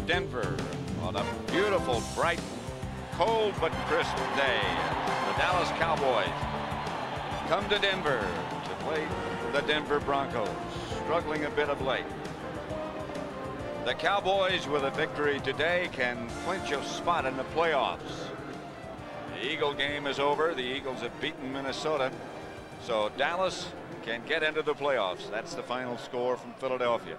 Denver on a beautiful, bright, cold but crisp day. The Dallas Cowboys come to Denver to play the Denver Broncos, struggling a bit of late. The Cowboys, with a victory today, can clinch a spot in the playoffs. The Eagle game is over. The Eagles have beaten Minnesota, so Dallas can get into the playoffs. That's the final score from Philadelphia.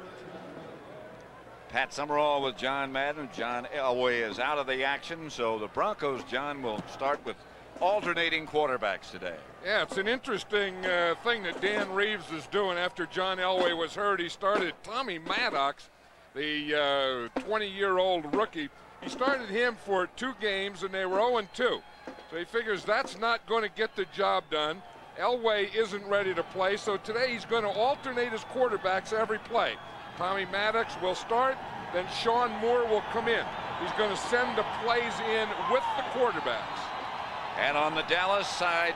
Pat Summerall with John Madden. John Elway is out of the action, so the Broncos, John, will start with alternating quarterbacks today. Yeah, it's an interesting thing that Dan Reeves is doing after John Elway was hurt. He started Tommy Maddox, the 20-year-old rookie. He started him for 2 games, and they were 0-2. So he figures that's not going to get the job done. Elway isn't ready to play, so today he's going to alternate his quarterbacks every play. Tommy Maddox will start, then Sean Moore will come in. He's going to send the plays in with the quarterbacks. And on the Dallas side,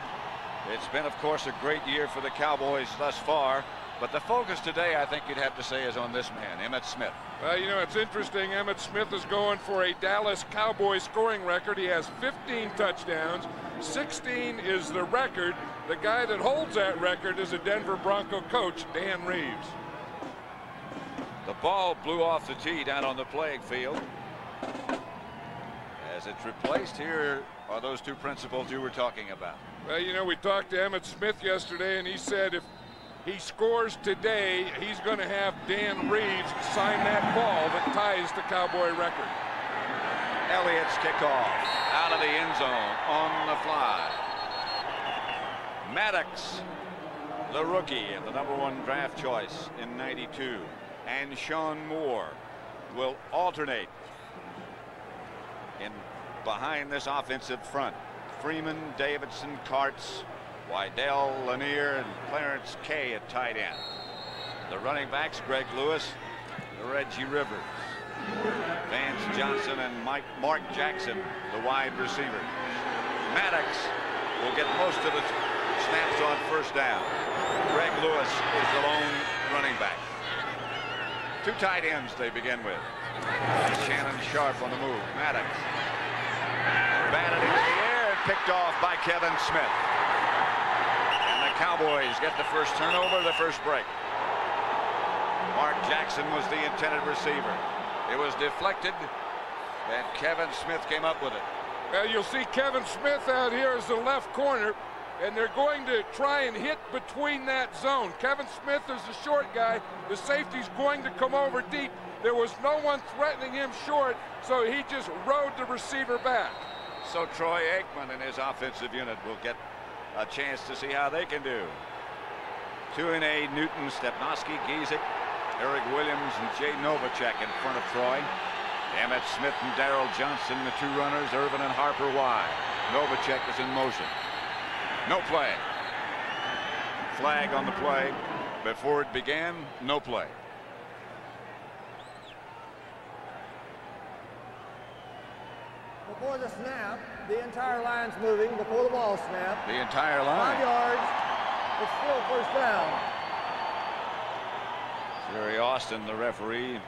it's been, of course, a great year for the Cowboys thus far. But the focus today, I think you'd have to say, is on this man, Emmitt Smith. Well, you know, it's interesting. Emmitt Smith is going for a Dallas Cowboys scoring record. He has 15 touchdowns. 16 is the record. The guy that holds that record is a Denver Bronco coach, Dan Reeves. The ball blew off the tee down on the playing field. As it's replaced, here are those 2 principals you were talking about. Well, you know, we talked to Emmitt Smith yesterday, and he said if he scores today, he's going to have Dan Reeves sign that ball that ties the Cowboy record. Elliott's kickoff out of the end zone on the fly. Maddox, the rookie and the #1 draft choice in '92, and Sean Moore will alternate in behind this offensive front. Freeman, Davidson, Karts, Wydell, Lanier, and Clarence Kay at tight end. The running backs, Greg Lewis, Reggie Rivers, Vance Johnson, and Mark Jackson, the wide receivers. Maddox will get most of the snaps on first down. Greg Lewis is the lone running back. 2 tight ends they begin with. Shannon Sharp on the move. Maddox batted into the air and picked off by Kevin Smith. And the Cowboys get the first turnover, the first break. Mark Jackson was the intended receiver. It was deflected, and Kevin Smith came up with it. Well, you'll see Kevin Smith out here as the left corner, and they're going to try and hit between that zone. Kevin Smith is the short guy. The safety's going to come over deep. There was no one threatening him short, so he just rode the receiver back. So Troy Aikman and his offensive unit will get a chance to see how they can do. 2-8, Newton, Stepnoski, Giesick, Eric Williams, and Jay Novacek in front of Troy. Emmitt Smith and Darrell Johnson, the 2 runners, Irvin and Harper wide. Novacek is in motion. No play. Flag on the play. Before it began, no play. Before the snap, the entire line's moving before the ball snap. The entire line. 5 yards. It's still first down. Jerry Austin, the referee.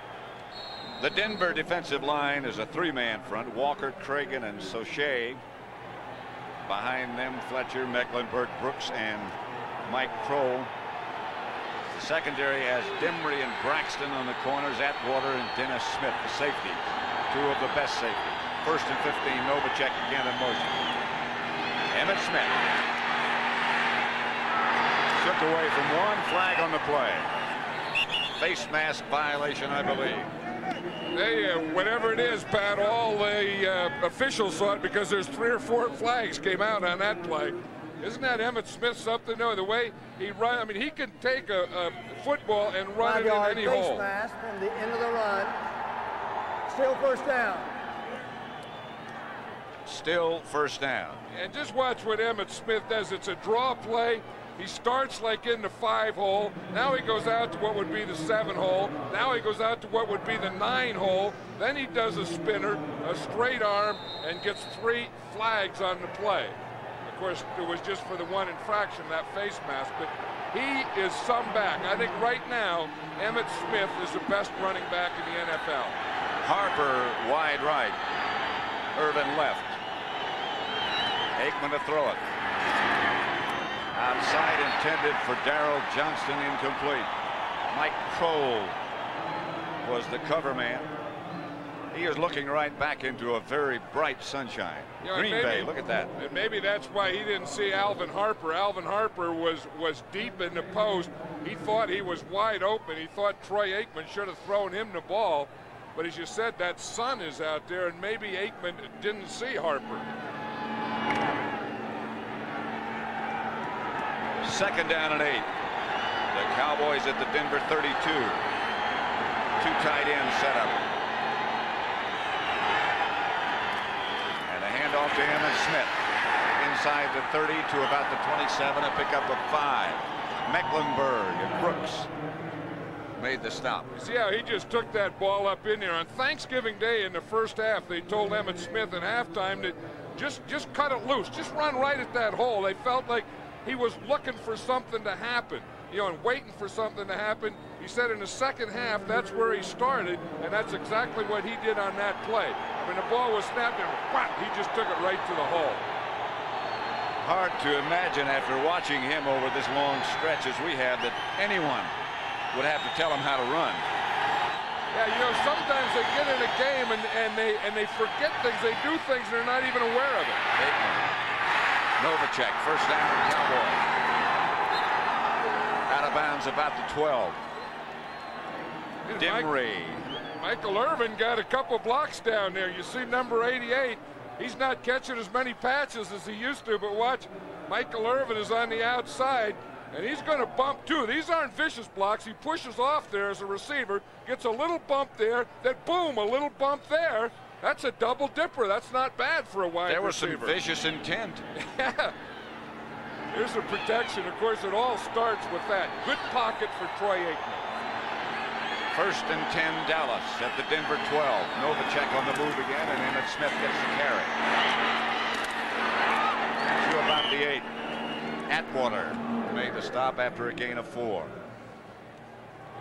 The Denver defensive line is a 3-man front. Walker, Cragen, and Soche. Behind them, Fletcher, Mecklenburg, Brooks, and Mike Kroll. The secondary has Dimry and Braxton on the corners, Atwater and Dennis Smith, the safeties. 2 of the best safeties. First and 15, Novacek again in motion. Emmitt Smith. Took away from 1, flag on the play. Face mask violation, I believe. Hey, whatever it is, Pat, all the officials saw it because there's 3 or 4 flags came out on that play. Isn't that Emmitt Smith something? No, the way he run, I mean, he can take a football and run it in any hole. 5-yard face mask from the end of the run. Still first down. Still first down. And just watch what Emmitt Smith does. It's a draw play. He starts like in the 5 hole. Now he goes out to what would be the 7 hole. Now he goes out to what would be the 9 hole. Then he does a spinner, a straight arm, and gets 3 flags on the play. Of course, it was just for the 1 infraction, that face mask, but he is some back. I think right now, Emmitt Smith is the best running back in the NFL. Harper wide right. Irvin left. Aikman to throw it. Outside intended for Darrell Johnston, incomplete. Mike Kroll was the cover man. He is looking right back into a very bright sunshine. You know, Green Bay, look at that. And maybe that's why he didn't see Alvin Harper. Alvin Harper was deep in the post. He thought he was wide open. He thought Troy Aikman should have thrown him the ball. But as you said, that sun is out there, and maybe Aikman didn't see Harper. Second down and 8. The Cowboys at the Denver 32. Two tight ends set up. And a handoff to Emmett Smith. Inside the 30 to about the 27, a pickup of 5. Mecklenburg and Brooks made the stop. See how he just took that ball up in there. On Thanksgiving Day in the first half, they told Emmett Smith at halftime that just cut it loose. Just run right at that hole. They felt like he was looking for something to happen, you know, and waiting for something to happen. He said in the second half, that's where he started, and that's exactly what he did on that play. When the ball was snapped, and whap, he just took it right to the hole. Hard to imagine after watching him over this long stretch as we have that anyone would have to tell him how to run. Yeah, you know, sometimes they get in a game and they forget things. They do things and they're not even aware of it. Novacek, first down, Cowboys. Out of bounds about the 12. Dimry. Michael Irvin got a couple blocks down there. You see number 88. He's not catching as many patches as he used to, but watch, Michael Irvin is on the outside, and he's going to bump too. These aren't vicious blocks. He pushes off there as a receiver, gets a little bump there, then boom, a little bump there. That's a double dipper. That's not bad for a wide receiver. There was some vicious intent. Yeah. Here's the protection. Of course, it all starts with that. Good pocket for Troy Aikman. First and 10, Dallas at the Denver 12. Novacek on the move again, and Emmitt Smith gets the carry. To about the 8. Atwater made the stop after a gain of 4.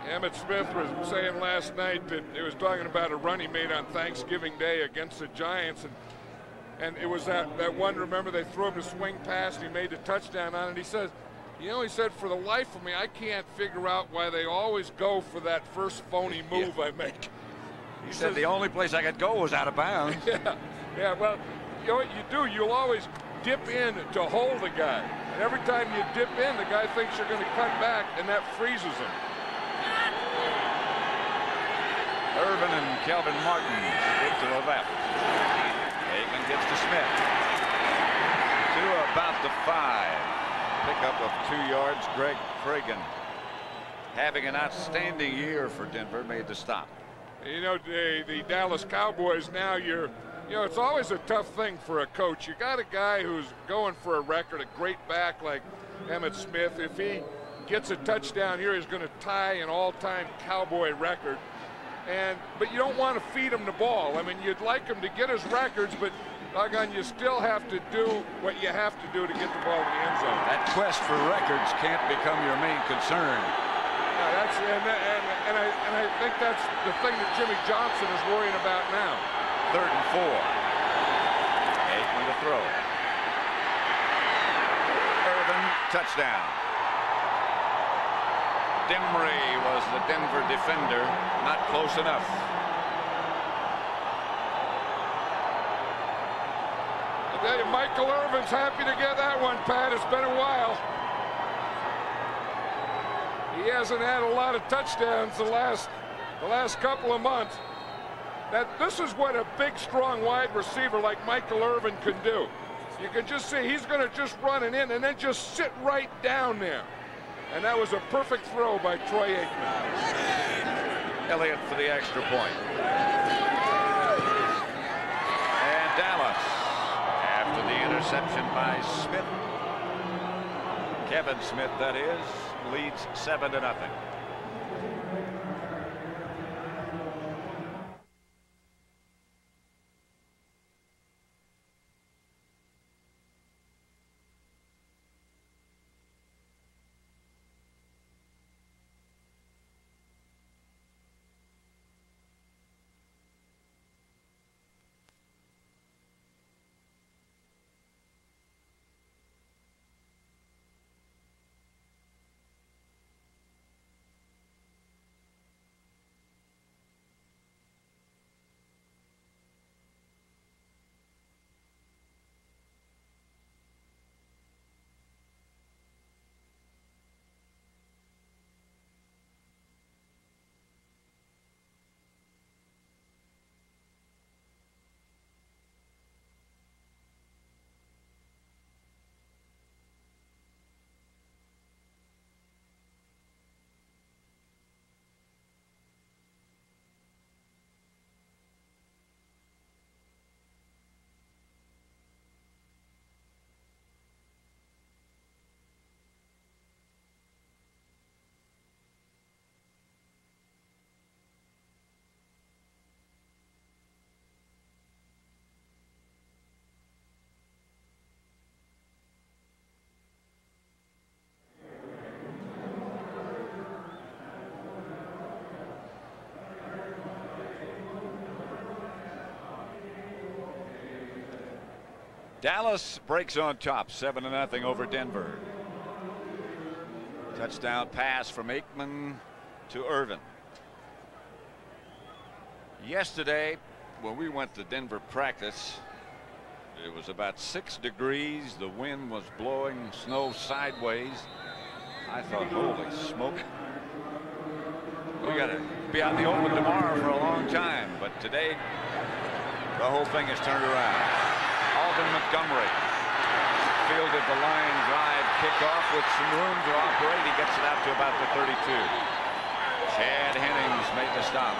Emmitt Smith was saying last night that he was talking about a run he made on Thanksgiving Day against the Giants, and it was that one, remember, they threw him the swing pass and he made the touchdown on it. He says, you know, he said, for the life of me, I can't figure out why they always go for that first phony move I make. He said the only place I could go was out of bounds. Yeah, well, you know what you do? You'll always dip in to hold the guy. And every time you dip in, the guy thinks you're going to cut back, and that freezes him. Irvin and Kelvin Martin stick to the left. Aikman gets to Smith. To about the 5. Pickup of 2 yards. Greg Cragen, having an outstanding year for Denver, made the stop. You know, the Dallas Cowboys now, you know, it's always a tough thing for a coach. You got a guy who's going for a record, a great back like Emmitt Smith. If he gets a touchdown here, he's going to tie an all-time Cowboy record. But you don't want to feed him the ball. I mean, you'd like him to get his records, but doggone, you still have to do what you have to do to get the ball in the end zone. That quest for records can't become your main concern. Yeah, and I think that's the thing that Jimmy Johnson is worrying about now. 3rd and 4. Aikman to throw. Irvin, touchdown. Dimry was the Denver defender, not close enough. Michael Irvin's happy to get that one, Pat. It's been a while. He hasn't had a lot of touchdowns the last couple of months. This is what a big, strong wide receiver like Michael Irvin can do. You can just see he's going to just run it in and then just sit right down there. And that was a perfect throw by Troy Aikman. Elliott for the extra point. And Dallas, after the interception by Smith, Kevin Smith, that is, leads 7-0. Dallas breaks on top 7-0 over Denver. Touchdown pass from Aikman to Irvin. Yesterday when we went to Denver practice, it was about 6 degrees. The wind was blowing snow sideways. I thought, holy smoke, we got to be out in the open tomorrow for a long time. But today the whole thing has turned around. Alden Montgomery fielded the line drive kickoff with some room to operate. He gets it out to about the 32. Chad Hennings made the stop.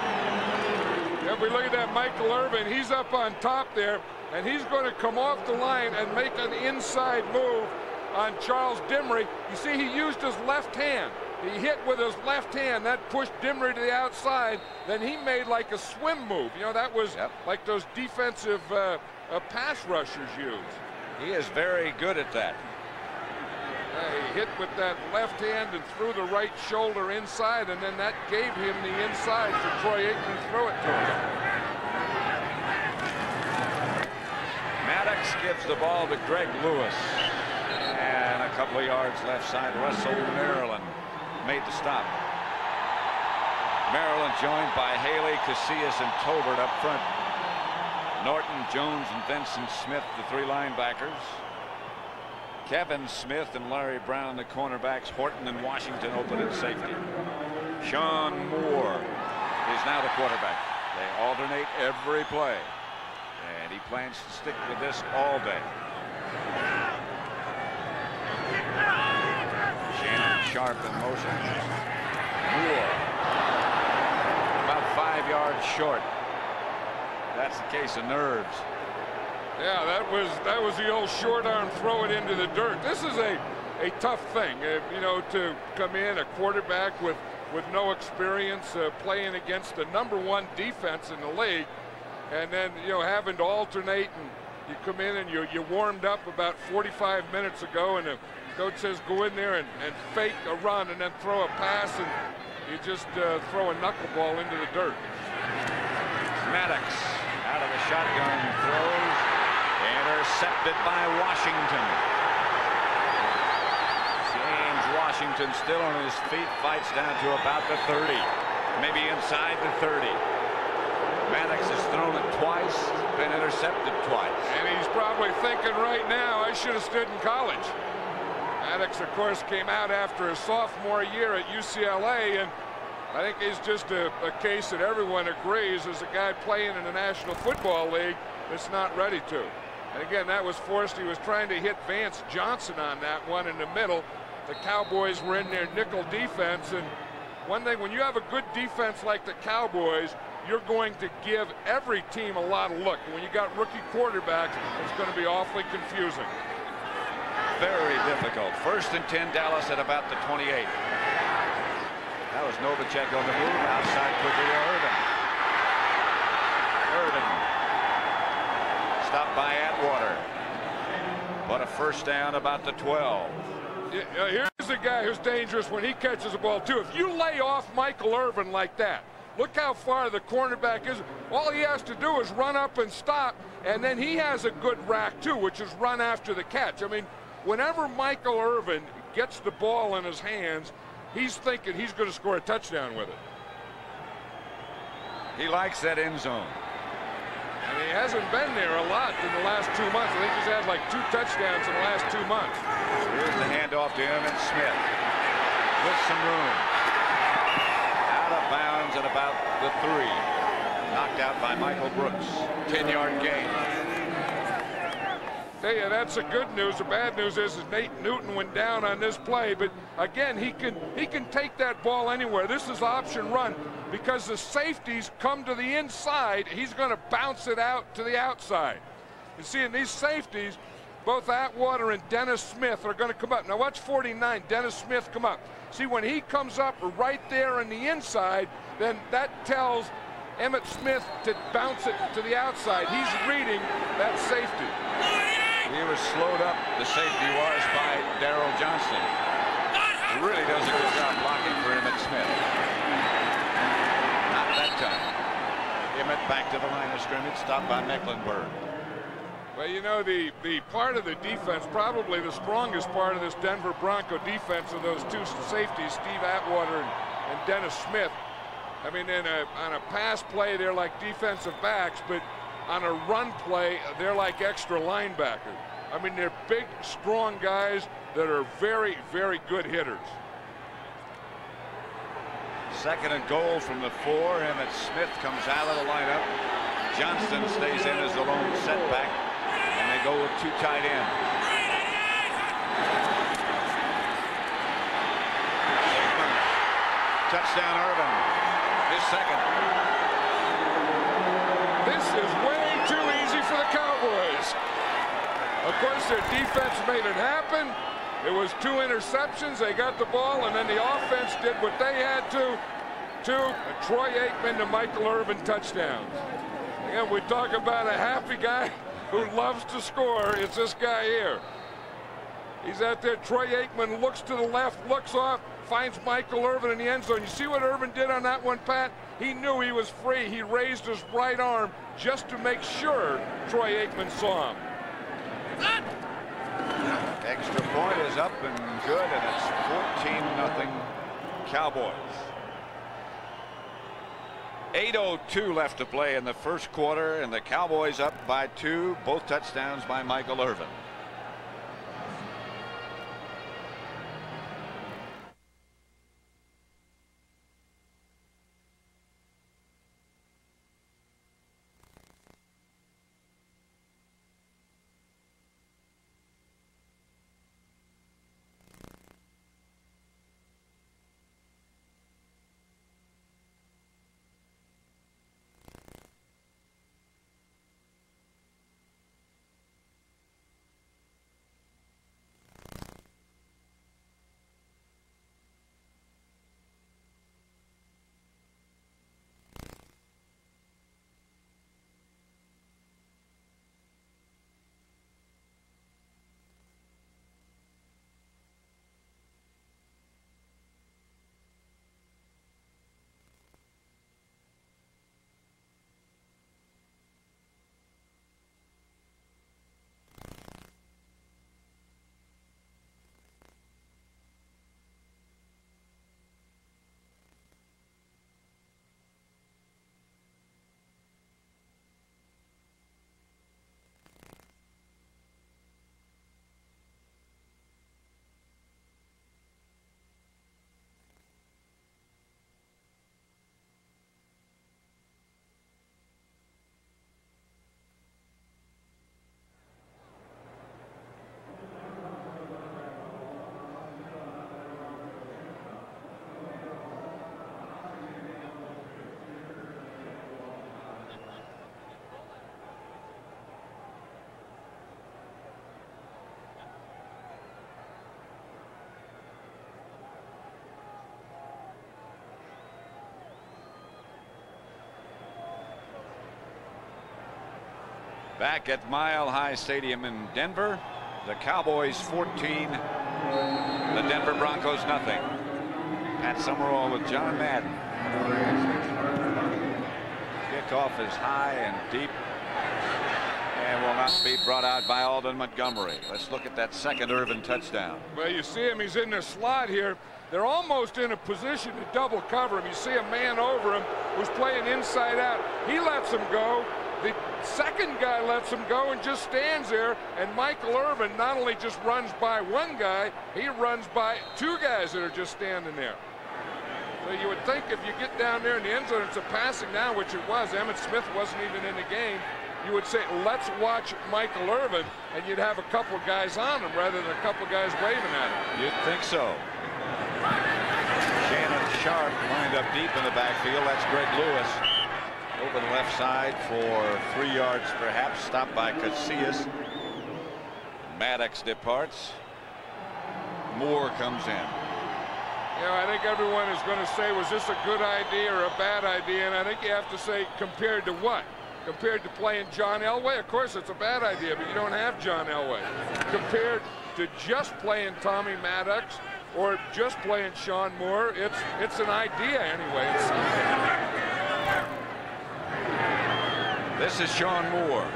If we look at that, Michael Irvin, he's up on top there, and he's going to come off the line and make an inside move on Charles Dimry. You see, he used his left hand. He hit with his left hand. That pushed Dimry to the outside. Then he made like a swim move. You know, that was like those defensive pass rushers use. He is very good at that. He hit with that left hand and threw the right shoulder inside, and then that gave him the inside for Troy Aikman to throw it to him. Maddox gives the ball to Greg Lewis. And a couple of yards left side. Russell Maryland made the stop. Maryland joined by Haley, Casillas, and Tolbert up front. Norton, Jones, and Vincent Smith, the 3 linebackers. Kevin Smith and Larry Brown, the cornerbacks. Horton and Washington open at safety. Sean Moore is now the quarterback. They alternate every play, and he plans to stick with this all day. Shannon Sharp in motion. Moore about 5 yards short. That's the case of nerves. Yeah, that was the old short arm, throw it into the dirt. This is a tough thing, you know, to come in, a quarterback with no experience, playing against the #1 defense in the league, and then, you know, having to alternate, and you come in and you warmed up about 45 minutes ago, and the coach says go in there and fake a run and then throw a pass, and you just throw a knuckleball into the dirt. Maddox out of the shotgun throws. Intercepted by Washington. James Washington still on his feet, fights down to about the 30, maybe inside the 30. Maddox has thrown it twice, been intercepted twice. And he's probably thinking right now, I should have stood in college. Maddox, of course, came out after his sophomore year at UCLA, and I think it's just a case that everyone agrees is a guy playing in the National Football League that's not ready to. And again, that was forced. He was trying to hit Vance Johnson on that one in the middle. The Cowboys were in their nickel defense, and one thing, when you have a good defense like the Cowboys, you're going to give every team a lot of look. And when you got rookie quarterbacks, it's going to be awfully confusing. Very difficult. 1st and 10, Dallas at about the 28. That was Novacek on the move, outside quickly to Irvin. Irvin stopped by Atwater, but a 1st down about the 12. Here's a guy who's dangerous when he catches the ball too. If you lay off Michael Irvin like that, look how far the cornerback is. All he has to do is run up and stop, and then he has a good rack too, which is run after the catch. I mean, whenever Michael Irvin gets the ball in his hands, he's thinking he's going to score a touchdown with it. He likes that end zone. I mean, he hasn't been there a lot in the last 2 months. I think he's had like 2 touchdowns in the last 2 months. Here's the handoff to Emmett Smith with some room. Out of bounds at about the 3. Knocked out by Michael Brooks. 10-yard gain. Tell you, that's the good news. The bad news is Nate Newton went down on this play, but again, he can take that ball anywhere. This is option run. Because the safeties come to the inside, he's going to bounce it out to the outside. You see, in these safeties, both Atwater and Dennis Smith are going to come up. Now watch 49, Dennis Smith come up. See, when he comes up right there on the inside, then that tells Emmett Smith to bounce it to the outside. He's reading that safety. He was slowed up, the safety was, by Darrell Johnston. He really does a good job blocking for Emmett Smith. Not that time. Emmett back to the line of scrimmage, stopped by Mecklenburg. Well, you know, the part of the defense, probably the strongest part of this Denver Bronco defense, are those two safeties, Steve Atwater and Dennis Smith. I mean, on a pass play, they're like defensive backs, but on a run play, they're like extra linebackers. I mean, they're big, strong guys that are very, very good hitters. 2nd and goal from the 4. Emmitt Smith comes out of the lineup. Johnston stays in as the lone setback, and they go with 2 tight ends. Touchdown, Irvin. His 2nd. This is way too easy for the Cowboys. Of course, their defense made it happen. It was 2 interceptions. They got the ball, and then the offense did what they had to. Troy Aikman to Michael Irvin touchdowns. Again, we talk about a happy guy who loves to score. It's this guy here. He's out there. Troy Aikman looks to the left, looks off, finds Michael Irvin in the end zone. You see what Irvin did on that one, Pat? He knew he was free. He raised his right arm just to make sure Troy Aikman saw him. Extra point is up and good, and it's 14-0 Cowboys. 8:02 left to play in the first quarter, and the Cowboys up by 2, both touchdowns by Michael Irvin. Back at Mile High Stadium in Denver, the Cowboys 14, the Denver Broncos nothing. Pat Summerall with John Madden. Kickoff is high and deep and will not be brought out by Alden Montgomery. Let's look at that 2nd Irvin touchdown. Well, you see him, he's in the slot here. They're almost in a position to double cover him. You see a man over him who's playing inside out. He lets him go. The second guy lets him go and just stands there, and Michael Irvin not only just runs by one guy, he runs by 2 guys that are just standing there. So you would think if you get down there in the end zone, it's a passing down, which it was. Emmitt Smith wasn't even in the game. You would say, let's watch Michael Irvin, and you'd have a couple of guys on him rather than a couple of guys waving at him. You'd think so. Shannon Sharp lined up deep in the backfield. That's Greg Lewis. Over the left side for 3 yards perhaps, stopped by Casillas. Maddox departs. Moore comes in. You know, I think everyone is going to say, was this a good idea or a bad idea? And I think you have to say, compared to what? Compared to playing John Elway? Of course it's a bad idea, but you don't have John Elway. Compared to just playing Tommy Maddox or just playing Sean Moore, it's an idea anyway. It's something. This is Sean Moore.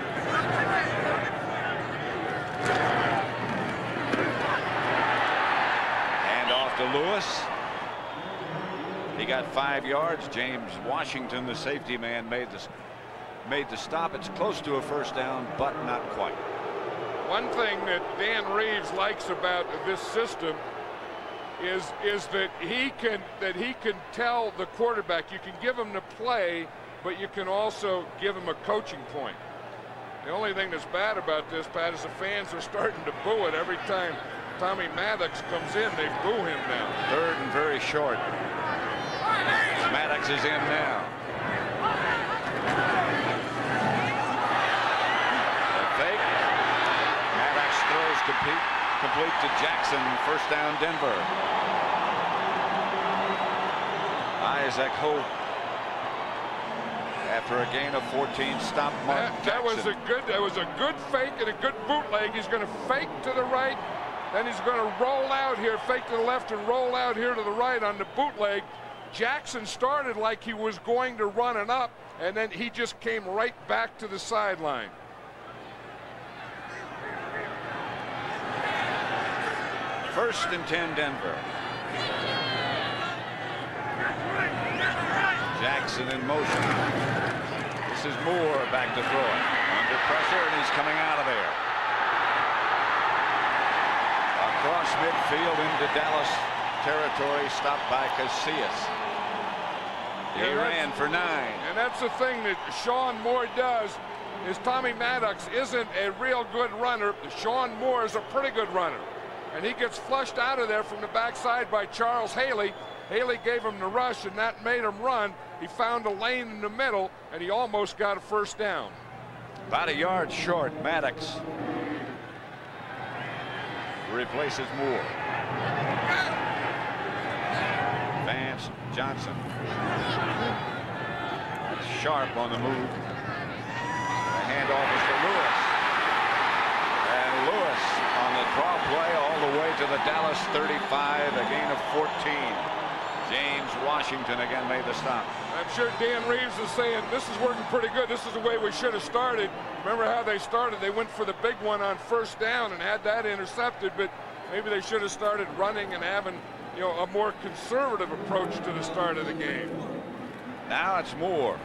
Lewis. He got 5 yards. James Washington, the safety man, made the stop. It's close to a first down, but not quite. One thing that Dan Reeves likes about this system is that he can tell the quarterback. You can give him the play, but you can also give him a coaching point. The only thing that's bad about this, Pat, is the fans are starting to boo it every time Tommy Maddox comes in. They boo him now. 3rd and very short. Maddox is in now. The fake. Maddox throws complete to Jackson. First down, Denver. Isaac Hope, after a gain of 14, stopped Mark Jackson. That was a good fake and a good bootleg. He's going to fake to the right, then he's going to roll out here, fake to the left and roll out here to the right on the bootleg. Jackson started like he was going to run it up, and then he just came right back to the sideline. First and 10, Denver. Jackson in motion. This is Moore back to throw it. Under pressure, and he's coming out of there. Across midfield into Dallas territory, stopped by Casillas. He ran for 9. And that's the thing that Sean Moore does, is Tommy Maddox isn't a real good runner. Sean Moore is a pretty good runner. And he gets flushed out of there from the backside by Charles Haley. Haley gave him the rush, and that made him run. He found a lane in the middle, and he almost got a first down. About a yard short, Maddox replaces Moore. Vance Johnson. Sharp on the move. The handoff is to Lewis. And Lewis on the draw play all the way to the Dallas 35, a gain of 14. James Washington again made the stop. I'm sure Dan Reeves is saying, this is working pretty good. This is the way we should have started. Remember how they started? They went for the big one on first down and had that intercepted, but maybe they should have started running and having, you know, a more conservative approach to the start of the game. Now it's Moore.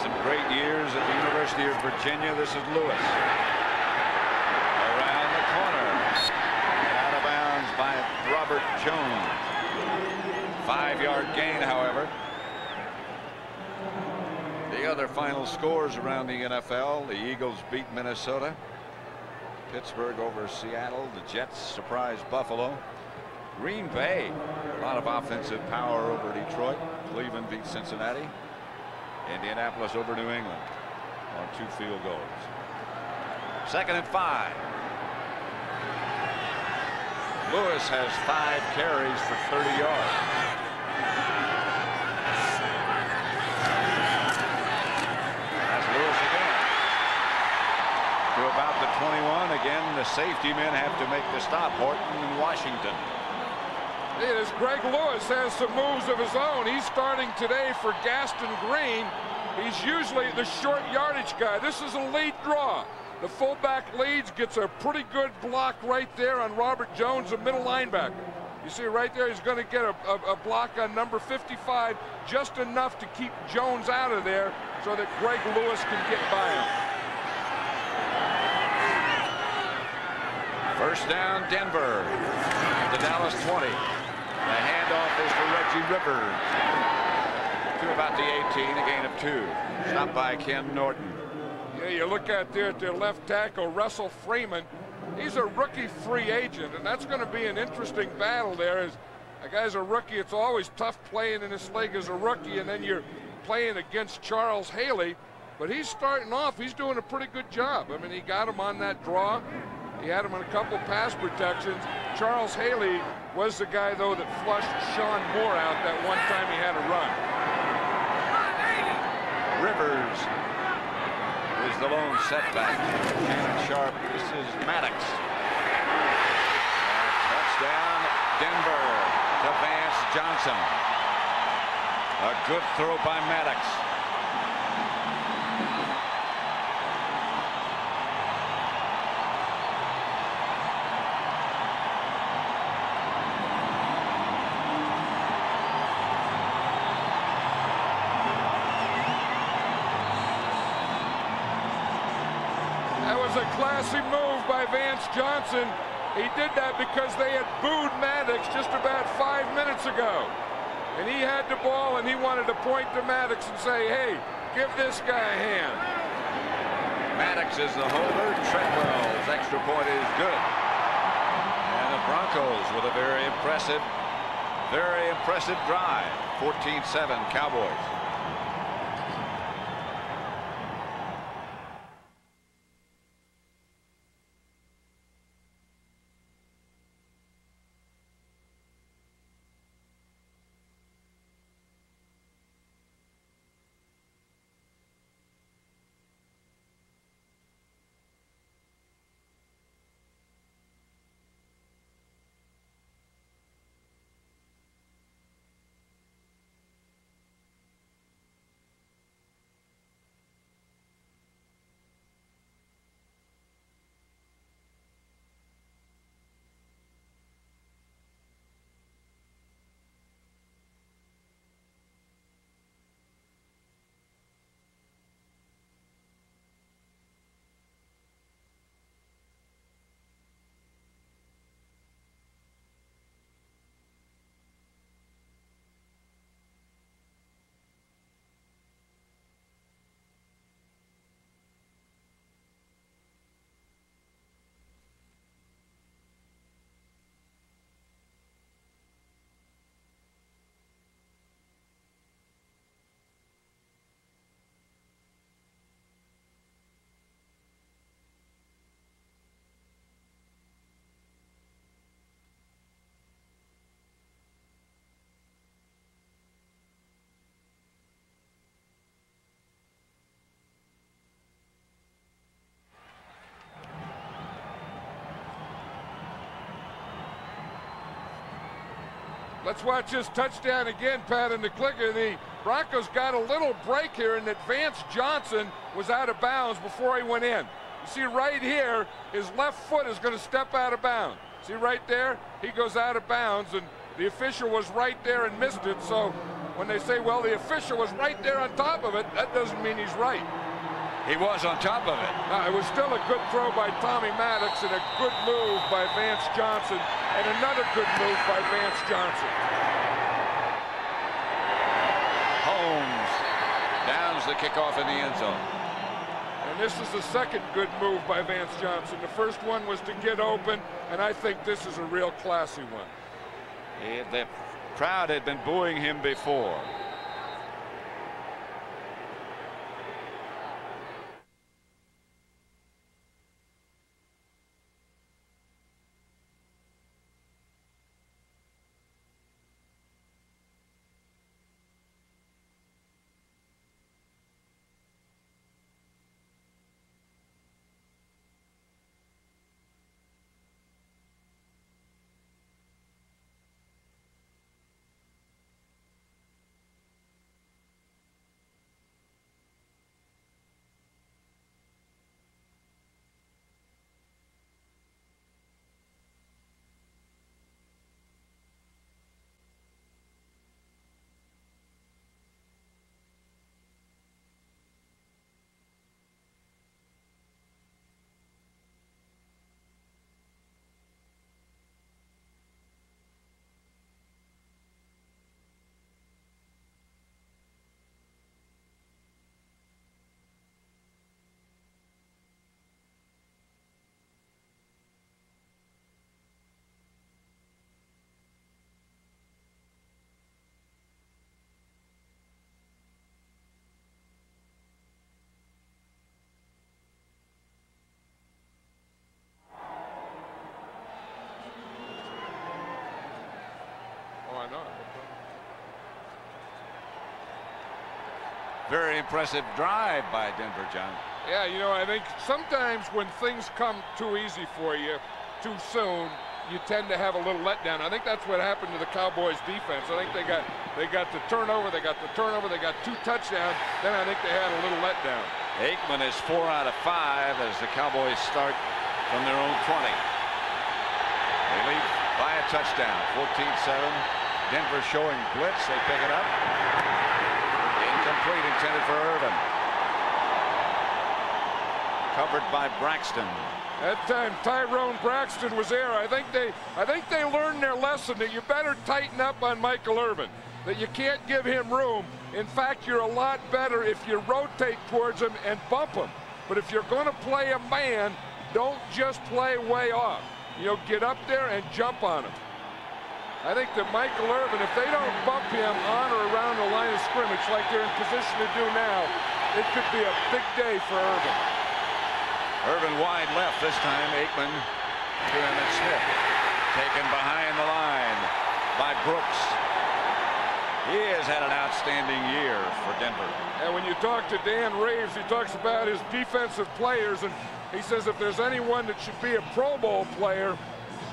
Some great years at the University of Virginia. This is Lewis. Around the corner. Out of bounds by Robert Jones. 5-yard gain, however. The other final scores around the NFL. The Eagles beat Minnesota. Pittsburgh over Seattle. The Jets surprised Buffalo. Green Bay, a lot of offensive power over Detroit. Cleveland beat Cincinnati. Indianapolis over New England on 2 field goals. 2nd and 5. Lewis has 5 carries for 30 yards. That's Lewis again. To about the 21. Again, the safety men have to make the stop. Horton and Washington. As Greg Lewis has some moves of his own. He's starting today for Gaston Green. He's usually the short yardage guy. This is a lead draw. The fullback leads, gets a pretty good block right there on Robert Jones, the middle linebacker. You see right there, he's going to get a block on number 55, just enough to keep Jones out of there so that Greg Lewis can get by him. First down, Denver. The Dallas 20. The handoff is for Reggie Rivers. To about the 18, a gain of 2. Stopped by Ken Norton. Yeah, you look at there at their left tackle, Russell Freeman. He's a rookie free agent, and that's going to be an interesting battle there. As a guy's a rookie, it's always tough playing in this league as a rookie, and then you're playing against Charles Haley. But he's starting off, he's doing a pretty good job. I mean, he got him on that draw. He had him on a couple pass protections. Charles Haley was the guy, though, that flushed Sean Moore out that one time he had a run. Rivers is the lone setback. Shannon Sharp. This is Maddox. Touchdown, Denver to Vance Johnson. A good throw by Maddox. a classy move by Vance Johnson. He did that because they had booed Maddox just about 5 minutes ago. And he had the ball, and he wanted to point to Maddox and say, hey, give this guy a hand. Maddox is the holder. Treadwell's extra point is good. And the Broncos with a very impressive drive. 14-7 Cowboys. Let's watch this touchdown again, Pat, in the clicker. The Broncos got a little break here, and that Vance Johnson was out of bounds before he went in. You see right here, his left foot is going to step out of bounds. See right there? He goes out of bounds, and the official was right there and missed it. So when they say, well, the official was right there on top of it, that doesn't mean he's right. He was on top of it. It was still a good throw by Tommy Maddox and a good move by Vance Johnson, and another good move by Vance Johnson. Holmes downs the kickoff in the end zone. And this is the second good move by Vance Johnson. The first one was to get open, and I think this is a real classy one. The crowd had been booing him before. Very impressive drive by Denver, John. Yeah, you know, I think sometimes when things come too easy for you too soon, you tend to have a little letdown. I think that's what happened to the Cowboys defense. I think they got the turnover, they got 2 touchdowns, then I think they had a little letdown. Aikman is 4 out of 5 as the Cowboys start from their own 20. They lead by a touchdown, 14-7. Denver showing blitz, they pick it up. Incomplete, intended for Irvin. Covered by Braxton. That time Tyrone Braxton was there. I think they learned their lesson that you better tighten up on Michael Irvin, that you can't give him room. In fact, you're a lot better if you rotate towards him and bump him. But if you're going to play a man, don't just play way off. You know, get up there and jump on him. I think that Michael Irvin, if they don't bump him on or around the line of scrimmage like they're in position to do now, it could be a big day for Irvin. Irvin wide left this time. Aikman to Emmett Smith. Taken behind the line by Brooks. He has had an outstanding year for Denver. And when you talk to Dan Reeves, he talks about his defensive players, and he says if there's anyone that should be a Pro Bowl player,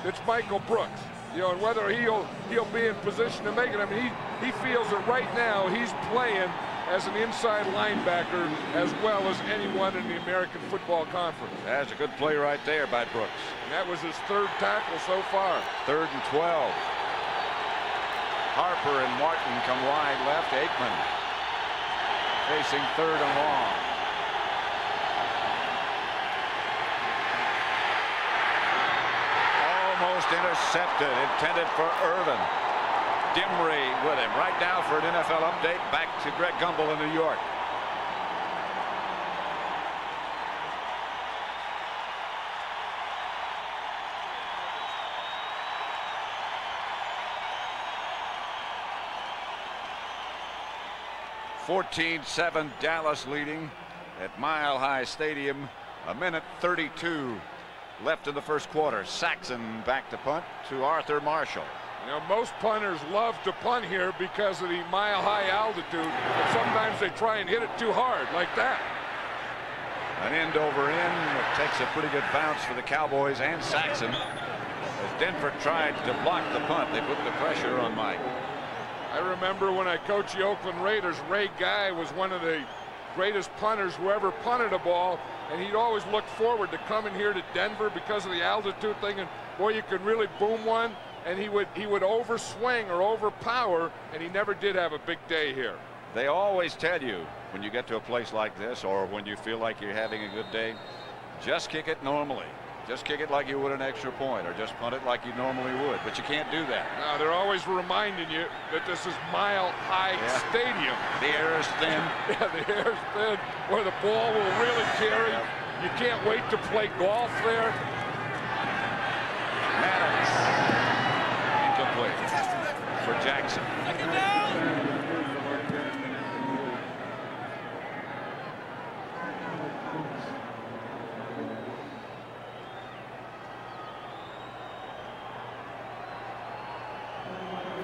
it's Michael Brooks. You know, and whether he'll be in position to make it. I mean, he feels that right now he's playing as an inside linebacker as well as anyone in the American Football Conference. That's a good play right there by Brooks. And that was his third tackle so far. 3rd and 12. Harper and Martin come wide left. Aikman facing 3rd and long. Almost intercepted, intended for Irvin. Dimry with him. Right now for an NFL update, back to Greg Gumbel in New York. (14-7) Dallas leading at Mile High Stadium. 1:32 left in the first quarter. Saxon back to punt to Arthur Marshall. You know, most punters love to punt here because of the mile-high altitude, but sometimes they try and hit it too hard, like that. An end over end. It takes a pretty good bounce for the Cowboys and Saxon. As Denver tried to block the punt, they put the pressure on Mike. I remember when I coached the Oakland Raiders, Ray Guy was one of the greatest punters who ever punted a ball, and he'd always look forward to coming here to Denver because of the altitude thing, and boy, you could really boom one. And he would overswing or overpower, and he never did have a big day here. They always tell you when you get to a place like this, or when you feel like you're having a good day, just kick it normally. Just kick it like you would an extra point, or just punt it like you normally would. But you can't do that. No, they're always reminding you that this is Mile High Stadium. The air is thin. Yeah, the air is thin, where the ball will really carry. You can't wait to play golf there. Maddox. For Jackson.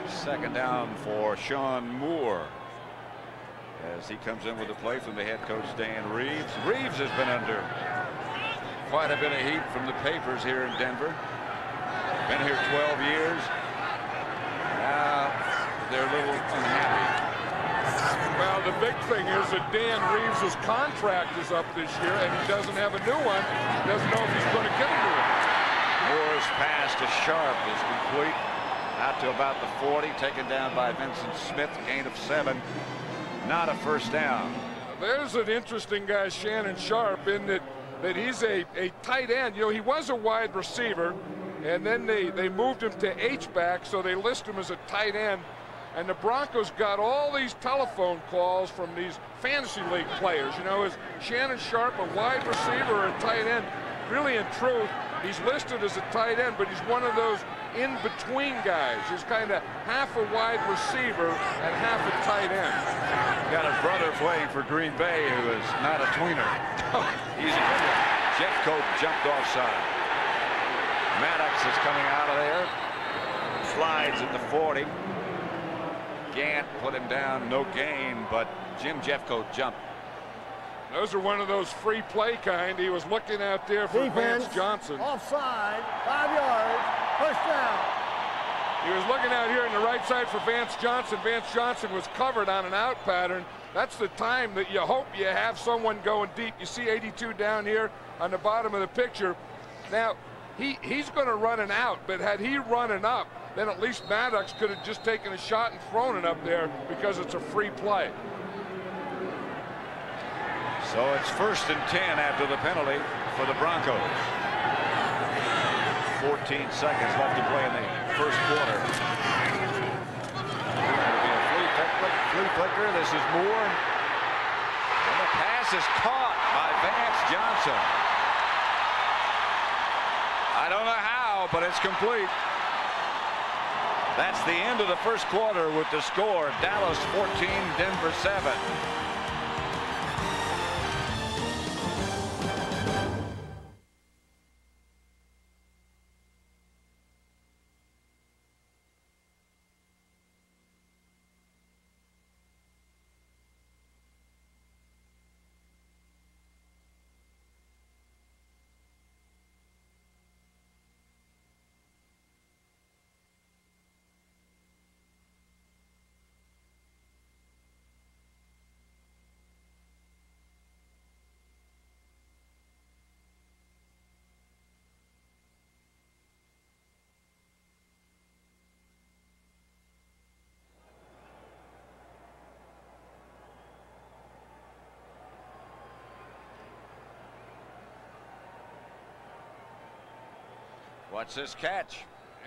Second down for Sean Moore as he comes in with a play from the head coach Dan Reeves. Reeves has been under quite a bit of heat from the papers here in Denver. Been here 12 years. Now they're a little unhappy. Well, the big thing is that Dan Reeves' contract is up this year, and he doesn't have a new one. He doesn't know if he's going to get a new one. Moore's pass to Sharp is complete. Out to about the 40, taken down by Vincent Smith, gain of 7. Not a first down. There's an interesting guy, Shannon Sharp, in that he's a tight end. You know, he was a wide receiver, and then they moved him to H-back, so they list him as a tight end. And the Broncos got all these telephone calls from these fantasy league players. You know, is Shannon Sharp a wide receiver or a tight end? Really, in truth, he's listed as a tight end, but he's one of those in-between guys. He's kind of half a wide receiver and half a tight end. Got a brother playing for Green Bay who is not a tweener. He's a good one. Jeffcoat jumped offside. Maddox is coming out of there. Slides at the 40. Gant put him down, no gain, but Jim Jeffcoat jumped. Those are one of those free play kind. He was looking out there for Defense, Vance Johnson. Offside, 5 yards, first down. He was looking out here on the right side for Vance Johnson. Vance Johnson was covered on an out pattern. That's the time that you hope you have someone going deep. You see 82 down here on the bottom of the picture. Now, he's going to run an out, but had he run an up, then at least Maddox could have just taken a shot and thrown it up there because it's a free play. So it's 1st and 10 after the penalty for the Broncos. 14 seconds left to play in the first quarter. Flea flicker. This is Moore. And the pass is caught by Vance Johnson. I don't know how, but it's complete. That's the end of the first quarter with the score. Dallas 14, Denver 7. What's this catch?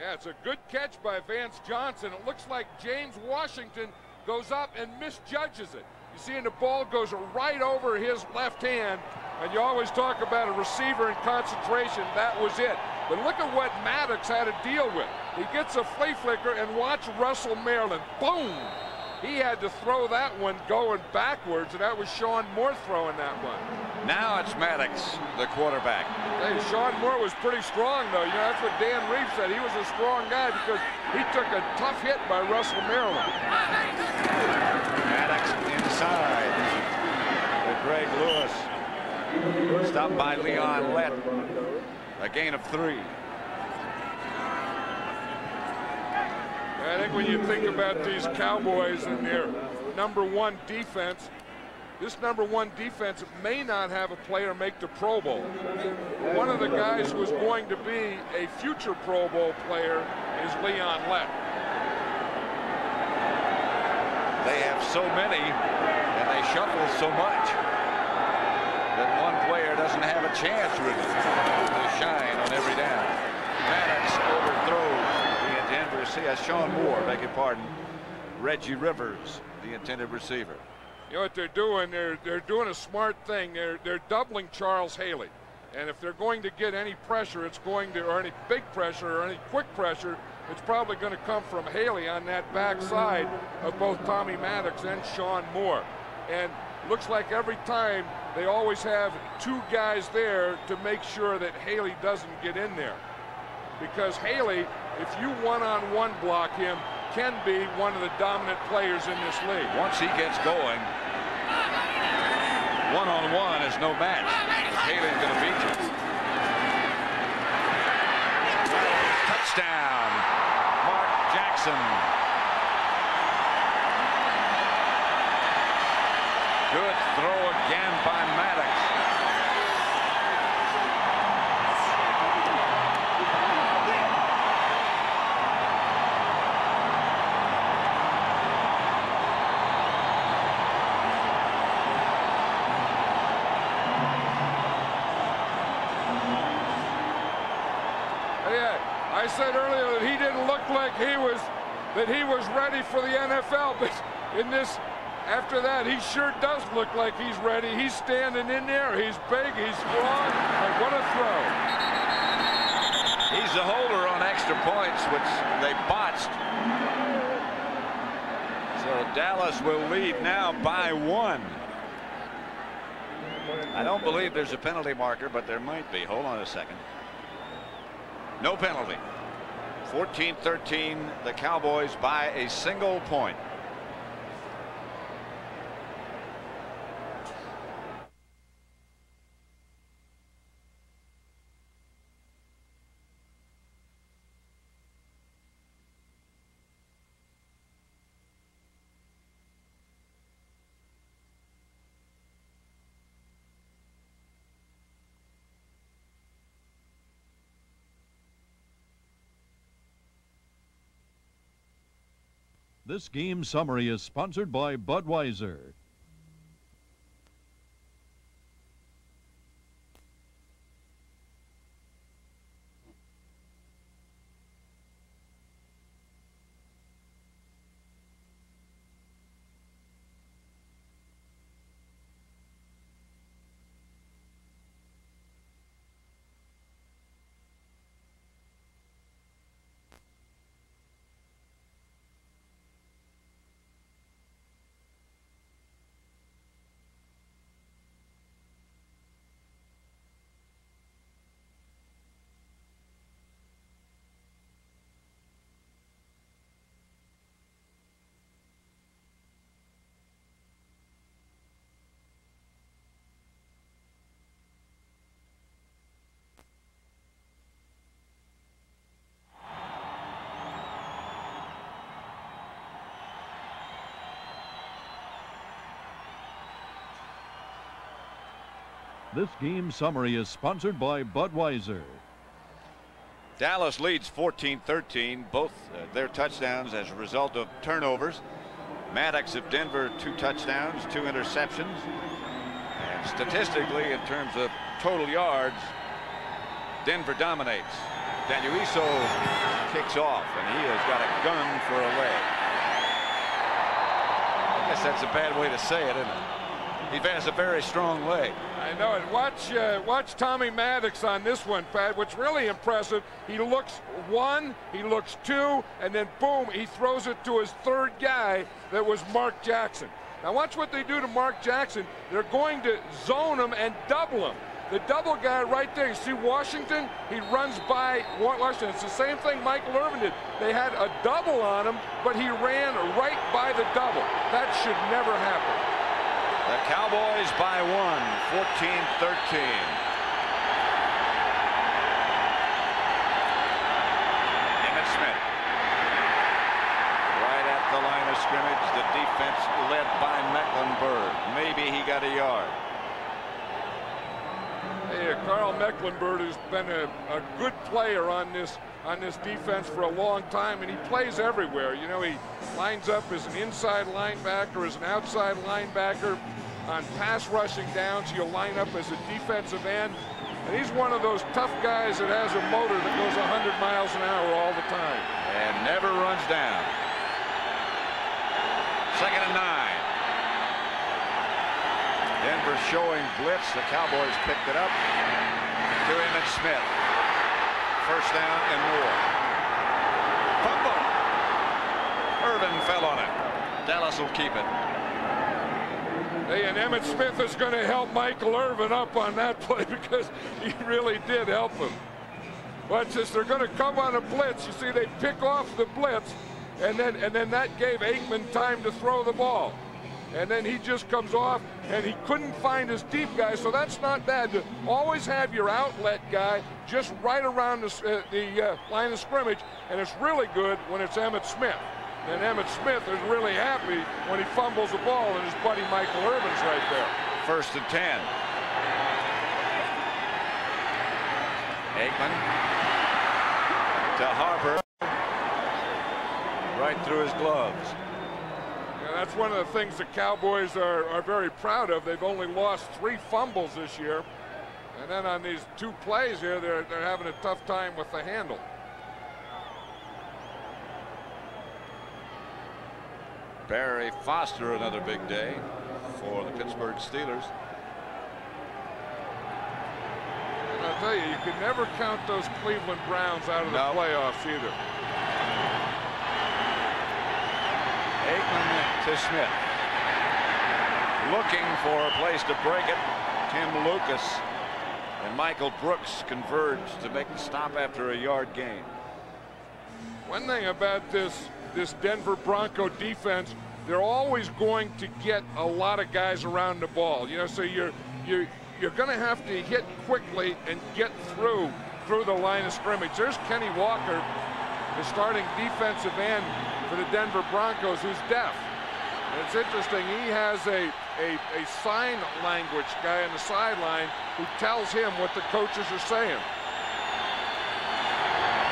Yeah, it's a good catch by Vance Johnson. It looks like James Washington goes up and misjudges it. You see, and the ball goes right over his left hand, and you always talk about a receiver in concentration. That was it. But look at what Maddox had to deal with. He gets a flea flicker, and watch Russell Maryland. Boom! He had to throw that one going backwards, and that was Sean Moore throwing that one. Now it's Maddox, the quarterback. Hey, Sean Moore was pretty strong, though. You know, that's what Dan Reeves said. He was a strong guy because he took a tough hit by Russell Maryland. Maddox inside. To Greg Lewis. Stopped by Leon Lett. A gain of 3. I think when you think about these Cowboys and their #1 defense, this #1 defense may not have a player make the Pro Bowl. One of the guys who is going to be a future Pro Bowl player is Leon Lett. They have so many, and they shuffle so much, that one player doesn't have a chance really to shine on every down. Maddox overthrows the intended receiver. Sean Moore, beg your pardon. Reggie Rivers, the intended receiver. You know what they're doing? They're doing a smart thing. They're doubling Charles Haley, and if they're going to get any pressure, it's going to, or any big pressure, or any quick pressure, it's probably going to come from Haley on that backside of both Tommy Maddox and Sean Moore. And looks like every time they always have 2 guys there to make sure that Haley doesn't get in there. Because Haley, if you one-on-one block him, can be one of the dominant players in this league. Once he gets going, one-on-one is no match. Haley's going to beat you. Touchdown, Mark Jackson. Good throw again by Maddox. I said earlier that he didn't look like he was ready for the NFL, but in this, after that, he sure does look like he's ready. He's standing in there. He's big. He's strong. And what a throw! He's the holder on extra points, which they botched. So Dallas will lead now by 1. I don't believe there's a penalty marker, but there might be. Hold on a second. No penalty. 14-13, the Cowboys by a single point. This game summary is sponsored by Budweiser. This game summary is sponsored by Budweiser. Dallas leads 14-13, both their touchdowns as a result of turnovers. Maddox of Denver, 2 touchdowns, 2 interceptions. And statistically, in terms of total yards, Denver dominates. Danuiso kicks off, and he has got a gun for a leg. I guess that's a bad way to say it, isn't it? He has a very strong leg. I know it. Watch Tommy Maddox on this one, Pat. What's really impressive, he looks 1, he looks 2, and then boom, he throws it to his 3rd guy that was Mark Jackson. Now watch what they do to Mark Jackson. They're going to zone him and double him. The double guy right there, you see Washington, he runs by Washington. It's the same thing Michael Irvin did. They had a double on him, but he ran right by the double. That should never happen. The Cowboys by 1, 14-13. Emmitt Smith. Right at the line of scrimmage, the defense led by Mecklenburg. Maybe he got a yard. Hey, Carl Mecklenburg has been a good player on this defense for a long time, and he plays everywhere. You know, he lines up as an inside linebacker, as an outside linebacker. On pass rushing downs, he'll line up as a defensive end. And he's one of those tough guys that has a motor that goes 100 miles an hour all the time. And never runs down. 2nd and 9. Denver showing blitz. The Cowboys picked it up to Emmitt Smith. 1st down and more. Fumble. Irvin fell on it. Dallas will keep it. Hey, and Emmitt Smith is going to help Michael Irvin up on that play because he really did help him. Watch this. They're going to come on a blitz. You see, they pick off the blitz, and then that gave Aikman time to throw the ball. And then he just comes off, and he couldn't find his deep guy, so that's not bad. To always have your outlet guy just right around the line of scrimmage, and it's really good when it's Emmitt Smith. And Emmitt Smith is really happy when he fumbles the ball, and his buddy Michael Irvin's right there. 1st and 10. Aikman to Harper. Right through his gloves. Yeah, that's one of the things the Cowboys are very proud of. They've only lost 3 fumbles this year. And then on these 2 plays here, they're having a tough time with the handle. Barry Foster, another big day for the Pittsburgh Steelers. And I'll tell you, you can never count those Cleveland Browns out of the playoffs either. Aikman to Smith. Looking for a place to break it. Tim Lucas and Michael Brooks converge to make the stop after a yard gain. One thing about this Denver Bronco defense, they're always going to get a lot of guys around the ball. You know, so you're going to have to hit quickly and get through the line of scrimmage. There's Kenny Walker, the starting defensive end for the Denver Broncos, who's deaf. And it's interesting, he has a sign language guy on the sideline who tells him what the coaches are saying.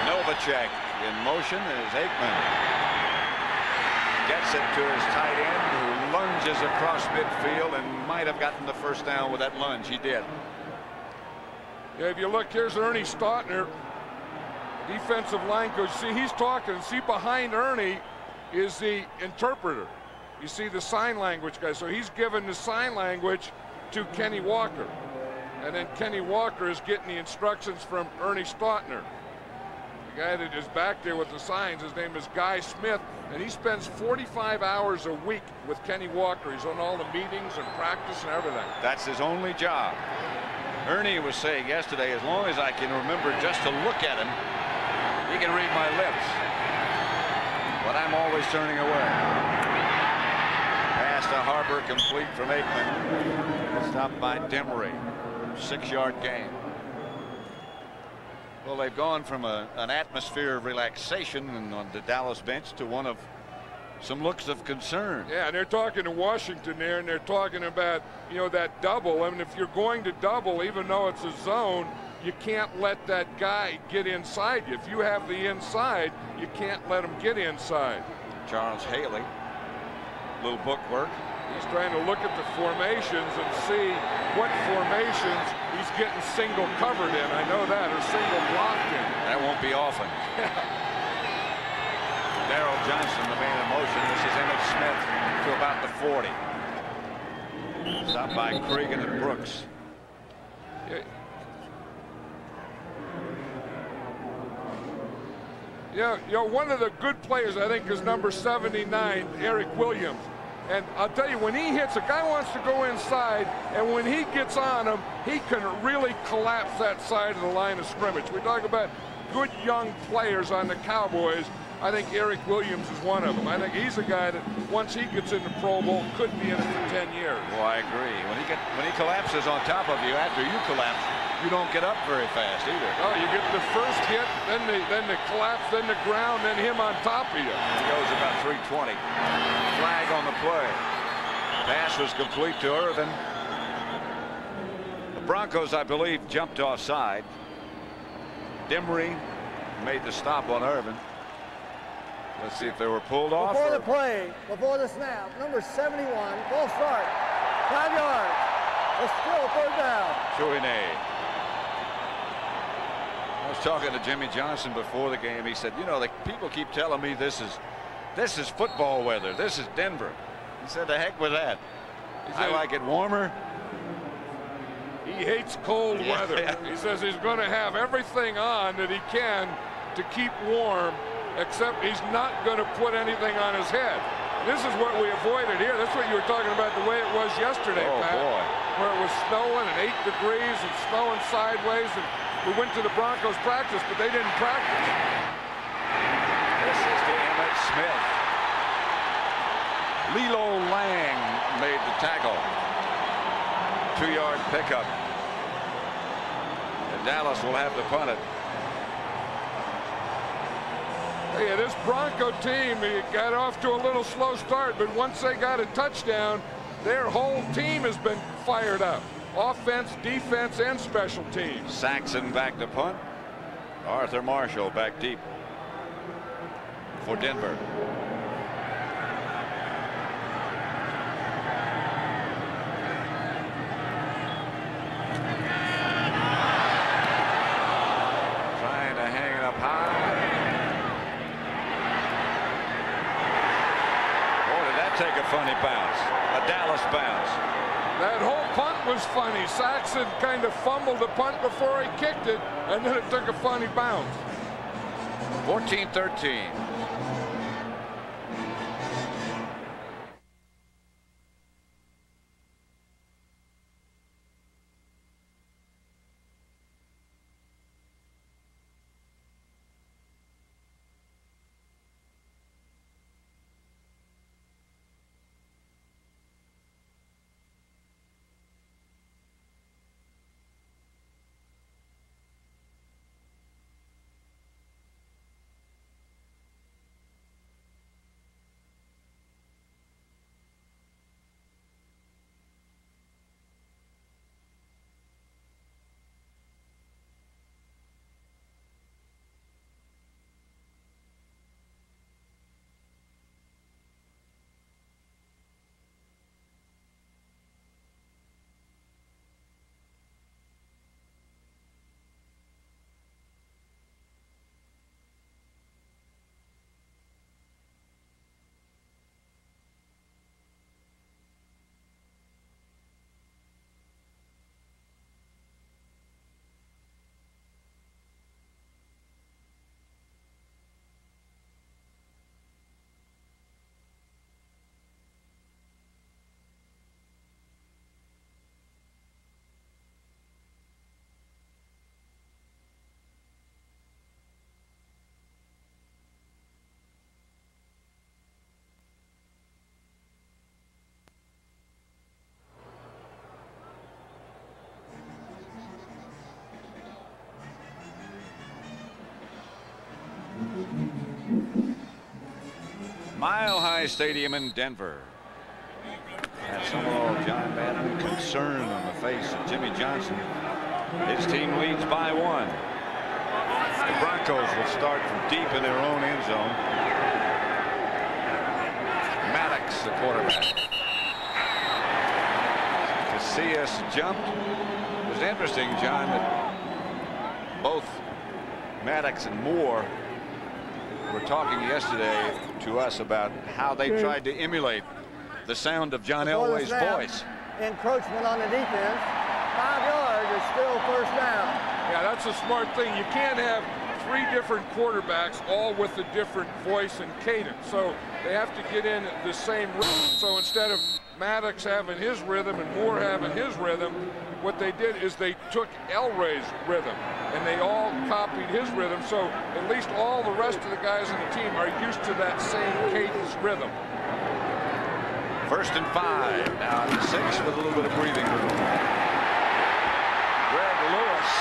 Novacek in motion as Aikman gets it to his tight end, who lunges across midfield and might have gotten the 1st down with that lunge. He did. Yeah, if you look, here's Ernie Stautner, defensive line coach. See, he's talking. See, behind Ernie is the interpreter. You see the sign language guy. So he's giving the sign language to Kenny Walker. And then Kenny Walker is getting the instructions from Ernie Stautner. The guy that is back there with the signs, his name is Guy Smith, and he spends 45 hours a week with Kenny Walker. He's on all the meetings and practice and everything. That's his only job. Ernie was saying yesterday, as long as I can remember just to look at him, he can read my lips. But I'm always turning away. Pass to Harper, complete from Aikman. Stopped by Demery. 6-yard gain. Well, they've gone from an atmosphere of relaxation on the Dallas bench to one of some looks of concern. Yeah, and they're talking to Washington there, and they're talking about, you know, that double. I mean, if you're going to double, even though it's a zone, you can't let that guy get inside you. If you have the inside, you can't let him get inside. Charles Haley, little book work. He's trying to look at the formations and see what formations he's getting single covered in. I know that, or single blocked in. That won't be often. Darrell Johnson, the man in motion. This is Emmitt Smith to about the 40. Stopped by Cregan and Brooks. Yeah, you know, one of the good players, I think, is number 79, Eric Williams. And I'll tell you, when he hits, a guy wants to go inside, and when he gets on him, he can really collapse that side of the line of scrimmage. We talk about good young players on the Cowboys. I think Eric Williams is one of them. I think he's a guy that once he gets in the Pro Bowl could be in it for 10 years. Well, I agree. When he collapses on top of you after you collapse, you don't get up very fast either. Oh, you get the first hit, then the collapse, then the ground, then him on top of you. He goes about 320. Flag on the play. Pass was complete to Irvin. The Broncos, I believe, jumped offside. Demery made the stop on Irvin. Let's see if they were pulled off. Before the play, before the snap, number 71, ball start, 5 yards. It's still 3rd down. Chouinay. I was talking to Jimmy Johnson before the game. He said, you know, the people keep telling me this is football weather. This is Denver. He said, the heck with that. I like it warmer. He hates cold weather. He says he's going to have everything on that he can to keep warm, except he's not going to put anything on his head. This is what we avoided here. That's what you were talking about, the way it was yesterday, Pat. Boy. Where it was snowing and 8 degrees and snowing sideways, and we went to the Broncos practice, but they didn't practice. This is to Emmitt Smith. Lilo Lang made the tackle. 2-yard pickup. And Dallas will have to punt it. Hey, this Bronco team got off to a little slow start, but once they got a touchdown, their whole team has been fired up. Offense, defense, and special teams. Saxon back to punt. Arthur Marshall back deep for Denver. Trying to hang it up high. Boy, did that take a funny bounce. A Dallas bounce. That whole punt was funny. Saxon kind of fumbled the punt before he kicked it, and then it took a funny bounce. 14-13. Mile High Stadium in Denver. At Summerall, John Madden concern on the face of Jimmy Johnson. His team leads by 1. The Broncos will start from deep in their own end zone. Maddox, the quarterback. Casillas jumped. It was interesting, John, that both Maddox and Moore were talking yesterday to us about how they tried to emulate the sound of John Elway's voice. Encroachment on the defense. 5 yards is still first down. Yeah, that's a smart thing. You can't have 3 different quarterbacks all with a different voice and cadence. So they have to get in the same rhythm. So instead of Maddox having his rhythm and Moore having his rhythm, what they did is they took Elway's rhythm and they all copied his rhythm. So at least all the rest of the guys on the team are used to that same cadence rhythm. 1st and 5. Now 6 with a little bit of breathing room. Greg Lewis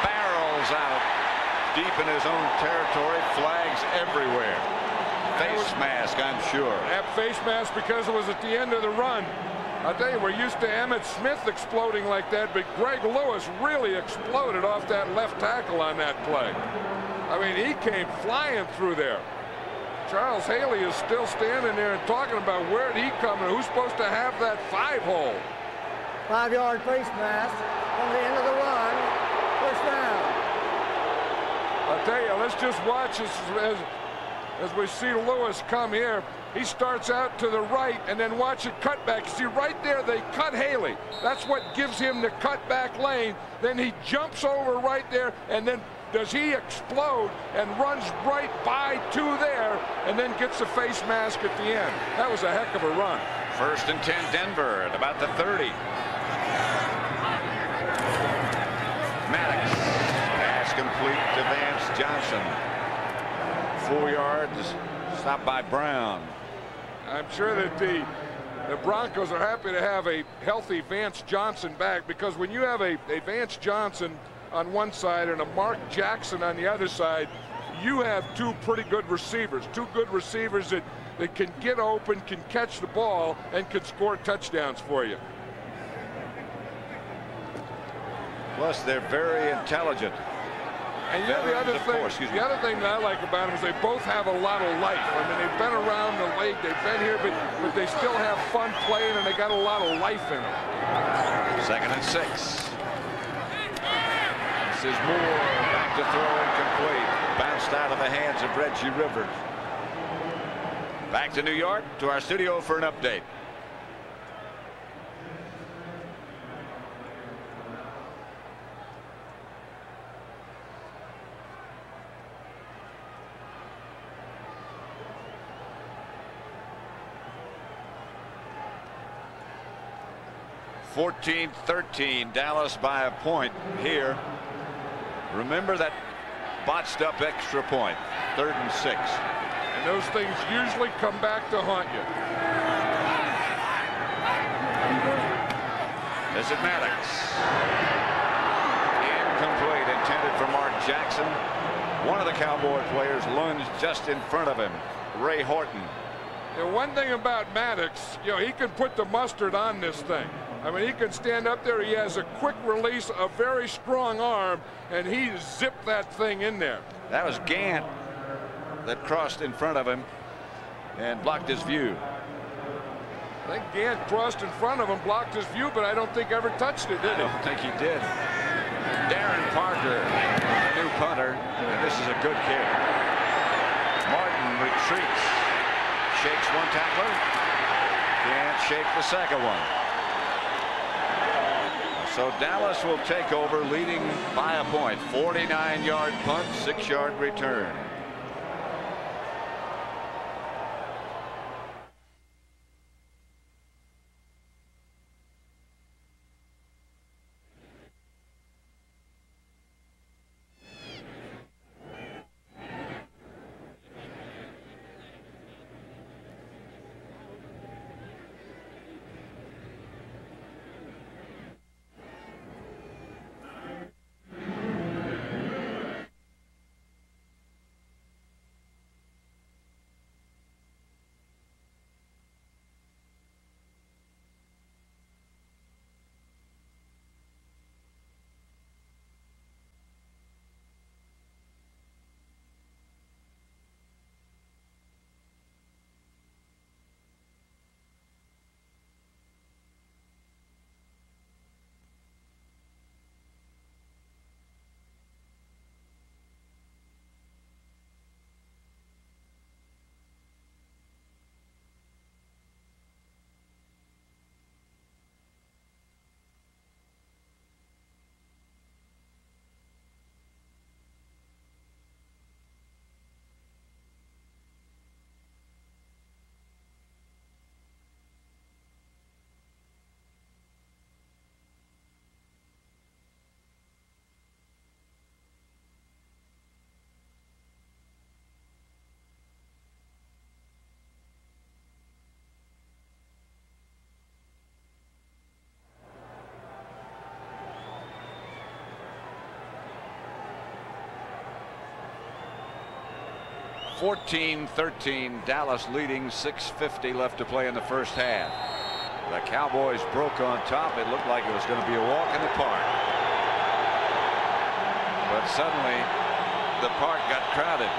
barrels out deep in his own territory. Flags everywhere. Face mask, I'm sure. That face mask because it was at the end of the run. I'll tell you, we're used to Emmitt Smith exploding like that, but Greg Lewis really exploded off that left tackle on that play. I mean, he came flying through there. Charles Haley is still standing there and talking about where did he come and who's supposed to have that 5-hole. 5-yard face mask from the end of the run. First down. I'll tell you, let's just watch as we see Lewis come here. He starts out to the right and then watch it cut back. See right there, they cut Haley. That's what gives him the cut back lane. Then he jumps over right there, and then does he explode and runs right by 2 there and then gets the face mask at the end. That was a heck of a run. 1st and 10 Denver at about the 30. Maddox pass complete to Vance Johnson. 4 yards, stopped by Brown. I'm sure that the Broncos are happy to have a healthy Vance Johnson back, because when you have a Vance Johnson on one side and a Mark Jackson on the other side, you have 2 pretty good receivers. 2 good receivers that can get open, can catch the ball, and can score touchdowns for you. Plus, they're very intelligent. And you know, the other thing that I like about them is they both have a lot of life. I mean, they've been around the league, they've been here, but they still have fun playing, and they got a lot of life in them. 2nd and 6. This is Moore back to throw incomplete. Bounced out of the hands of Reggie Rivers. Back to New York, to our studio for an update. (14-13) Dallas by a point here. Remember that botched up extra point. 3rd and 6. And those things usually come back to haunt you. This is Maddox. Incomplete, intended for Mark Jackson. One of the Cowboy players lunged just in front of him. Ray Horton. And one thing about Maddox, you know, he can put the mustard on this thing. I mean, he can stand up there. He has a quick release, a very strong arm, and he zipped that thing in there. That was Gant that crossed in front of him and blocked his view. I think Gant crossed in front of him, blocked his view, but I don't think ever touched it, did he? I don't think he did. Darren Parker, the new punter, and this is a good kick. Martin retreats, shakes one tackler, can't shake the second one. So Dallas will take over, leading by a point. 49-yard punt, 6-yard return. 14-13, Dallas leading, 6:50 left to play in the first half. The Cowboys broke on top. It looked like it was going to be a walk in the park. But suddenly the park got crowded.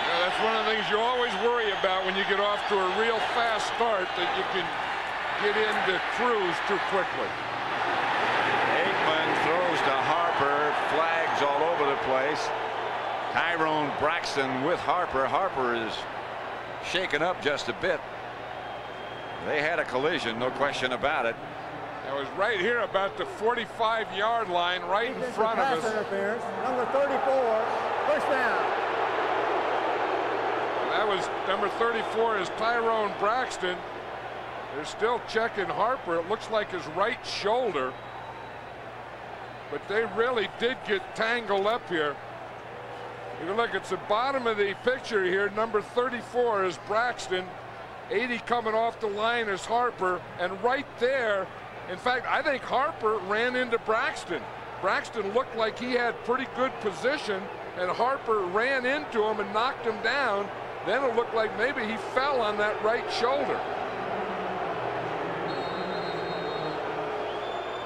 Yeah, that's one of the things you always worry about when you get off to a real fast start, that you can get into cruise too quickly. Aikman throws to Harper. Flags all over the place. Tyrone Braxton with Harper. Harper is shaken up just a bit. They had a collision, no question about it. It was right here about the 45-yard line, right in front of us. Interference. Number 34, first down. That was number 34 is Tyrone Braxton. They're still checking Harper. It looks like his right shoulder. But they really did get tangled up here. If you look, it's the bottom of the picture here. Number 34 is Braxton. 80 coming off the line is Harper. And right there, in fact, I think Harper ran into Braxton. Braxton looked like he had pretty good position, and Harper ran into him and knocked him down. Then it looked like maybe he fell on that right shoulder.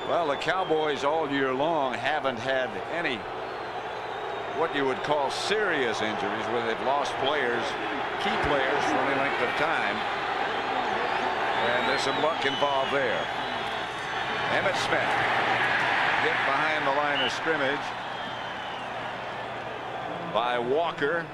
Well, the Cowboys all year long haven't had any what you would call serious injuries where they've lost players, key players, for any length of time. And there's some luck involved there. Emmitt Smith hit behind the line of scrimmage by Walker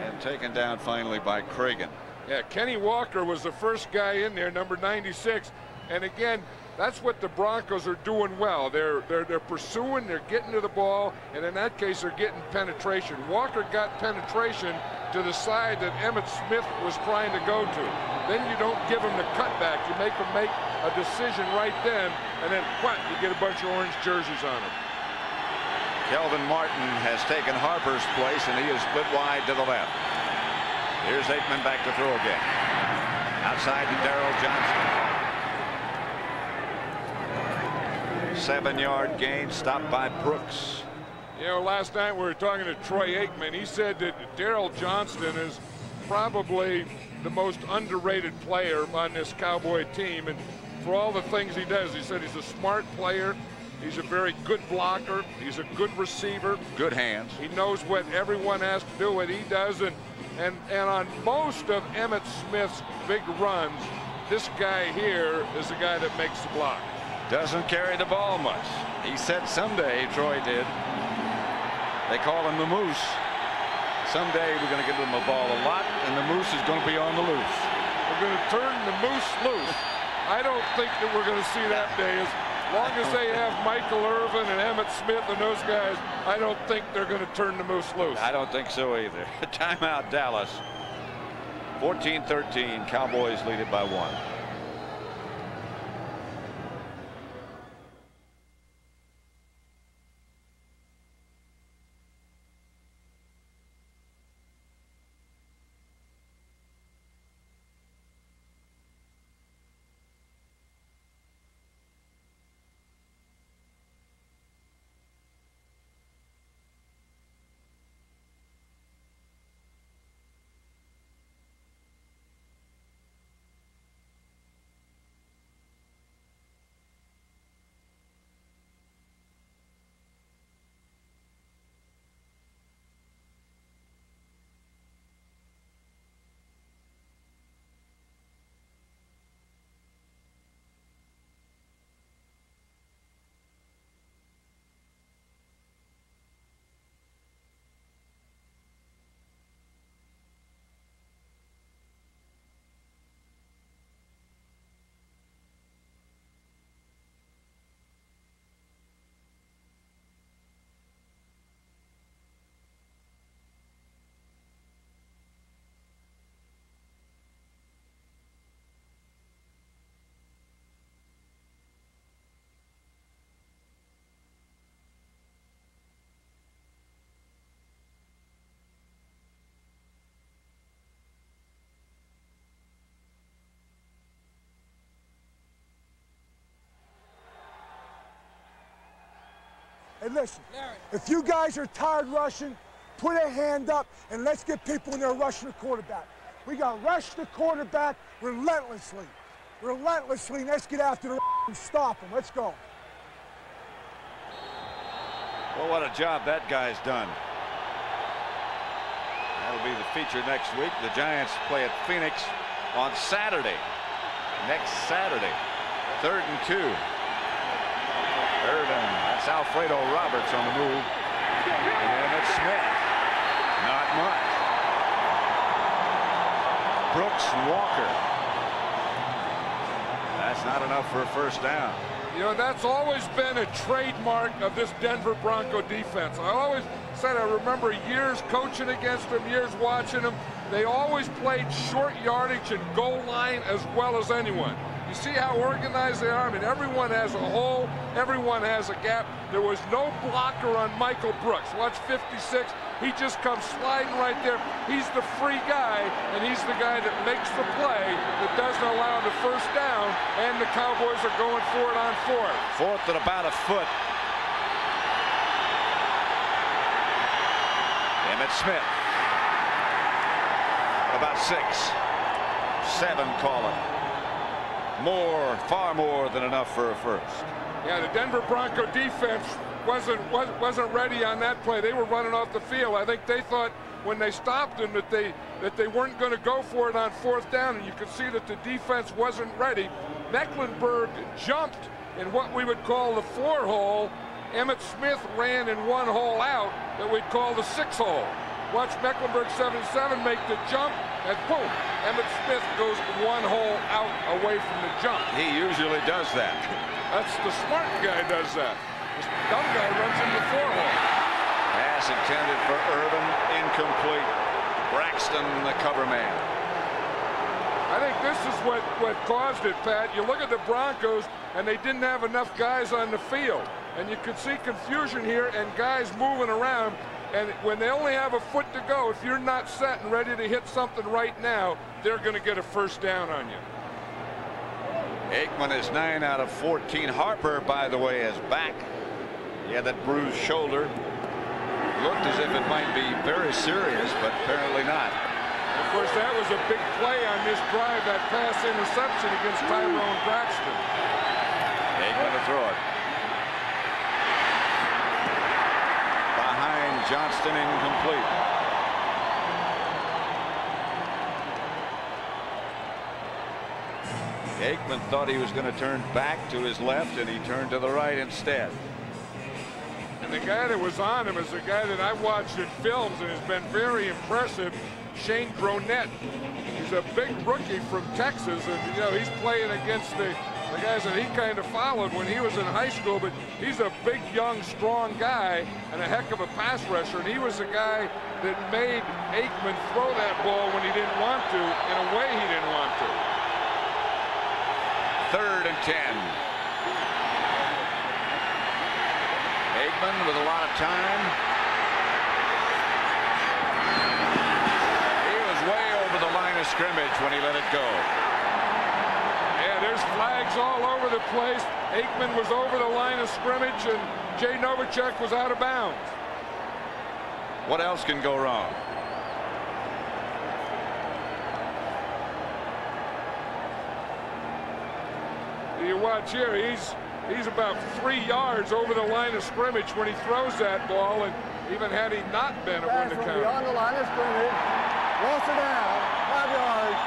and taken down finally by Cragen. Yeah, Kenny Walker was the first guy in there, number 96. And again, that's what the Broncos are doing well. They're pursuing, they're getting to the ball, and in that case, they're getting penetration. Walker got penetration to the side that Emmitt Smith was trying to go to. Then you don't give him the cutback. You make him make a decision right then, and then what? You get a bunch of orange jerseys on him. Kelvin Martin has taken Harper's place, and he is split wide to the left. Here's Aikman back to throw again. Outside to Darrell Johnson. 7-yard gain, stopped by Brooks. You know, last night we were talking to Troy Aikman. He said that Darrell Johnston is probably the most underrated player on this Cowboy team, and for all the things he does, he said he's a smart player. He's a very good blocker. He's a good receiver. Good hands. He knows what everyone has to do, what he does, and on most of Emmitt Smith's big runs, this guy here is the guy that makes the block. Doesn't carry the ball much. He said someday, Troy did, they call him the Moose. Someday we're going to give him the ball a lot, and the Moose is going to be on the loose. We're going to turn the Moose loose. I don't think that we're going to see that day. As long as they have Michael Irvin and Emmitt Smith and those guys, I don't think they're going to turn the Moose loose. I don't think so either. Timeout, Dallas. 14-13, Cowboys lead it by 1. Hey, listen, if you guys are tired rushing, put a hand up, and let's get people in there rushing the quarterback. We got to rush the quarterback relentlessly. Relentlessly, and let's get after the and stop him. Let's go. Well, what a job that guy's done. That'll be the feature next week. The Giants play at Phoenix on Saturday. Next Saturday. 3rd and 2. Irvin. That's Alfredo Roberts on the move. And it's Smith. Not much. Brooks Walker. That's not enough for a first down. You know, that's always been a trademark of this Denver Bronco defense. I always said, I remember years coaching against them, years watching them. They always played short yardage and goal line as well as anyone. You see how organized they are? I mean, everyone has a hole, everyone has a gap. There was no blocker on Michael Brooks. Watch 56. He just comes sliding right there. He's the free guy, and he's the guy that makes the play that doesn't allow the first down, and the Cowboys are going for it on 4th. 4th at about a foot. Emmitt Smith. About 6. 7 calling. More, far more than enough for a first. Yeah, the Denver Bronco defense wasn't ready on that play. They were running off the field. I think they thought when they stopped them that they weren't going to go for it on 4th down, and you could see that the defense wasn't ready. Mecklenburg jumped in what we would call the 4-hole. Emmitt Smith ran in 1 hole out that we'd call the 6-hole. Watch Mecklenburg 77 make the jump, and boom, Emmitt Smith goes 1 hole out away from the jump. He usually does that. That's the smart guy does that. The dumb guy runs in the 4-hole. Pass intended for Irvin, incomplete. Braxton, the cover man. I think this is what caused it, Pat. You look at the Broncos, and they didn't have enough guys on the field. And you could see confusion here and guys moving around. And when they only have a foot to go, if you're not set and ready to hit something right now, they're going to get a first down on you. Aikman is 9 out of 14. Harper, by the way, is back. He had that bruised shoulder. Looked as if it might be very serious, but apparently not. Of course, that was a big play on this drive, that pass interception against Tyrone Braxton. Aikman to throw it. Behind Johnston, incomplete. Aikman thought he was going to turn back to his left, and he turned to the right instead. And the guy that was on him is a guy that I've watched in films and has been very impressive, Shane Gronett. He's a big rookie from Texas, and you know he's playing against the guys that he kind of followed when he was in high school, but he's a big, young, strong guy and a heck of a pass rusher, and he was the guy that made Aikman throw that ball when he didn't want to, in a way he didn't want to. 3rd and 10. Aikman with a lot of time. He was way over the line of scrimmage when he let it go. Yeah, there's flags all over the place. Aikman was over the line of scrimmage, and Jay Novacek was out of bounds. What else can go wrong? You watch here, he's about 3 yards over the line of scrimmage when he throws that ball, and even had he not been, it wouldn't have counted. Beyond the line of scrimmage, loss of down, 5 yards,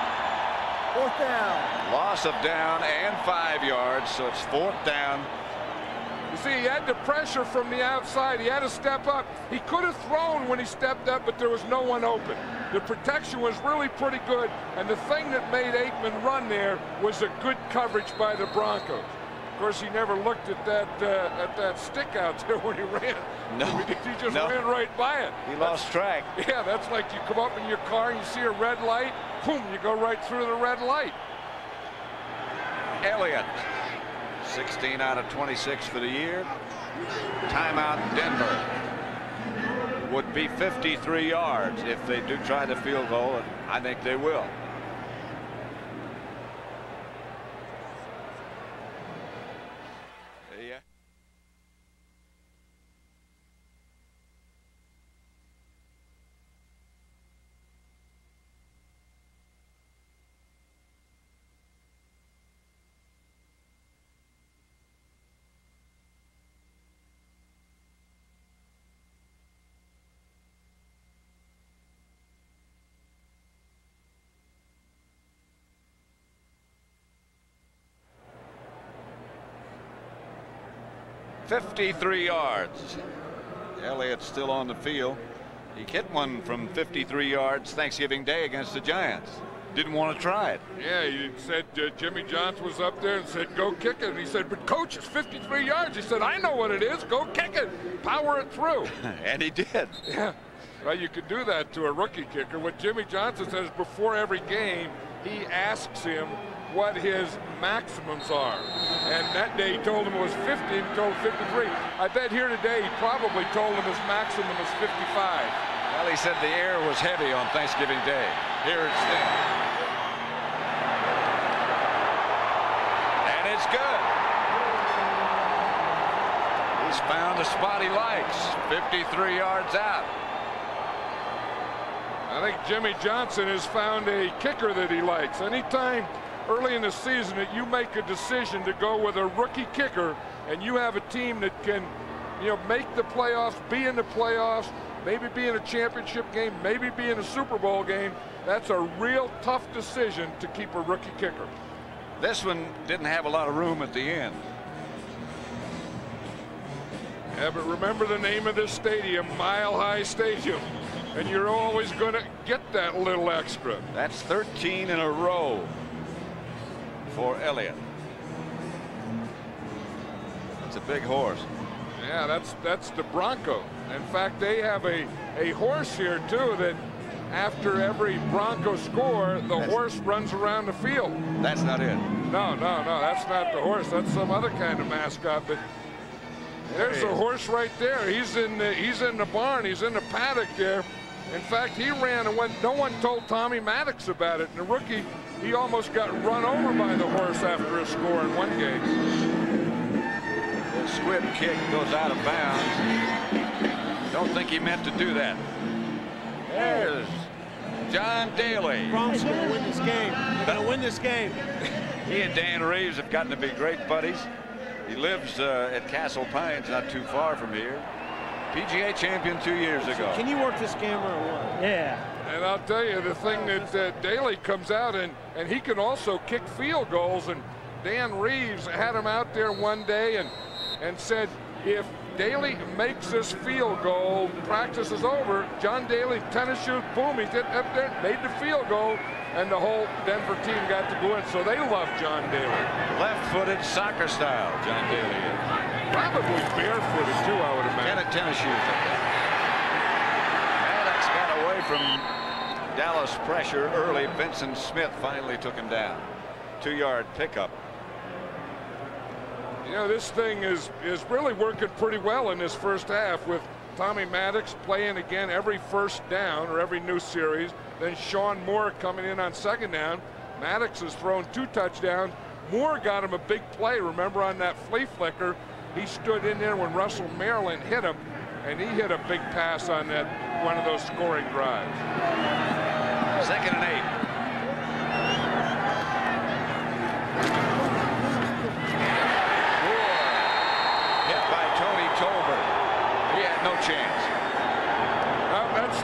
4th down. Loss of down and 5 yards, so it's 4th down. You see, he had the pressure from the outside. He had to step up. He could have thrown when he stepped up, but there was no one open. The protection was really pretty good, and the thing that made Aikman run there was a good coverage by the Broncos. Of course, he never looked at that stick out there when he ran. No, he just ran right by it. He lost track. Yeah, that's like you come up in your car and you see a red light, boom, you go right through the red light. Elliott, 16 out of 26 for the year. Timeout Denver. Would be 53 yards if they do try the field goal, and I think they will. 53 yards. Elliott's still on the field. He hit one from 53 yards Thanksgiving Day against the Giants. Didn't want to try it. Yeah, he said Jimmy Johnson was up there and said, go kick it. And he said, but coach, it's 53 yards. He said, I know what it is. Go kick it. Power it through. And he did. Yeah. Well, you could do that to a rookie kicker. What Jimmy Johnson says before every game, he asks him what his maximums are. And that day he told him it was 50 and he told him 53. I bet here today he probably told him his maximum was 55. Well, he said the air was heavy on Thanksgiving Day. Here it's there. And it's good. He's found the spot he likes. 53 yards out. I think Jimmy Johnson has found a kicker that he likes. Anytime early in the season that you make a decision to go with a rookie kicker and you have a team that can, make the playoffs, be in the playoffs, maybe be in a championship game, maybe be in a Super Bowl game, that's a real tough decision to keep a rookie kicker. This one didn't have a lot of room at the end. Yeah, but remember the name of this stadium, Mile High Stadium. And you're always going to get that little extra. That's 13 in a row for Elliott. That's a big horse. Yeah, that's the Bronco. In fact, they have a horse here, too, that after every Bronco score, the horse runs around the field. That's not it. No, that's not the horse. That's some other kind of mascot. But there's a horse right there. He's in the barn. He's in the paddock there. In fact, he ran and went. No one told Tommy Maddox about it. And the rookie, he almost got run over by the horse after a score in one game. The squib kick goes out of bounds. Don't think he meant to do that. There's John Daly. Broncos are going to win this game. They're going to win this game. He and Dan Reeves have gotten to be great buddies. He lives at Castle Pines, not too far from here. PGA champion 2 years ago. Can you work this camera or what? Yeah. And I'll tell you, the thing that Daly comes out and he can also kick field goals. And Dan Reeves had him out there one day and said, if Daly makes this field goal, practice is over. John Daly, tennis shoes, boom, he did up there, made the field goal, and the whole Denver team got to go in. So they love John Daly. Left-footed soccer style, John Daly is. Probably barefooted too, I would imagine. Tennis shoes. Maddox got away from Dallas pressure early. Vincent Smith finally took him down. 2-yard pickup. This thing is really working pretty well in this first half with Tommy Maddox playing again every first down or every new series. Then Sean Moore coming in on second down. Maddox has thrown 2 touchdowns. Moore got him a big play. Remember on that flea flicker, he stood in there when Russell Maryland hit him, and he hit a big pass on that one of those scoring drives. 2nd and 8. Hit by Tony Tolbert. He had no chance.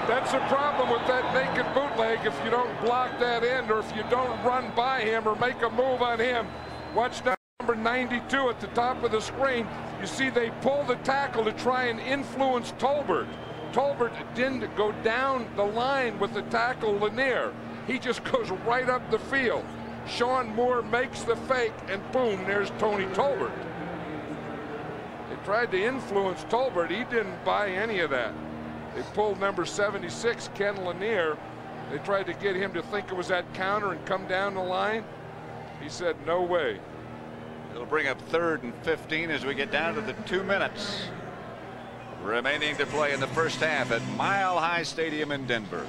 That's a problem with that naked bootleg. If you don't block that end, or if you don't run by him or make a move on him. Watch that number 92 at the top of the screen. You see they pull the tackle to try and influence Tolbert. Tolbert didn't go down the line with the tackle Lanier. He just goes right up the field. Sean Moore makes the fake, and boom, there's Tony Tolbert. They tried to influence Tolbert. He didn't buy any of that. They pulled number 76, Ken Lanier. They tried to get him to think it was that counter and come down the line. He said, no way. It'll bring up 3rd and 15 as we get down to the 2 minutes remaining to play in the first half at Mile High Stadium in Denver.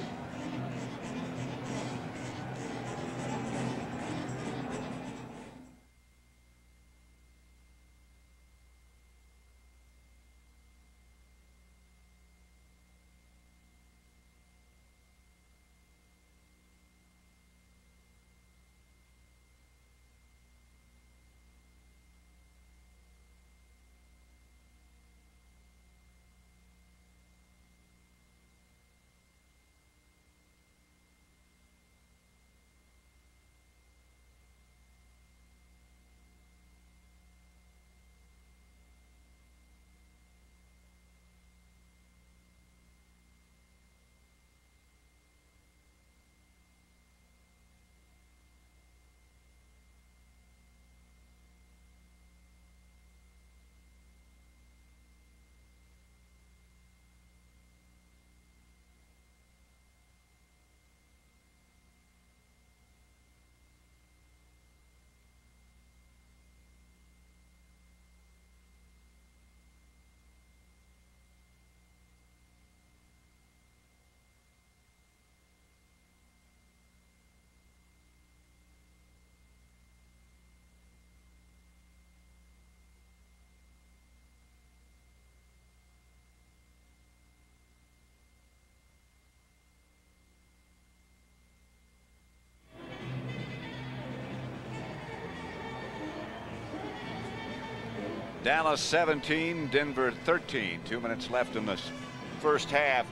Dallas 17, Denver 13. 2 minutes left in this first half.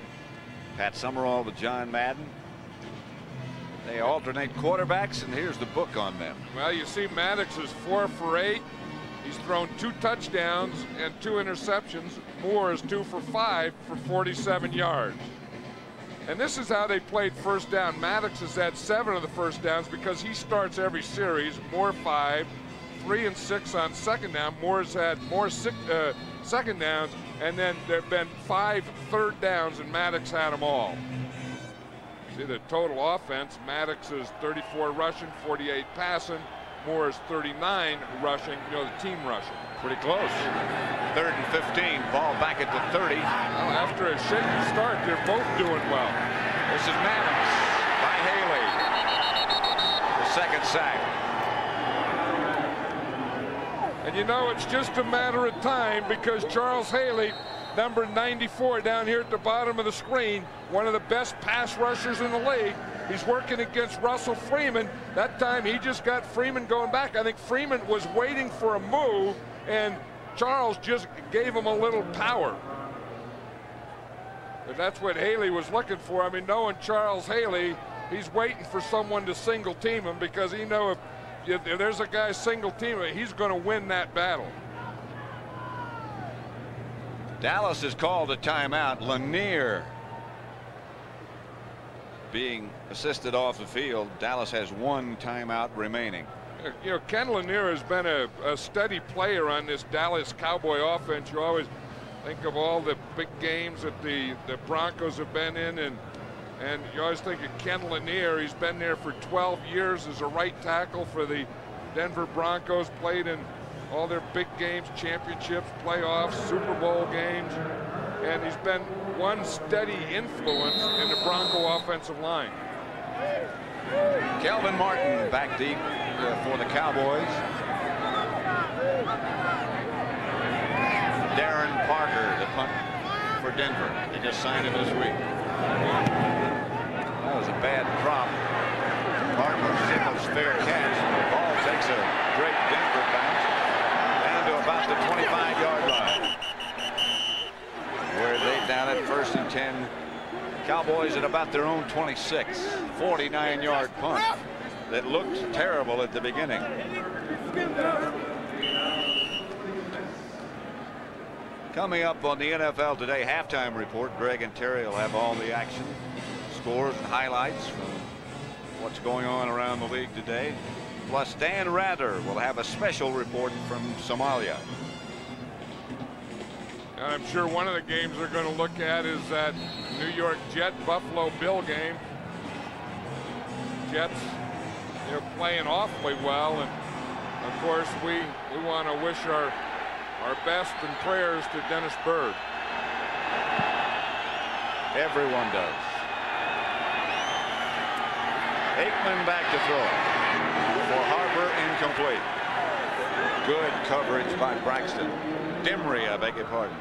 Pat Summerall with John Madden. They alternate quarterbacks, and here's the book on them. Well, you see Maddox is 4 for 8. He's thrown 2 touchdowns and 2 interceptions. Moore is 2 for 5 for 47 yards. And this is how they played first down. Maddox has had 7 of the first downs because he starts every series. Moore 5, 3 and 6 on second down. Moore's had more second downs, and then there have been 5 third downs, and Maddox had them all. See the total offense. Maddox is 34 rushing, 48 passing. Moore is 39 rushing, the team rushing. Pretty close. 3rd and 15, ball back at the 30. Well, after a shaky start, they're both doing well. This is Maddox by Haley. The second sack. And it's just a matter of time because Charles Haley, number 94 down here at the bottom of the screen, one of the best pass rushers in the league. He's working against Russell Freeman. That time he just got Freeman going back. I think Freeman was waiting for a move, and Charles just gave him a little power. But that's what Haley was looking for. I mean, knowing Charles Haley, he's waiting for someone to single team him because he knows if there's a guy single team, he's going to win that battle. Dallas has called a timeout. Lanier being assisted off the field. Dallas has 1 timeout remaining. Ken Lanier has been a steady player on this Dallas Cowboy offense. You always think of all the big games that the Broncos have been in, and you always think of Ken Lanier. He's been there for 12 years as a right tackle for the Denver Broncos, played in all their big games, championships, playoffs, Super Bowl games, and he's been one steady influence in the Bronco offensive line. Kelvin Martin back deep for the Cowboys. Darren Parker, the punt for Denver. They just signed him this week. That was a bad drop. Parker signals fair catch. The ball takes a great Denver bounce down to about the 25-yard line, where they down at 1st and 10. Cowboys at about their own 26. 49-yard punt that looked terrible at the beginning. Coming up on the NFL Today halftime report, Greg and Terry will have all the action, scores and highlights from what's going on around the league today. Plus, Dan Rather will have a special report from Somalia. And I'm sure one of the games they're going to look at is that New York Jet-Buffalo Bill game. Jets, playing awfully well, and of course we want to wish our best and prayers to Dennis Byrd. Everyone does. Aikman back to throw. For Harper, incomplete. Good coverage by Braxton. Dimry, I beg your pardon.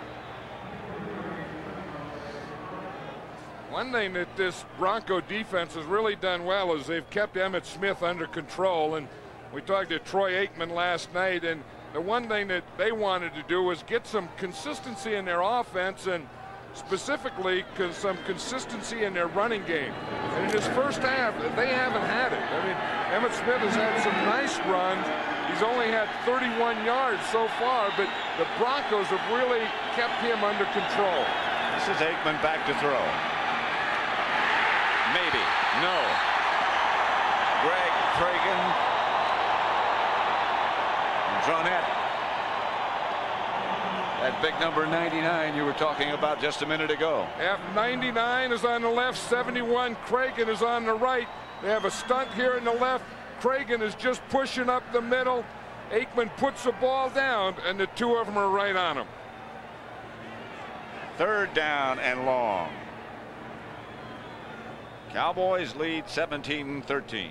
One thing that this Bronco defense has really done well is they've kept Emmitt Smith under control, and we talked to Troy Aikman last night, and the one thing that they wanted to do was get some consistency in their offense, and specifically some consistency in their running game. And in his first half, they haven't had it. I mean, Emmitt Smith has had some nice runs. He's only had 31 yards so far, but the Broncos have really kept him under control. This is Aikman back to throw. Maybe. No. Greg Tragan. Dronette. That big number 99 you were talking about just a minute ago. F99 is on the left, 71 Cragen is on the right. They have a stunt here in the left. Cragen is just pushing up the middle. Aikman puts the ball down, and the two of them are right on him. 3rd down and long. Cowboys lead 17-13.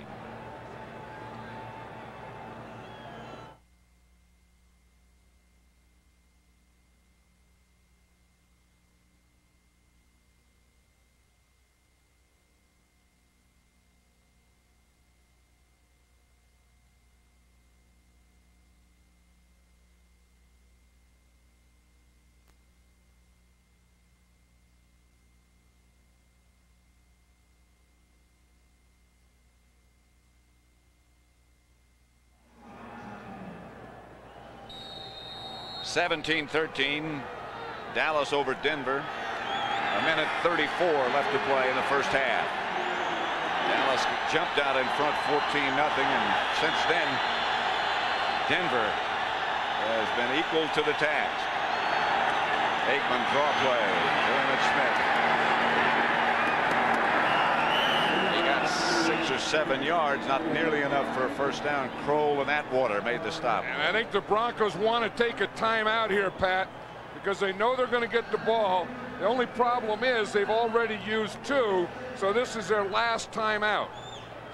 17-13. Dallas over Denver. 1:34 left to play in the first half. Dallas jumped out in front 14-0, and since then Denver has been equal to the task. Aikman draw play. William Smith. He got 6 or 7 yards, not nearly enough for a first down. Kroll and Atwater made the stop. And I think the Broncos want to take a timeout here, Pat, because they know they're going to get the ball. The only problem is they've already used 2, so this is their last timeout.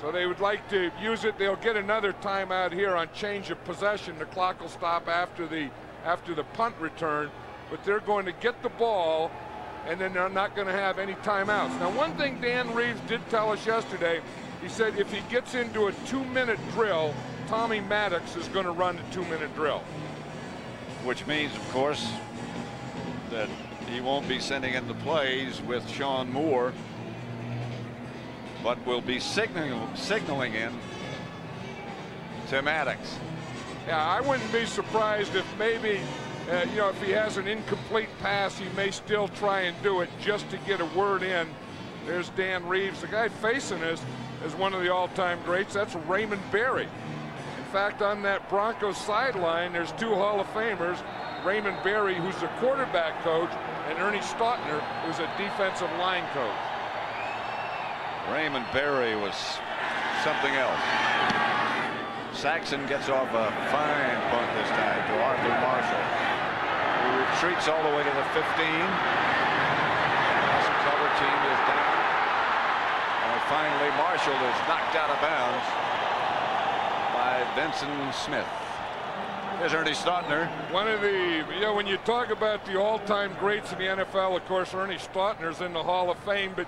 So they would like to use it. They'll get another timeout here on change of possession. The clock will stop after the punt return, but they're going to get the ball, and then they're not going to have any timeouts. Now, one thing Dan Reeves did tell us yesterday, he said if he gets into a 2-minute drill, Tommy Maddox is going to run the 2-minute drill. Which means, of course, that he won't be sending in the plays with Sean Moore, but will be signaling in to Maddox. Yeah, I wouldn't be surprised if maybe, you know, if he has an incomplete pass, he may still try and do it just to get a word in. There's Dan Reeves. The guy facing us is one of the all-time greats. That's Raymond Berry. In fact, on that Broncos sideline, there's 2 Hall of Famers. Raymond Berry, who's the quarterback coach, and Ernie Stautner, who's a defensive line coach. Raymond Berry was something else. Saxon gets off a fine punt this time to Arthur Marshall, who retreats all the way to the 15. This cover team is down. And finally, Marshall is knocked out of bounds by Vincent Smith. Here's Ernie Stautner. One of the, you know, when you talk about the all-time greats in the NFL, of course, Ernie Stautner's in the Hall of Fame, but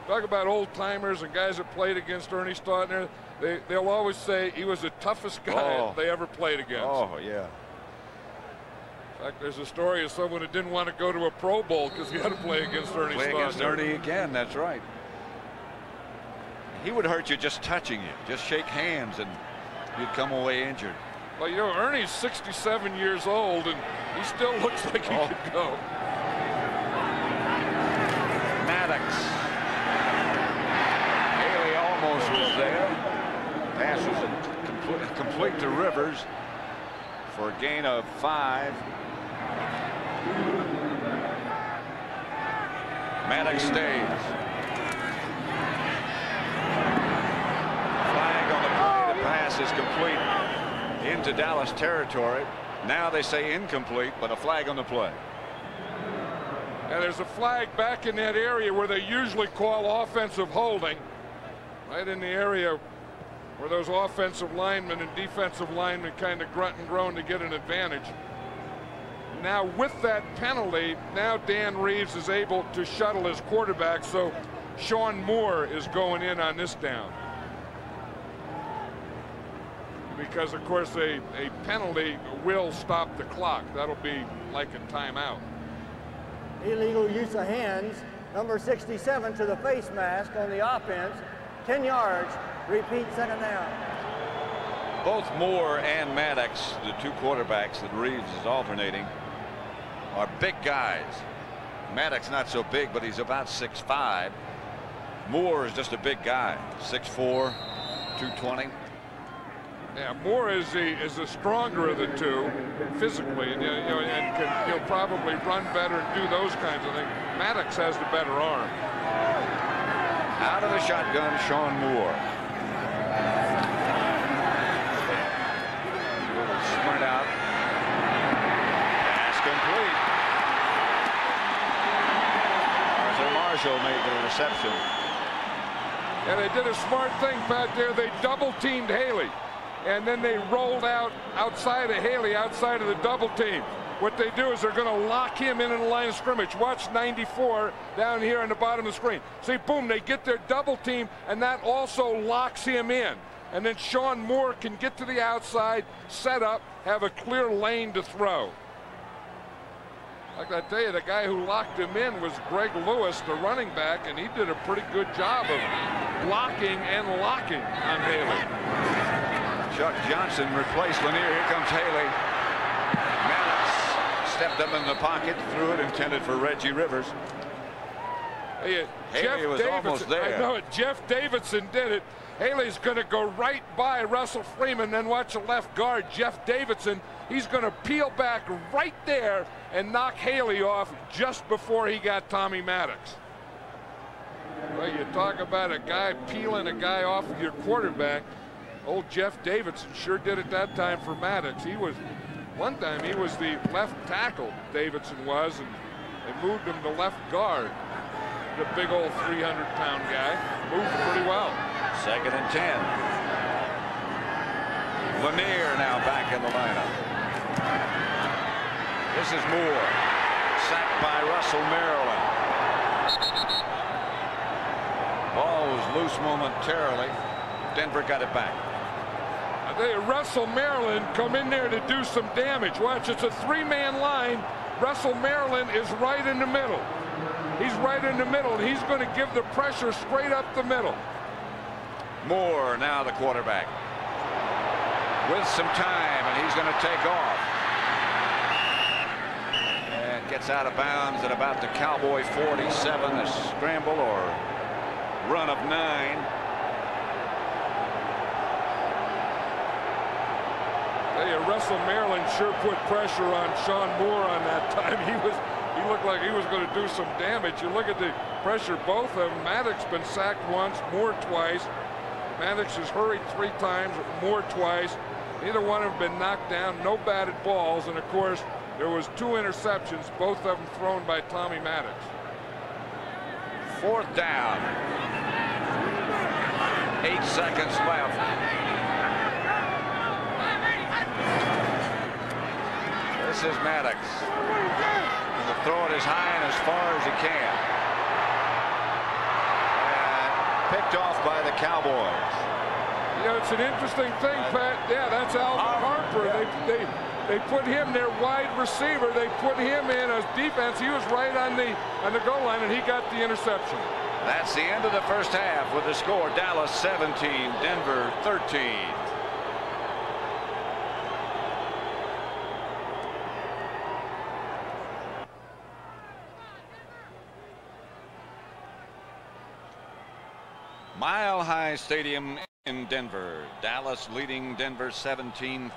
talk about old-timers and guys that played against Ernie Stautner, they'll always say he was the toughest guy they ever played against. Oh, yeah. In fact, there's a story of someone who didn't want to go to a Pro Bowl because he had to play against Ernie Stautner. Play against Ernie again, that's right. He would hurt you just touching you. Just shake hands and you'd come away injured. Well, you know, Ernie's 67 years old, and he still looks like he could go. Maddox. Haley almost was there. Pass was complete to Rivers for a gain of 5. Maddox stays. Flag on the play. The pass is complete into Dallas territory. Now they say incomplete, but a flag on the play. And there's a flag back in that area where they usually call offensive holding, right in the area where those offensive linemen and defensive linemen kind of grunt and groan to get an advantage. Now with that penalty, now Dan Reeves is able to shuttle his quarterback, so Sean Moore is going in on this down. Because, of course, a penalty will stop the clock. That'll be like a timeout. Illegal use of hands. Number 67 to the face mask on the offense. 10 yards. Repeat, second down. Both Moore and Maddox, the 2 quarterbacks that Reeves is alternating, are big guys. Maddox not so big, but he's about 6'5". Moore is just a big guy, 6'4", 220. Yeah, Moore is the stronger of the 2 physically, and, you know, and he'll probably run better and do those kinds of things. Maddox has the better arm. Out of the shotgun, Sean Moore. Little sprint out. Pass complete. Arthur Marshall made the reception. And they did a smart thing, Pat, there. They double-teamed Haley. And then they rolled out outside of Haley, outside of the double team. What they do is they're going to lock him in the line of scrimmage. Watch 94 down here on the bottom of the screen. See, boom, they get their double team, and that also locks him in. And then Sean Moore can get to the outside, set up, have a clear lane to throw. Like I tell you, the guy who locked him in was Greg Lewis, the running back, and he did a pretty good job of blocking and locking on Haley. Chuck Johnson replaced Lanier. Here comes Haley. Maddox stepped up in the pocket, threw it, intended for Reggie Rivers. Hey, Haley was almost there. I know it. Jeff Davidson did it. Haley's going to go right by Russell Freeman, then watch the left guard, Jeff Davidson. He's going to peel back right there and knock Haley off just before he got Tommy Maddox. Well, you talk about a guy peeling a guy off of your quarterback. Old Jeff Davidson sure did it that time for Maddox. One time he was the left tackle, Davidson was, and they moved him to left guard. The big old 300-pound guy moved pretty well. 2nd and 10. Lanier now back in the lineup. This is Moore, sacked by Russell Maryland. Ball was loose momentarily. Denver got it back. Russell Maryland come in there to do some damage. Watch, it's a 3-man line. Russell Maryland is right in the middle. He's right in the middle, and he's going to give the pressure straight up the middle. Moore now the quarterback with some time, and he's going to take off. And gets out of bounds at about the Cowboy 47. A scramble or run of 9. Russell Maryland sure put pressure on Sean Moore on that time. He looked like he was going to do some damage. You look at the pressure, both of them. Maddox been sacked once, Moore twice. Maddox has hurried 3 times, Moore twice. Neither one of them been knocked down, no batted balls, and of course there was 2 interceptions, both of them thrown by Tommy Maddox. 4th down. 8 seconds left. This is Maddox. He'll throw it as high and as far as he can. And picked off by the Cowboys. You know, it's an interesting thing, Pat. Yeah, that's Alvin Harper. They put him their wide receiver. They put him in as defense. He was right on the goal line, and he got the interception. That's the end of the first half with the score: Dallas 17, Denver 13. Mile High Stadium in Denver. Dallas leading Denver 17-13.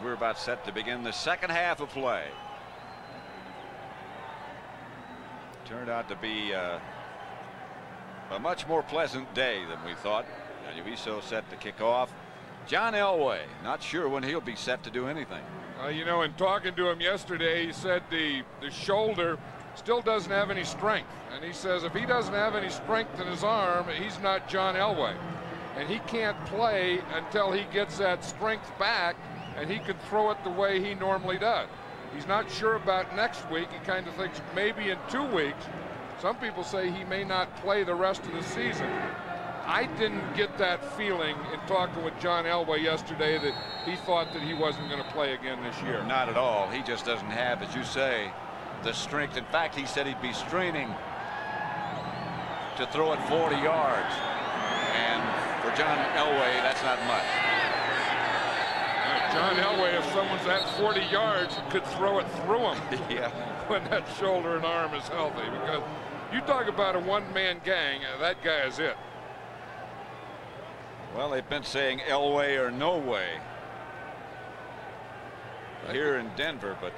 We're about set to begin the second half of play. Turned out to be a much more pleasant day than we thought. USO set to kick off. John Elway, not sure when he'll be set to do anything. You know, in talking to him yesterday, he said the shoulder still doesn't have any strength, and he says if he doesn't have any strength in his arm, he's not John Elway, and he can't play until he gets that strength back and he can throw it the way he normally does. He's not sure about next week. He kind of thinks maybe in 2 weeks. Some people say he may not play the rest of the season. I didn't get that feeling in talking with John Elway yesterday that he thought that he wasn't going to play again this year. Not at all. He just doesn't have, as you say, the strength. In fact, he said he'd be straining to throw it 40 yards. And for John Elway, that's not much. John Elway, if someone's at 40 yards, could throw it through him. Yeah. When that shoulder and arm is healthy. Because you talk about a one-man gang, that guy is it. Well, they've been saying Elway or no way here in Denver, but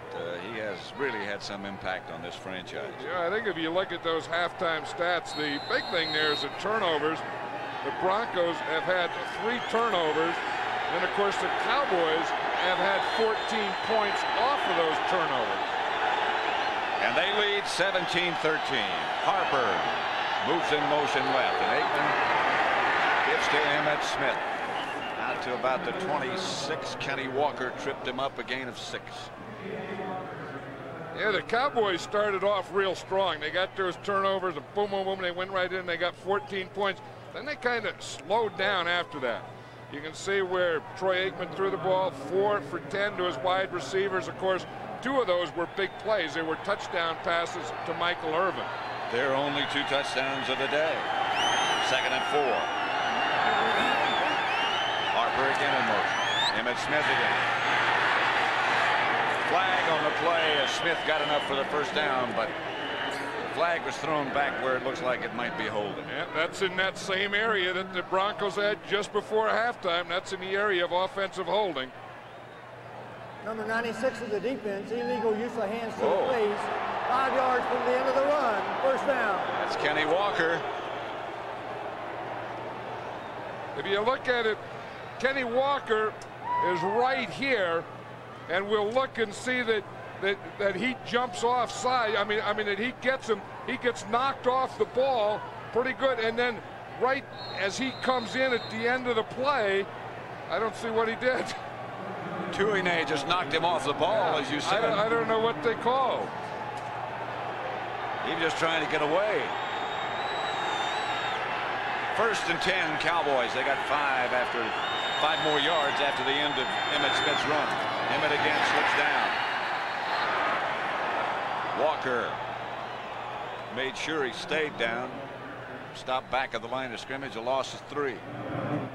he has really had some impact on this franchise. Yeah, I think if you look at those halftime stats, the big thing there is the turnovers. The Broncos have had 3 turnovers, and of course the Cowboys have had 14 points off of those turnovers. And they lead 17-13. Harper moves in motion left, and Aikman gives to Emmitt Smith. Out to about the 26. Kenny Walker tripped him up, a gain of 6. Yeah, the Cowboys started off real strong. They got those turnovers, and boom, boom, boom, they went right in. They got 14 points. Then they kind of slowed down after that. You can see where Troy Aikman threw the ball 4 for 10 to his wide receivers. Of course, 2 of those were big plays. They were touchdown passes to Michael Irvin. Their only 2 touchdowns of the day. 2nd and 4. Harper again in motion. Emmitt Smith again. Flag on the play as Smith got enough for the first down, but the flag was thrown back where it looks like it might be holding. Yeah, that's in that same area that the Broncos had just before halftime. That's in the area of offensive holding. Number 96 of the defense, illegal use of hands to the face. 5 yards from the end of the run. First down. That's Kenny Walker. If you look at it, Kenny Walker is right here, and we'll look and see that he jumps offside. I mean that he gets knocked off the ball pretty good, and then right as he comes in at the end of the play, I don't see what he did. Tuine just knocked him off the ball, as you said. I don't know what they call. He was just trying to get away. First and 10 Cowboys. They got 5 more yards after the end of Emmitt Smith's run. Emmitt again slips down. Walker made sure he stayed down. Stopped back of the line of scrimmage. A loss of 3.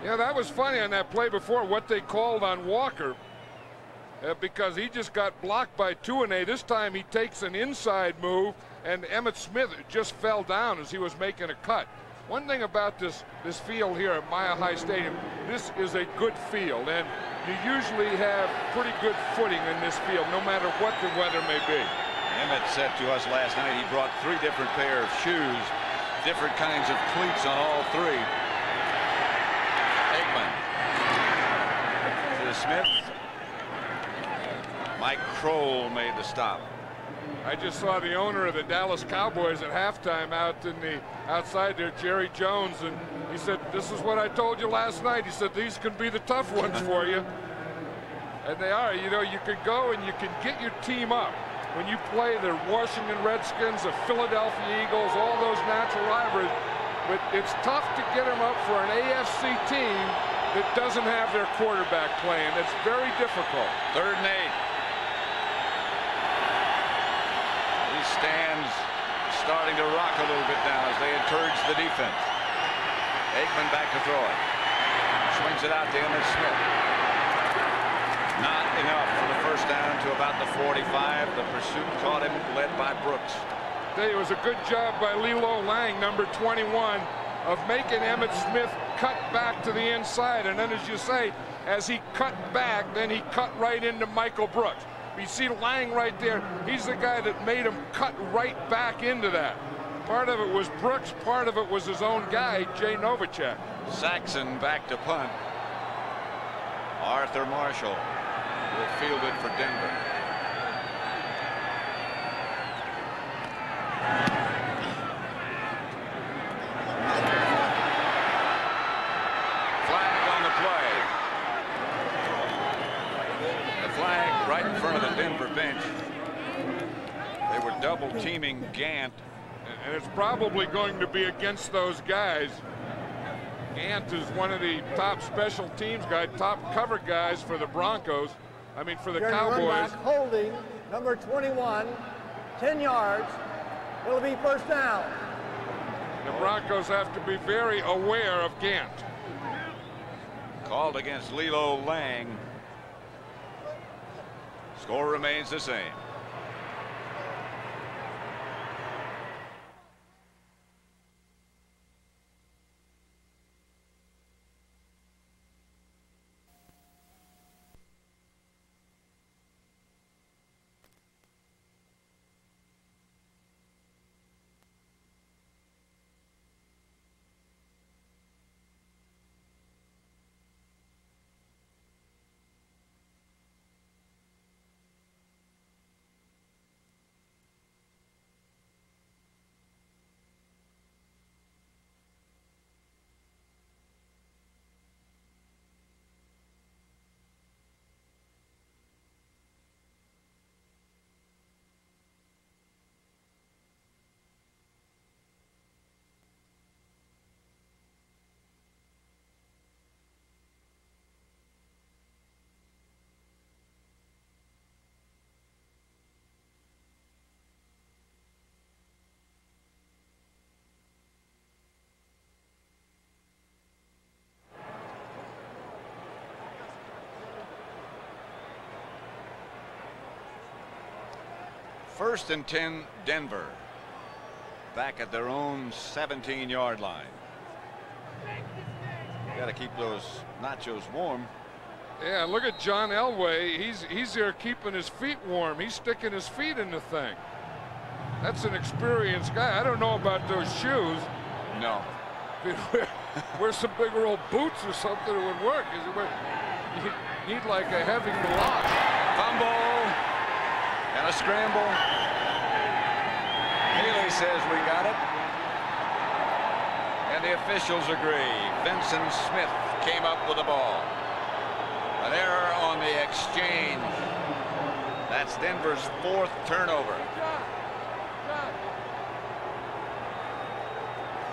Yeah, that was funny on that play before, what they called on Walker. Because he just got blocked by Tuine. This time he takes an inside move, and Emmitt Smith just fell down as he was making a cut. One thing about this field here at Mile High Stadium, this is a good field, and you usually have pretty good footing in this field, no matter what the weather may be. Emmitt said to us last night he brought 3 different pair of shoes, different kinds of cleats on all 3. Aikman to Smith. Mike Kroll made the stop. I just saw the owner of the Dallas Cowboys at halftime out in the outside there, Jerry Jones, and he said, "This is what I told you last night." He said, "These can be the tough ones for you." And they are. You know, you can go and you can get your team up when you play the Washington Redskins, the Philadelphia Eagles, all those natural rivalries. But it's tough to get them up for an AFC team that doesn't have their quarterback playing. It's very difficult. 3rd and 8. Stands starting to rock a little bit now as they encourage the defense. Aikman back to throw it. Swings it out to Emmitt Smith. Not enough for the first down to about the 45. The pursuit caught him, led by Brooks. It was a good job by Lilo Lang, number 21, of making Emmitt Smith cut back to the inside. And then, as you say, as he cut back, then he cut right into Michael Brooks. You see Lang right there. He's the guy that made him cut right back into that. Part of it was Brooks. Part of it was his own guy, Jay Novacek. Saxon back to punt. Arthur Marshall will field it for Denver. Flag on the play. Flag right in front of the Denver bench. They were double teaming Gant. And it's probably going to be against those guys. Gant is one of the top special teams guys, top cover guys for the Broncos. I mean, for the Cowboys. Holding, number 21, 10 yards. It'll be first down. The Broncos have to be very aware of Gant. Called against Lilo Lang. Score remains the same. First and 10, Denver. Back at their own 17-yard line. Got to keep those nachos warm. Yeah, look at John Elway. He's there keeping his feet warm. He's sticking his feet in the thing. That's an experienced guy. I don't know about those shoes. No. Wear some bigger old boots or something, it would work. You need like a heavy block. Fumble and a scramble. Haley says we got it. And the officials agree. Vincent Smith came up with the ball. An error on the exchange. That's Denver's 4th turnover.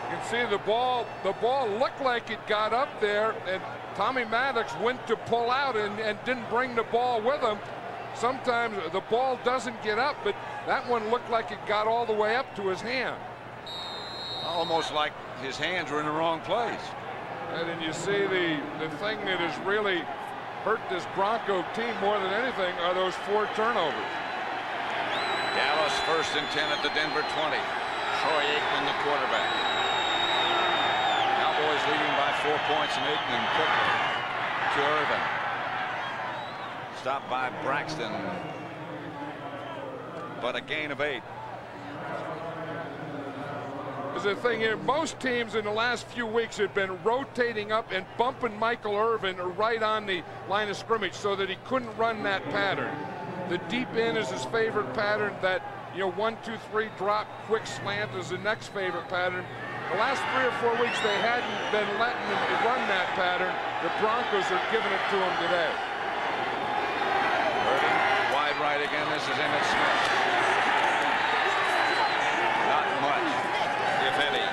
You can see the ball looked like it got up there, and Tommy Maddox went to pull out and didn't bring the ball with him. Sometimes the ball doesn't get up, but that one looked like it got all the way up to his hand. Almost like his hands were in the wrong place. And then you see the thing that has really hurt this Bronco team more than anything are those 4 turnovers. Dallas 1st and 10 at the Denver 20. Troy Aikman, the quarterback. Cowboys leading by 4 points, and Aikman quickly to Irvin. Stopped by Braxton, but a gain of 8. There's a thing here. Most teams in the last few weeks have been rotating up and bumping Michael Irvin right on the line of scrimmage so that he couldn't run that pattern. The deep end is his favorite pattern. That 1, 2, 3 drop quick slant is the next favorite pattern. The last 3 or 4 weeks they hadn't been letting him run that pattern. The Broncos are giving it to him today. Irvin wide right again. This is Emmitt Smith. Not much, if any.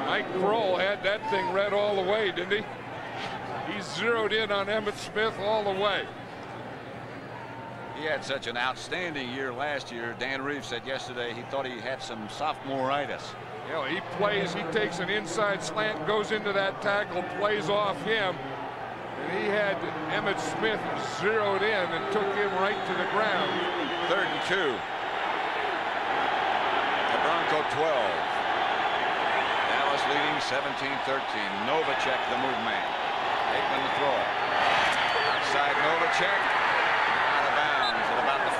Mike Kroll had that thing read all the way, didn't he? He zeroed in on Emmitt Smith all the way. He had such an outstanding year last year. Dan Reeves said yesterday he thought he had some sophomore-itis. He plays, he takes an inside slant, goes into that tackle, plays off him. And he had Emmitt Smith zeroed in and took him right to the ground. 3rd and 2. The Bronco 12. Dallas leading 17-13. Novacek, the move man. Aikman the throw. Outside Novacek. Out of bounds at about the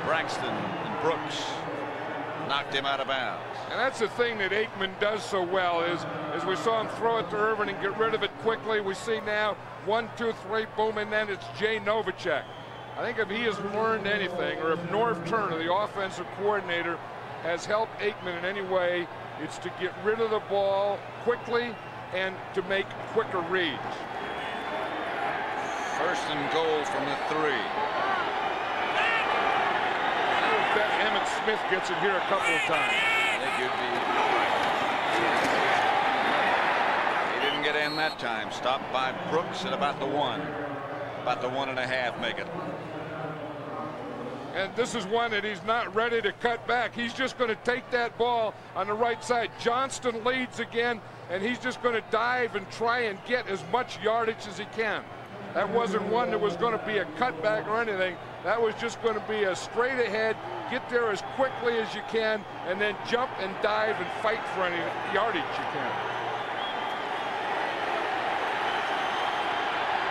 4. Braxton and Brooks knocked him out of bounds. And that's the thing that Aikman does so well is we saw him throw it to Irvin and get rid of it quickly. We see now 1, 2, 3, boom, and then it's Jay Novacek. I think if he has learned anything, or if Norv Turner, the offensive coordinator, has helped Aikman in any way, it's to get rid of the ball quickly and to make quicker reads. 1st and goal from the 3. I bet Emmitt Smith gets it here a couple of times. I think you'd be right. He didn't get in that time. Stopped by Brooks at about the 1. About the 1.5 make it. And this is one that he's not ready to cut back. He's just going to take that ball on the right side. Johnston leads again, and he's just going to dive and try and get as much yardage as he can. That wasn't one that was going to be a cutback or anything. That was just going to be a straight ahead, get there as quickly as you can, and then jump and dive and fight for any yardage you can.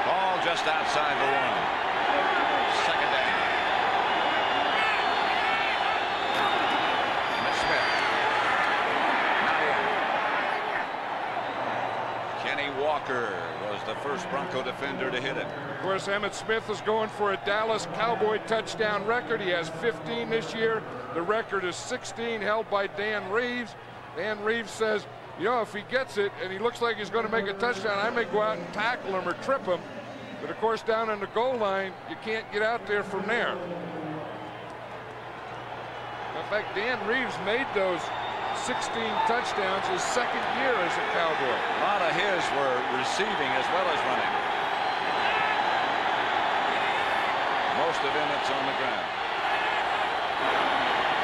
Ball just outside the 1. 2nd down. Emmitt Smith. Not in. Kenny Walker was the first Bronco defender to hit him. Of course, Emmitt Smith is going for a Dallas Cowboy touchdown record. He has 15 this year. The record is 16, held by Dan Reeves. Dan Reeves says, if he gets it and he looks like he's going to make a touchdown, I may go out and tackle him or trip him. But of course, down on the goal line, you can't get out there from there. In fact, Dan Reeves made those 16 touchdowns his 2nd year as a Cowboy. A lot of his were receiving as well as running. Most of Emmitt's on the ground.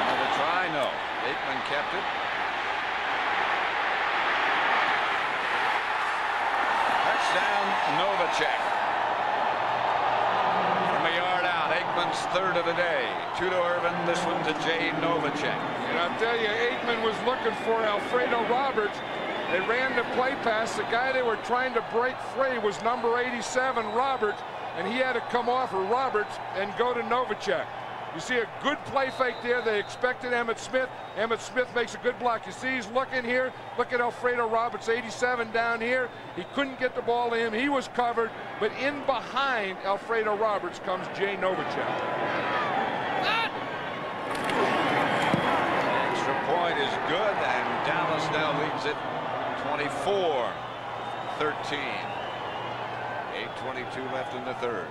Another try? No. Aikman kept it. Touchdown, Novacek. From a yard out, Aikman's third of the day. 2 to Irvin, this one to Jay Novacek. And I'll tell you, Aikman was looking for Alfredo Roberts. They ran the play pass. The guy they were trying to break free was number 87, Roberts, and he had to come off of Roberts and go to Novacek. You see a good play fake there. They expected Emmitt Smith. Emmitt Smith makes a good block. You see he's looking here. Look at Alfredo Roberts, 87 down here. He couldn't get the ball to him. He was covered, but in behind Alfredo Roberts comes Jay Novacek. Extra point is good, and Dallas now leads it 24-13. 8:22 left in the third.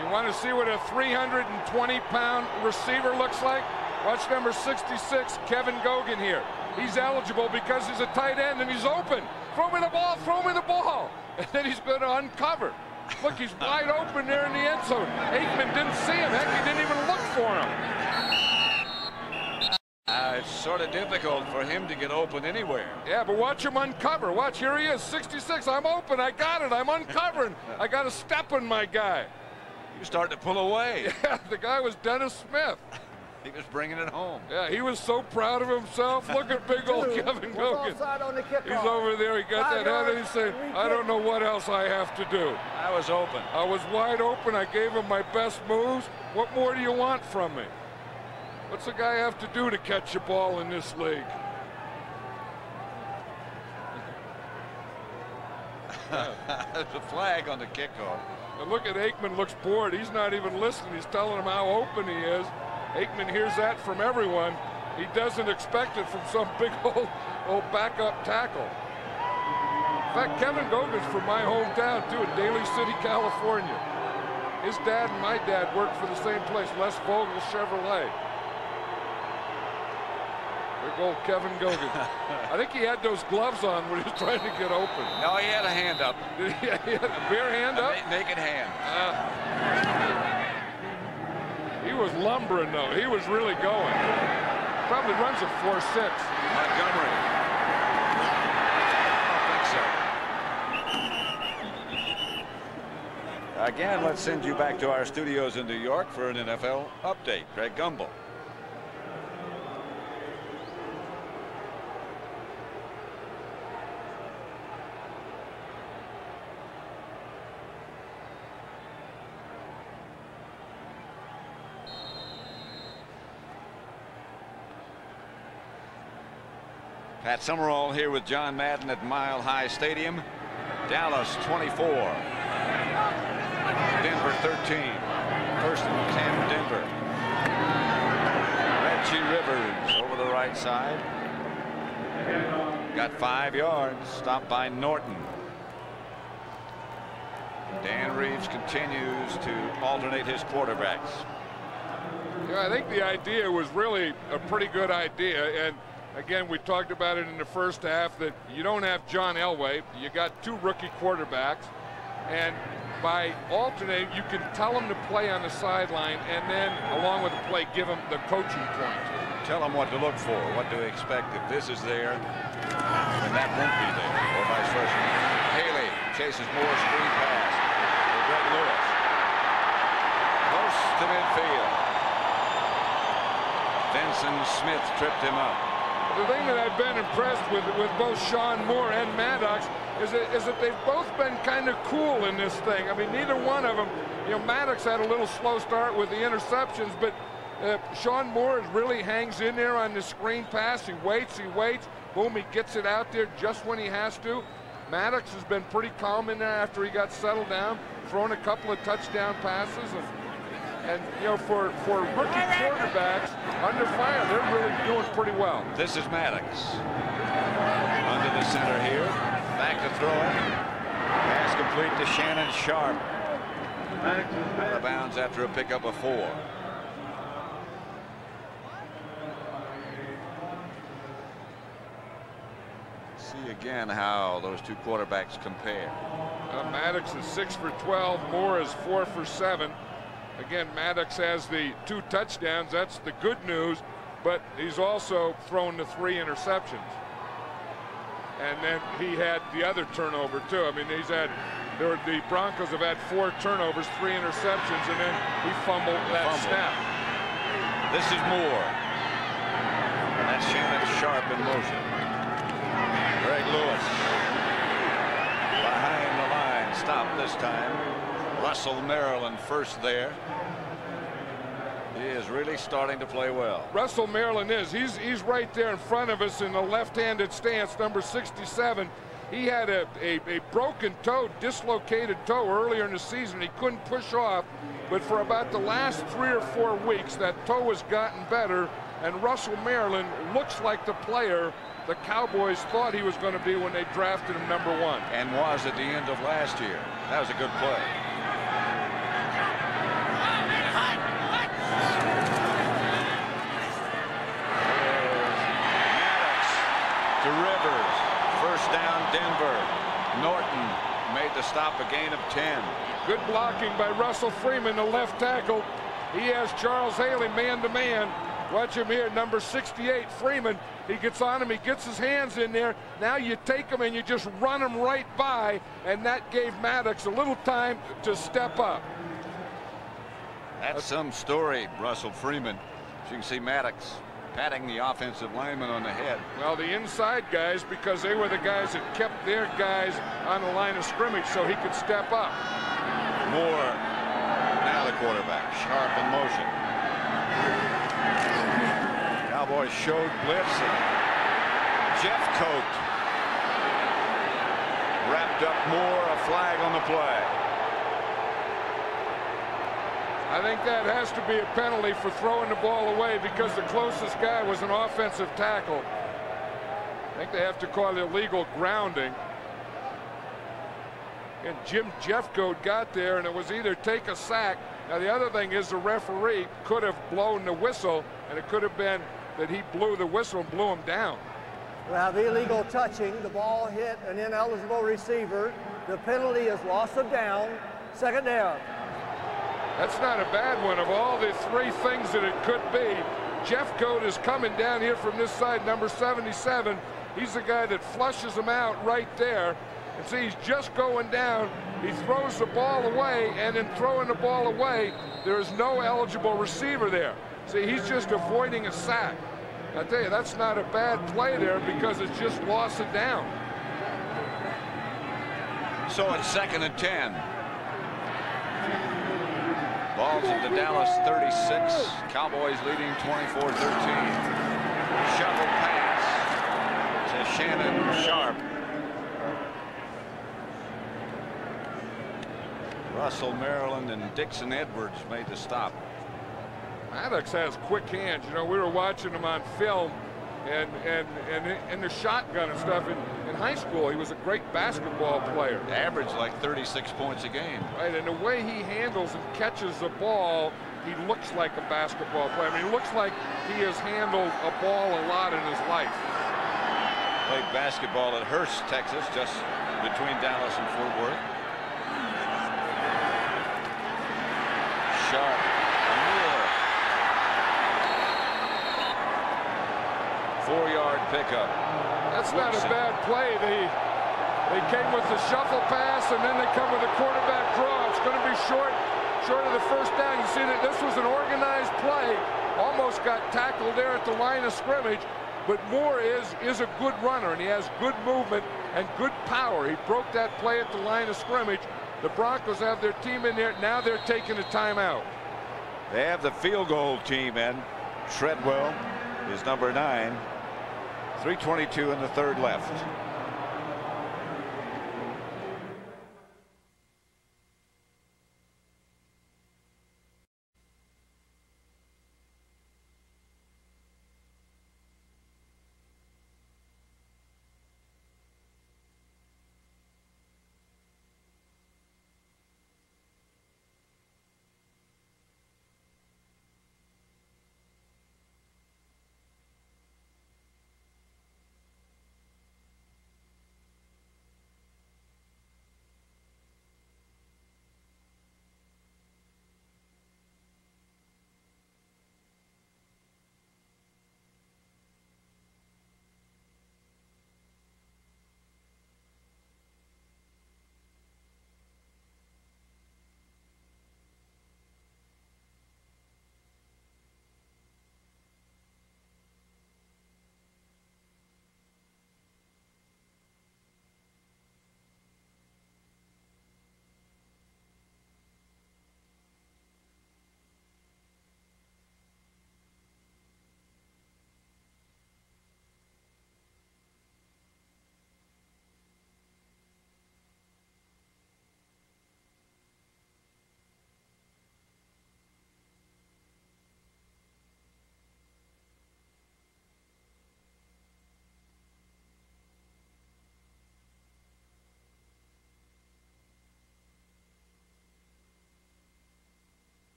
You want to see what a 320-pound receiver looks like? Watch number 66, Kevin Gogan here. He's eligible because he's a tight end and he's open. Throw me the ball, throw me the ball. And then he's going to uncover. Look, he's wide open there in the end zone. Aikman didn't see him. Heck, he didn't even look for him. It's sort of difficult for him to get open anywhere. Yeah, but watch him uncover. Watch, here he is, 66. I'm open. I got it. I'm uncovering. I got a step on my guy. You start to pull away. Yeah, the guy was Dennis Smith. He was bringing it home. Yeah, he was so proud of himself. Look at big old Kevin Gogan. He's over there. He got that head and he's saying, I don't know what else I have to do. I was open. I was wide open. I gave him my best moves. What more do you want from me? What's a guy have to do to catch a ball in this league? There's a flag on the kickoff. And look at Aikman, looks bored. He's not even listening. He's telling him how open he is. Aikman hears that from everyone. He doesn't expect it from some big old backup tackle. In fact, Kevin Gogan's from my hometown, too, in Daly City, California. His dad and my dad worked for the same place, Les Vogel Chevrolet. Big old Kevin Gogan. I think he had those gloves on when he was trying to get open. No, he had a hand up. Did he had a bare hand up? Naked hand. He was lumbering, though. He was really going. Probably runs a 4.6. Montgomery. I don't think so. Again, let's send you back to our studios in New York for an NFL update. Craig Gumbel. Pat Summerall here with John Madden at Mile High Stadium. Dallas 24. Denver 13. First and 10 Denver. Reggie Rivers over the right side. Got 5 yards. Stopped by Norton. Dan Reeves continues to alternate his quarterbacks. Yeah, I think the idea was really a pretty good idea. And again, we talked about it in the first half that you don't have John Elway. You got 2 rookie quarterbacks. And by alternating, you can tell them to play on the sideline, and then along with the play, give them the coaching points. Tell them what to look for, what to expect if this is there, and that won't be there, or vice versa. Haley chases more screen pass to Greg Lewis. Close to midfield. Benson Smith tripped him up. The thing that I've been impressed with both Sean Moore and Maddox is that they've both been kind of cool in this thing. I mean, neither one of them, you know, Maddox had a little slow start with the interceptions, but Sean Moore really hangs in there on the screen pass. He waits, boom, he gets it out there just when he has to. Maddox has been pretty calm in there after he got settled down, throwing a couple of touchdown passes. And you know, for rookie quarterbacks under fire, they're really doing pretty well. This is Maddox. Under the center here. Back to throw it. Pass complete to Shannon Sharp. Out of bounds after a pickup of 4. See again how those 2 quarterbacks compare. Maddox is 6 for 12. Moore is 4 for 7. Again, Maddox has the 2 touchdowns. That's the good news, but he's also thrown the 3 interceptions. And then he had the other turnover too. I mean, the Broncos have had 4 turnovers, 3 interceptions, and then he fumbled that snap. This is Moore. And that's Shannon Sharp in motion. Greg Lewis behind the line. Stop this time. Russell Maryland first there. He is really starting to play well. Russell Maryland is. He's right there in front of us in the left-handed stance, number 67. He had a broken toe, dislocated toe earlier in the season. He couldn't push off, but for about the last 3 or 4 weeks, that toe has gotten better, and Russell Maryland looks like the player the Cowboys thought he was going to be when they drafted him number 1. And was at the end of last year. That was a good play. To Rivers. First down, Denver. Norton made the stop, a gain of 10. Good blocking by Russell Freeman, the left tackle. He has Charles Haley man-to-man. Watch him here, number 68, Freeman. He gets on him, he gets his hands in there. Now you take him and you just run him right by, and that gave Maddox a little time to step up. That's some story, Russell Freeman. As you can see, Maddox patting the offensive lineman on the head. Well, the inside guys, because they were the guys that kept their guys on the line of scrimmage so he could step up. Moore, now the quarterback, Sharp in motion. Cowboys showed blitz, and Jeffcoat wrapped up Moore, a flag on the play. I think that has to be a penalty for throwing the ball away because the closest guy was an offensive tackle. I think they have to call it illegal grounding. And Jim Jeffcoat got there, and it was either take a sack. Now, the other thing is the referee could have blown the whistle, and it could have been that he blew the whistle and blew him down. We have illegal touching. The ball hit an ineligible receiver. The penalty is loss of down. Second down. That's not a bad one. Of all the 3 things that it could be, Jeffcoat is coming down here from this side, number 77. He's the guy that flushes him out right there. And see, he's just going down. He throws the ball away, and in throwing the ball away, there is no eligible receiver there. See, he's just avoiding a sack. I tell you, that's not a bad play there because it's just loss of down. So it's 2nd and 10. Ball's at the Dallas 36. Cowboys leading 24-13. Shovel pass to Shannon Sharp. Russell Maryland and Dixon Edwards made the stop. Maddox has quick hands. You know, we were watching him on film and in the shotgun and stuff, and in high school, he was a great basketball player. Averaged like 36 points a game. Right, and the way he handles and catches the ball, he looks like a basketball player. I mean, he looks like he has handled a ball a lot in his life. Played basketball at Hurst, Texas, just between Dallas and Fort Worth. Sharp. Moore. 4-yard pickup. That's not a bad play. They came with the shuffle pass, and then they come with a quarterback draw. It's going to be short of the first down. You see that this was an organized play. Almost got tackled there at the line of scrimmage. But Moore is a good runner, and he has good movement and good power. He broke that play at the line of scrimmage. The Broncos have their team in there. Now they're taking a timeout. They have the field goal team in. Treadwell is number 9. 3:22 in the third left.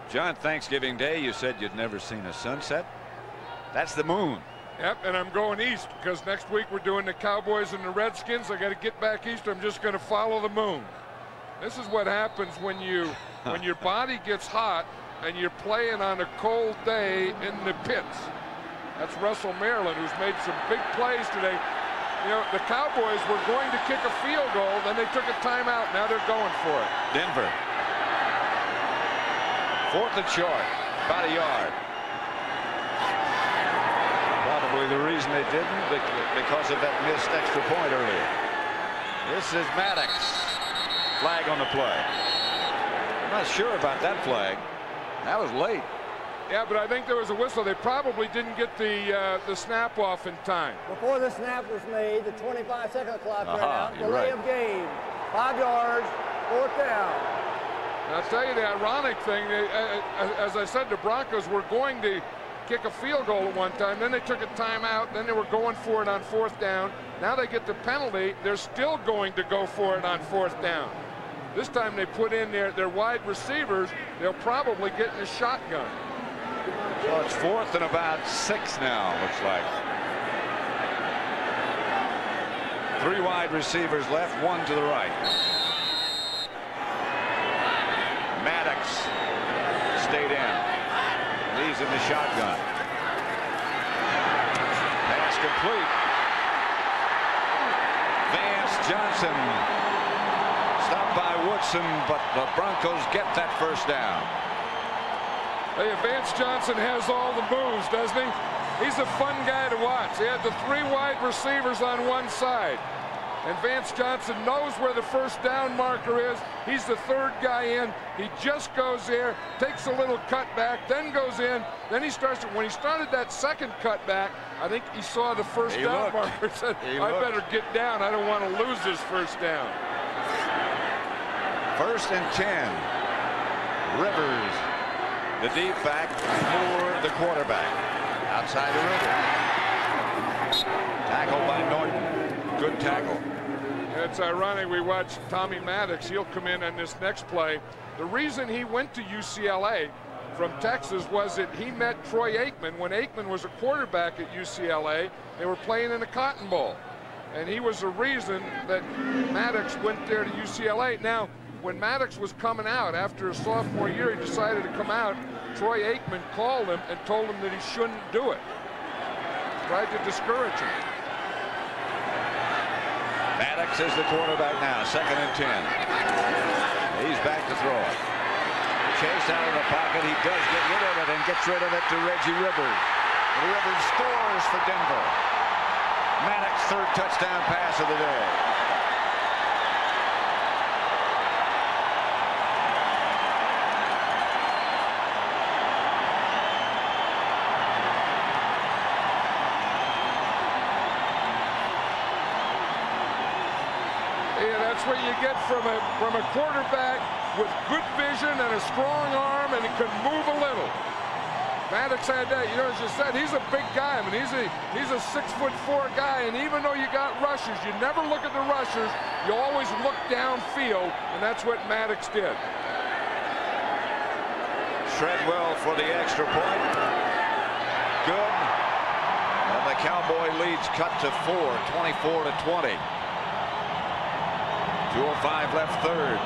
John, Thanksgiving Day, you said you'd never seen a sunset. That's the moon. Yep, and I'm going east because next week we're doing the Cowboys and the Redskins. I got to get back east. I'm just going to follow the moon. This is what happens when your body gets hot and you're playing on a cold day in the pits. That's Russell Maryland, who's made some big plays today. You know, the Cowboys were going to kick a field goal, then they took a timeout. Now they're going for it. Denver. 4th and short, about a yard. Probably the reason they didn't, because of that missed extra point earlier. This is Maddox. Flag on the play. I'm not sure about that flag. That was late. Yeah, but I think there was a whistle. They probably didn't get the snap off in time. Before the snap was made, the 25-second clock ran out. You're Delay right. of game. 5 yards, 4th down. I'll tell you the ironic thing, as I said, the Broncos were going to kick a field goal at one time, then they took a timeout, then they were going for it on 4th down. Now they get the penalty, they're still going to go for it on 4th down. This time they put in their wide receivers, they'll probably get in a shotgun. So it's 4th and about 6 now, looks like. 3 wide receivers left, 1 to the right. Maddox stayed in. He's in the shotgun. Pass complete. Vance Johnson stopped by Woodson, but the Broncos get that first down. Hey, Vance Johnson has all the moves, doesn't he? He's a fun guy to watch. He had the 3 wide receivers on one side. And Vance Johnson knows where the first down marker is. He's the 3rd guy in. He just goes there, takes a little cutback, then goes in. Then he starts. When he started that second cutback, I think he saw the first down marker. Said, I better get down. I don't want to lose this first down. 1st and 10. Rivers, the deep back for the quarterback. Outside the Rivers. Tackled by Norton. Good tackle. It's ironic we watched Tommy Maddox. He'll come in on this next play. The reason he went to UCLA from Texas was that he met Troy Aikman when Aikman was a quarterback at UCLA. They were playing in the Cotton Bowl. And he was the reason that Maddox went there to UCLA. Now, when Maddox was coming out after his sophomore year, he decided to come out. Troy Aikman called him and told him that he shouldn't do it. Tried to discourage him. Maddox is the quarterback now, 2nd and 10. He's back to throw it. Chase out of the pocket. He does get rid of it and gets rid of it to Reggie Rivers. Rivers scores for Denver. Maddox, 3rd touchdown pass of the day. That's what you get from a quarterback with good vision and a strong arm, and he can move a little. Maddox had that. You know, as you said, he's a big guy. I mean, he's a 6'4" guy, and even though you got rushers, you never look at the rushers. You always look downfield, and that's what Maddox did. Treadwell for the extra point. Good. And the Cowboy lead's cut to 4, 24-20. 2:05 left, 3rd.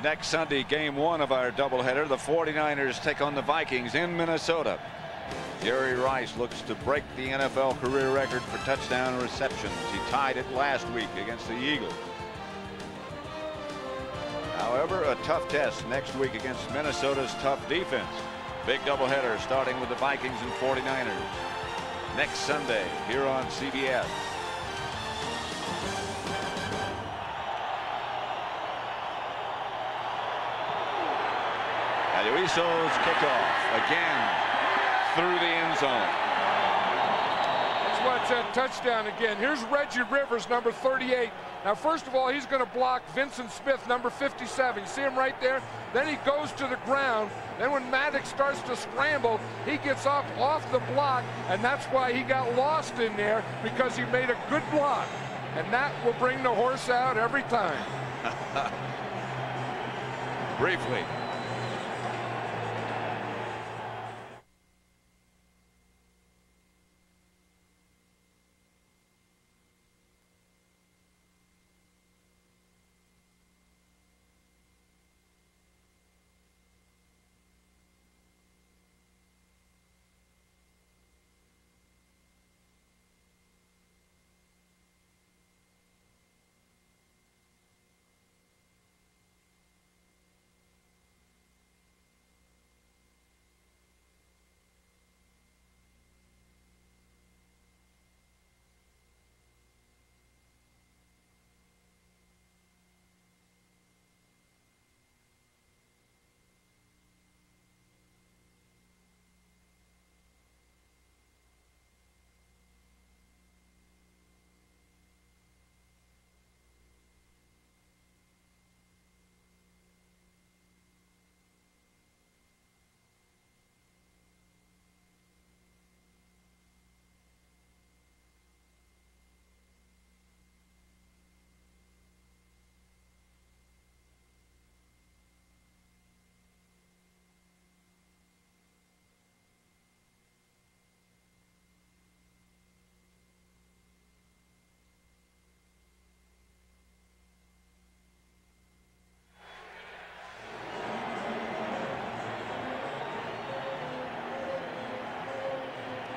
Next Sunday, game 1 of our doubleheader, the 49ers take on the Vikings in Minnesota. Jerry Rice looks to break the NFL career record for touchdown receptions. He tied it last week against the Eagles. However, a tough test next week against Minnesota's tough defense. Big doubleheader starting with the Vikings and 49ers next Sunday here on CBS. Uiso's kickoff again through the end zone. Let's watch that touchdown again. Here's Reggie Rivers, number 38. Now, first of all, he's going to block Vincent Smith, number 57. You see him right there? Then he goes to the ground. Then when Maddox starts to scramble, he gets up off the block, and that's why he got lost in there, because he made a good block. And that will bring the horse out every time. Briefly.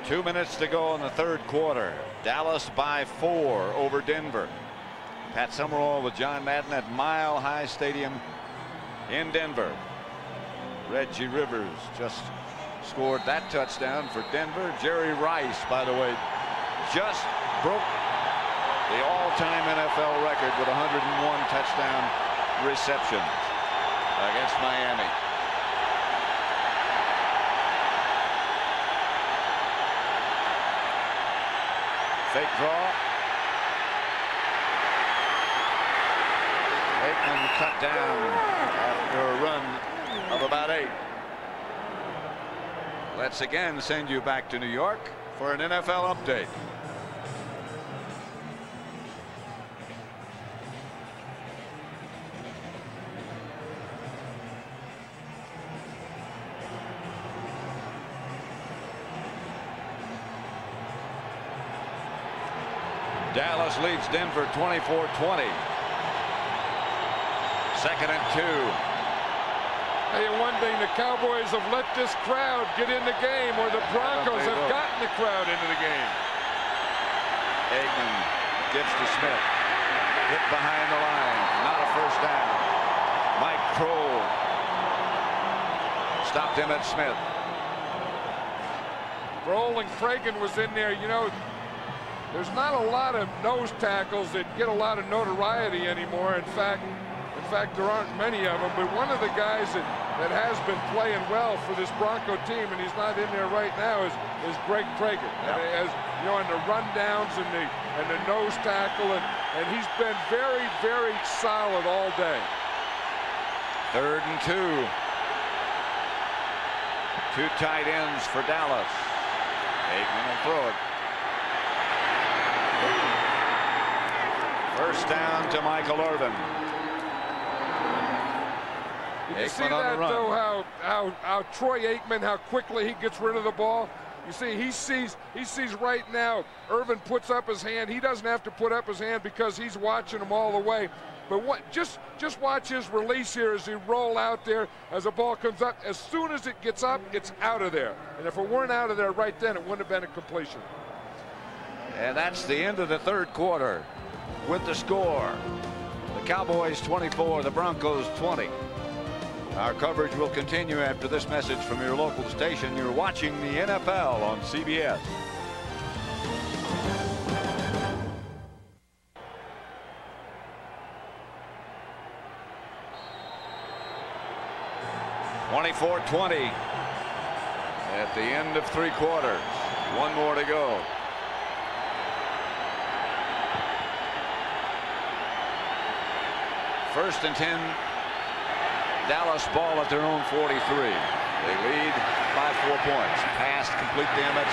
2 minutes to go in the third quarter. Dallas by 4 over Denver. Pat Summerall with John Madden at Mile High Stadium in Denver. Reggie Rivers just scored that touchdown for Denver. Jerry Rice, by the way, just broke the all-time NFL record with 101 touchdown receptions against Miami. Fake draw. Aikman cut down after a run of about 8. Let's again send you back to New York for an NFL update. Dallas leads Denver 24-20. 2nd and 2. Hey, one thing, the Cowboys have let this crowd get in the game, or the Broncos have gotten the crowd into the game. Aikman gives to Smith. Hit behind the line. Not a first down. Mike Kroll stopped him at Smith. Kroll and Cragen was in there. You know, there's not a lot of nose tackles that get a lot of notoriety anymore. In fact, there aren't many of them. But one of the guys that has been playing well for this Bronco team, and he's not in there right now, is Greg Cragen. Yep. And as you know, in the rundowns and the nose tackle, and he's been very, very solid all day. 3rd and 2. 2 tight ends for Dallas. Aikman will throw it. First down to Michael Irvin. You see that, though, how Troy Aikman, how quickly he gets rid of the ball. You see, he sees right now Irvin puts up his hand. He doesn't have to put up his hand because he's watching him all the way. But just watch his release here as he roll out there as the ball comes up. As soon as it gets up, it's out of there. And if it weren't out of there right then, it wouldn't have been a completion. And that's the end of the third quarter with the score. The Cowboys 24, the Broncos 20. Our coverage will continue after this message from your local station. You're watching the NFL on CBS. (24-20) at the end of 3 quarters. 1 more to go. First and 10. Dallas ball at their own 43. They lead by 4 points. Pass complete to Emmitt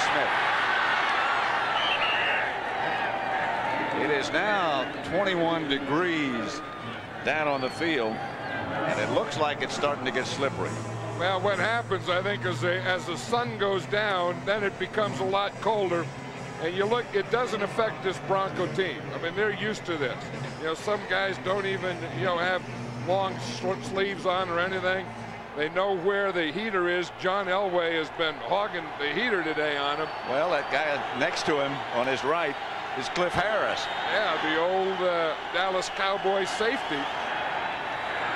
Smith. It is now 21 degrees down on the field, and it looks like it's starting to get slippery. Well, what happens, I think, is as the sun goes down, then it becomes a lot colder. And you look, it doesn't affect this Bronco team. I mean, they're used to this. You know, some guys don't even, have long short sleeves on or anything. They know where the heater is. John Elway has been hogging the heater today on him. Well, that guy next to him on his right is Cliff Harris. Yeah, the old Dallas Cowboys safety.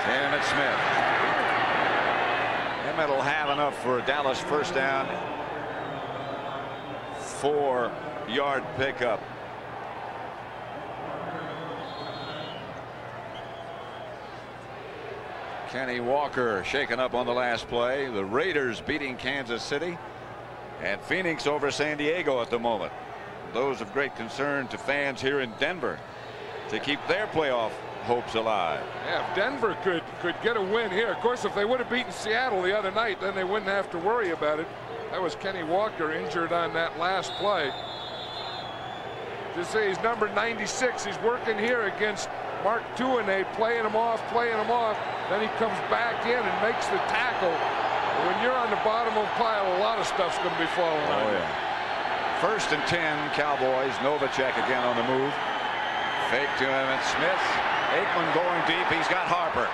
Emmitt Smith. Emmitt will have enough for a Dallas first down. 4-yard pickup. Kenny Walker shaken up on the last play. The Raiders beating Kansas City, and Phoenix over San Diego at the moment. Those of great concern to fans here in Denver to keep their playoff hopes alive. Yeah, if Denver could get a win here. Of course, if they would have beaten Seattle the other night, then they wouldn't have to worry about it. That was Kenny Walker injured on that last play. Just say he's number 96. He's working here against Mark Tuanay, playing him off. Then he comes back in and makes the tackle. When you're on the bottom of the pile, a lot of stuff's going to be falling on you. First and 10, Cowboys. Novacek again on the move. Fake to Emmitt Smith. Aikman going deep. He's got Harper.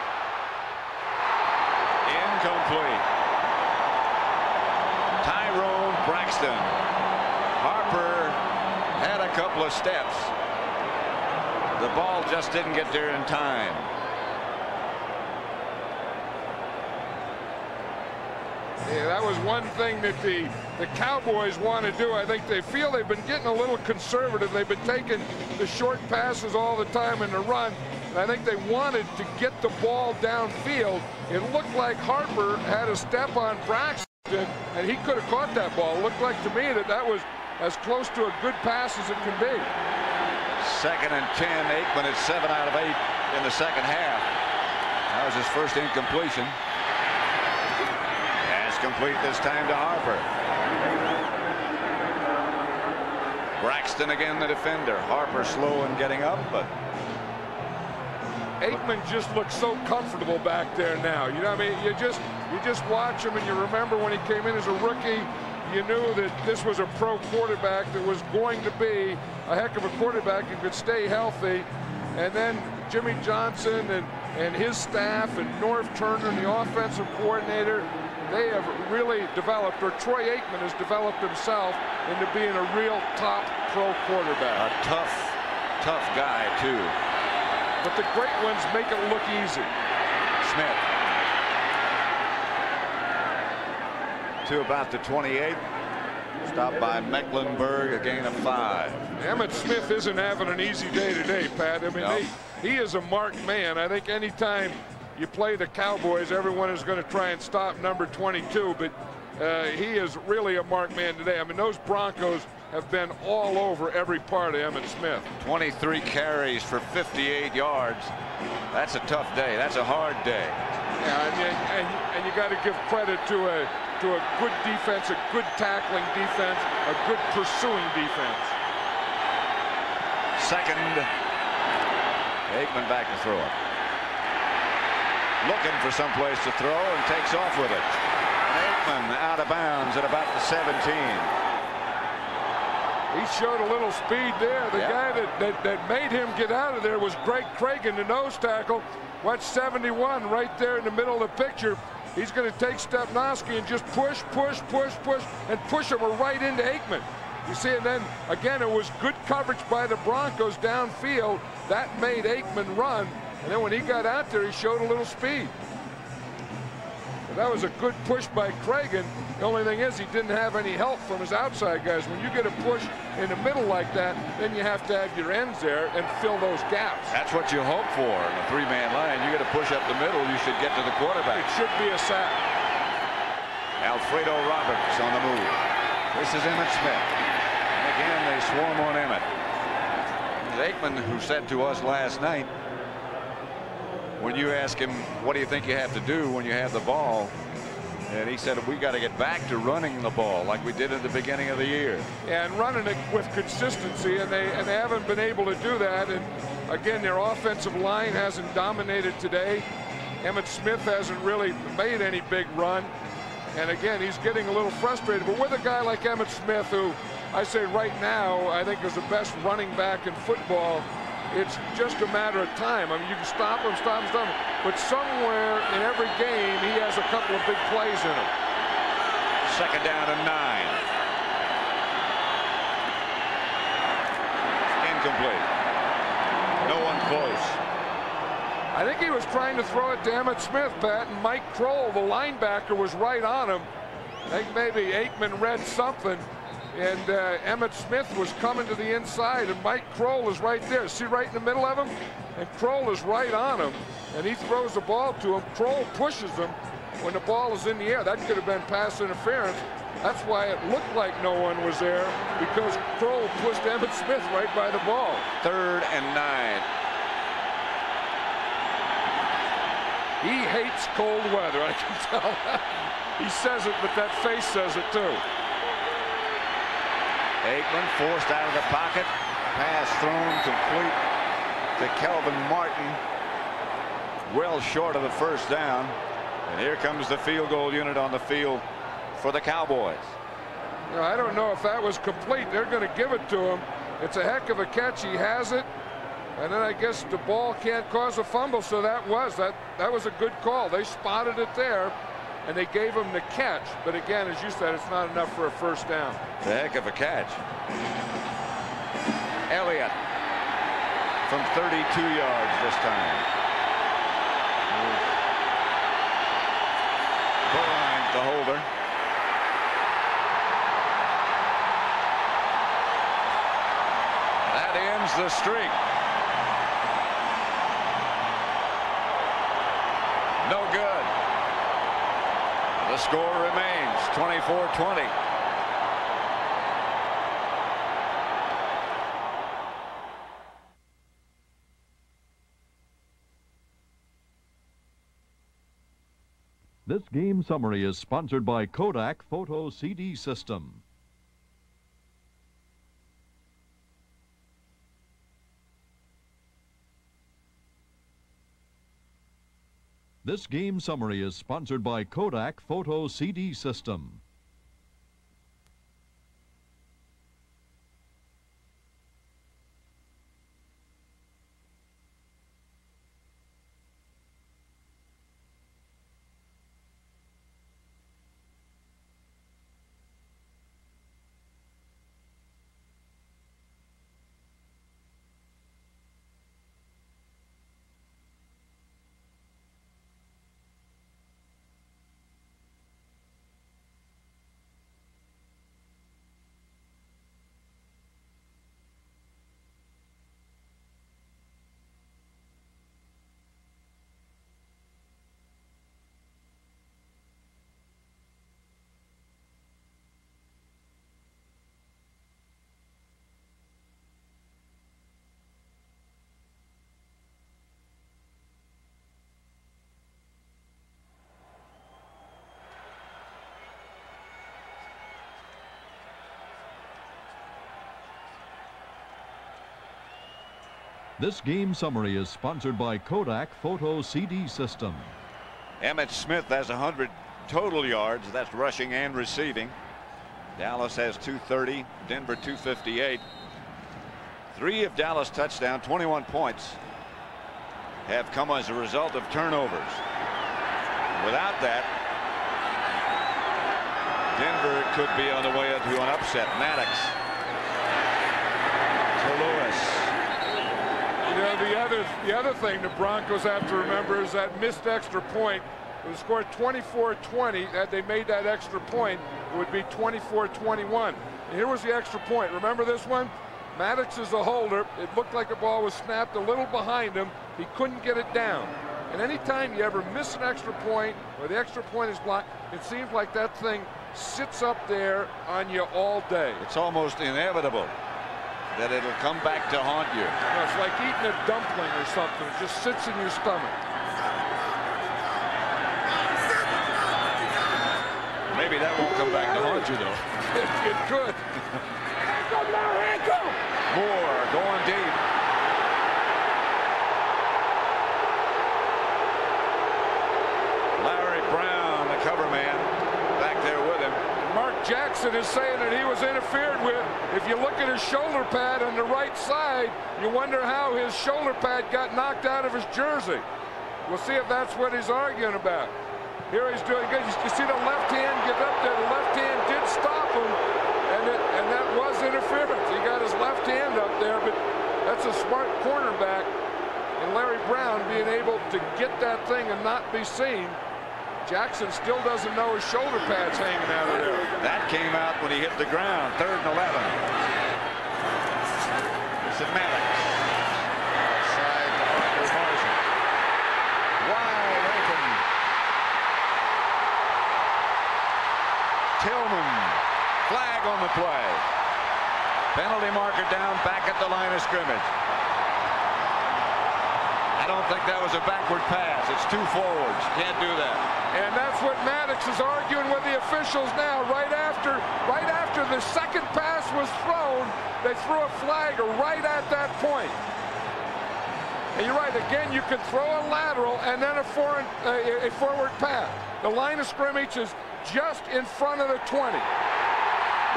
Incomplete. Tyrone Braxton Harper had a couple of steps. The ball just didn't get there in time. Yeah, that was one thing that the Cowboys want to do. I think they feel they've been getting a little conservative. They've been taking the short passes all the time in the run. And I think they wanted to get the ball downfield. It looked like Harper had a step on Braxton, and he could have caught that ball. It looked like to me that that was as close to a good pass as it can be. 2nd and 10. Aikman is 7 out of 8 in the second half. That was his first incompletion. Complete this time to Harper. Braxton again, the defender. Harper slow in getting up, but Aikman just looks so comfortable back there now. You know what I mean? You just watch him, and you remember when he came in as a rookie, you knew that this was a pro quarterback that was going to be a heck of a quarterback who could stay healthy. And then Jimmy Johnson and his staff and Norv Turner, the offensive coordinator, they have really developed, or Troy Aikman has developed himself into being a real top pro quarterback. A tough guy, too. But the great ones make it look easy. Smith. To about the 28. Stopped by Mecklenburg, a gain of 5. Emmitt Smith isn't having an easy day today, Pat. I mean, no. he is a marked man. I think anytime you play the Cowboys, everyone is going to try and stop number 22, but he is really a marked man today. I mean, those Broncos have been all over every part of Emmitt Smith. 23 carries for 58 yards. That's a tough day. That's a hard day. Yeah, and you got to give credit to a good defense, a good tackling defense, a good pursuing defense. Second. Aikman back to throw it. Looking for some place to throw and takes off with it. Aikman out of bounds at about the 17. He showed a little speed there. The guy that made him get out of there was Greg Cragen, the nose tackle. Watch 71 right there in the middle of the picture. He's going to take Stepnoski and just push, and push him right into Aikman. You see, and then again, it was good coverage by the Broncos downfield. That made Aikman run. And then when he got out there, he showed a little speed. But that was a good push by Cragen. The only thing is he didn't have any help from his outside guys. When you get a push in the middle like that, then you have to have your ends there and fill those gaps. That's what you hope for in a 3-man line. You get a push up the middle, you should get to the quarterback. It should be a sack. Alfredo Roberts on the move. This is Emmitt Smith. And again, they swarm on Emmitt. Aikman, who said to us last night, when you ask him, what do you think you have to do when you have the ball? And he said, we got to get back to running the ball like we did at the beginning of the year. Yeah, and running it with consistency, and they haven't been able to do that. And again, their offensive line hasn't dominated today. Emmitt Smith hasn't really made any big run. And again, he's getting a little frustrated. But with a guy like Emmitt Smith, who I say right now, I think is the best running back in football, it's just a matter of time. I mean, you can stop him. But somewhere in every game, he has a couple of big plays in him. 2nd down and 9. Incomplete. No one close. I think he was trying to throw it to Emmitt Smith, Pat, and Mike Kroll, the linebacker, was right on him. I think maybe Aikman read something, and Emmitt Smith was coming to the inside, and Mike Kroll is right there. See right in the middle of him? And Kroll is right on him, and he throws the ball to him. Kroll pushes him when the ball is in the air. That could have been pass interference. That's why it looked like no one was there, because Kroll pushed Emmitt Smith right by the ball. 3rd and 9. He hates cold weather, I can tell. He says it, but that face says it too. Aikman forced out of the pocket. Pass thrown complete to Kelvin Martin. Well short of the first down. And here comes the field goal unit on the field for the Cowboys. You know, I don't know if that was complete. They're going to give it to him. It's a heck of a catch. He has it. And then I guess the ball can't cause a fumble, so that was a good call. They spotted it there, and they gave him the catch. But again, as you said, it's not enough for a first down. It's a heck of a catch. Elliott from 32 yards this time. Behind the holder. That ends the streak. No good. The score remains 24-20. This game summary is sponsored by Kodak Photo CD System. This game summary is sponsored by Kodak Photo CD System. This game summary is sponsored by Kodak Photo CD System. Emmitt Smith has 100 total yards. That's rushing and receiving. Dallas has 230. Denver 258. 3 of Dallas' touchdowns, 21 points, have come as a result of turnovers. Without that, Denver could be on the way to an upset. Maddox to Lewis. You know, the other thing the Broncos have to remember is that missed extra point. It was scored 24-20. Had they made that extra point, it would be 24-21. And here was the extra point. Remember this one? Maddox is a holder. It looked like the ball was snapped a little behind him. He couldn't get it down. And anytime you ever miss an extra point or the extra point is blocked, it seems like that thing sits up there on you all day. It's almost inevitable that it'll come back to haunt you. No, it's like eating a dumpling or something. It just sits in your stomach. Maybe that won't come back to haunt you, though. It could. Moore going deep. Larry Brown, the cover man, back there with him. Mark Jackson is saying that he was interfered with. If you look at his shoulder pad on the right side, you wonder how his shoulder pad got knocked out of his jersey. We'll see if that's what he's arguing about. Here he's doing good. You see the left hand get up there. The left hand did stop him, and that was interference. He got his left hand up there, but that's a smart cornerback. And Larry Brown being able to get that thing and not be seen. Jackson still doesn't know his shoulder pad's hanging out of there. That came out when he hit the ground. 3rd and 11. It's a Maddox. Outside to Parker Marshall. Wide open. Tillman. Flag on the play. Penalty marker down back at the line of scrimmage. I don't think that was a backward pass. It's 2 forwards. Can't do that. And that's what Maddox is arguing with the officials now. Right after the second pass was thrown, they threw a flag right at that point. And you're right. Again, you can throw a lateral and then a forward pass. The line of scrimmage is just in front of the 20.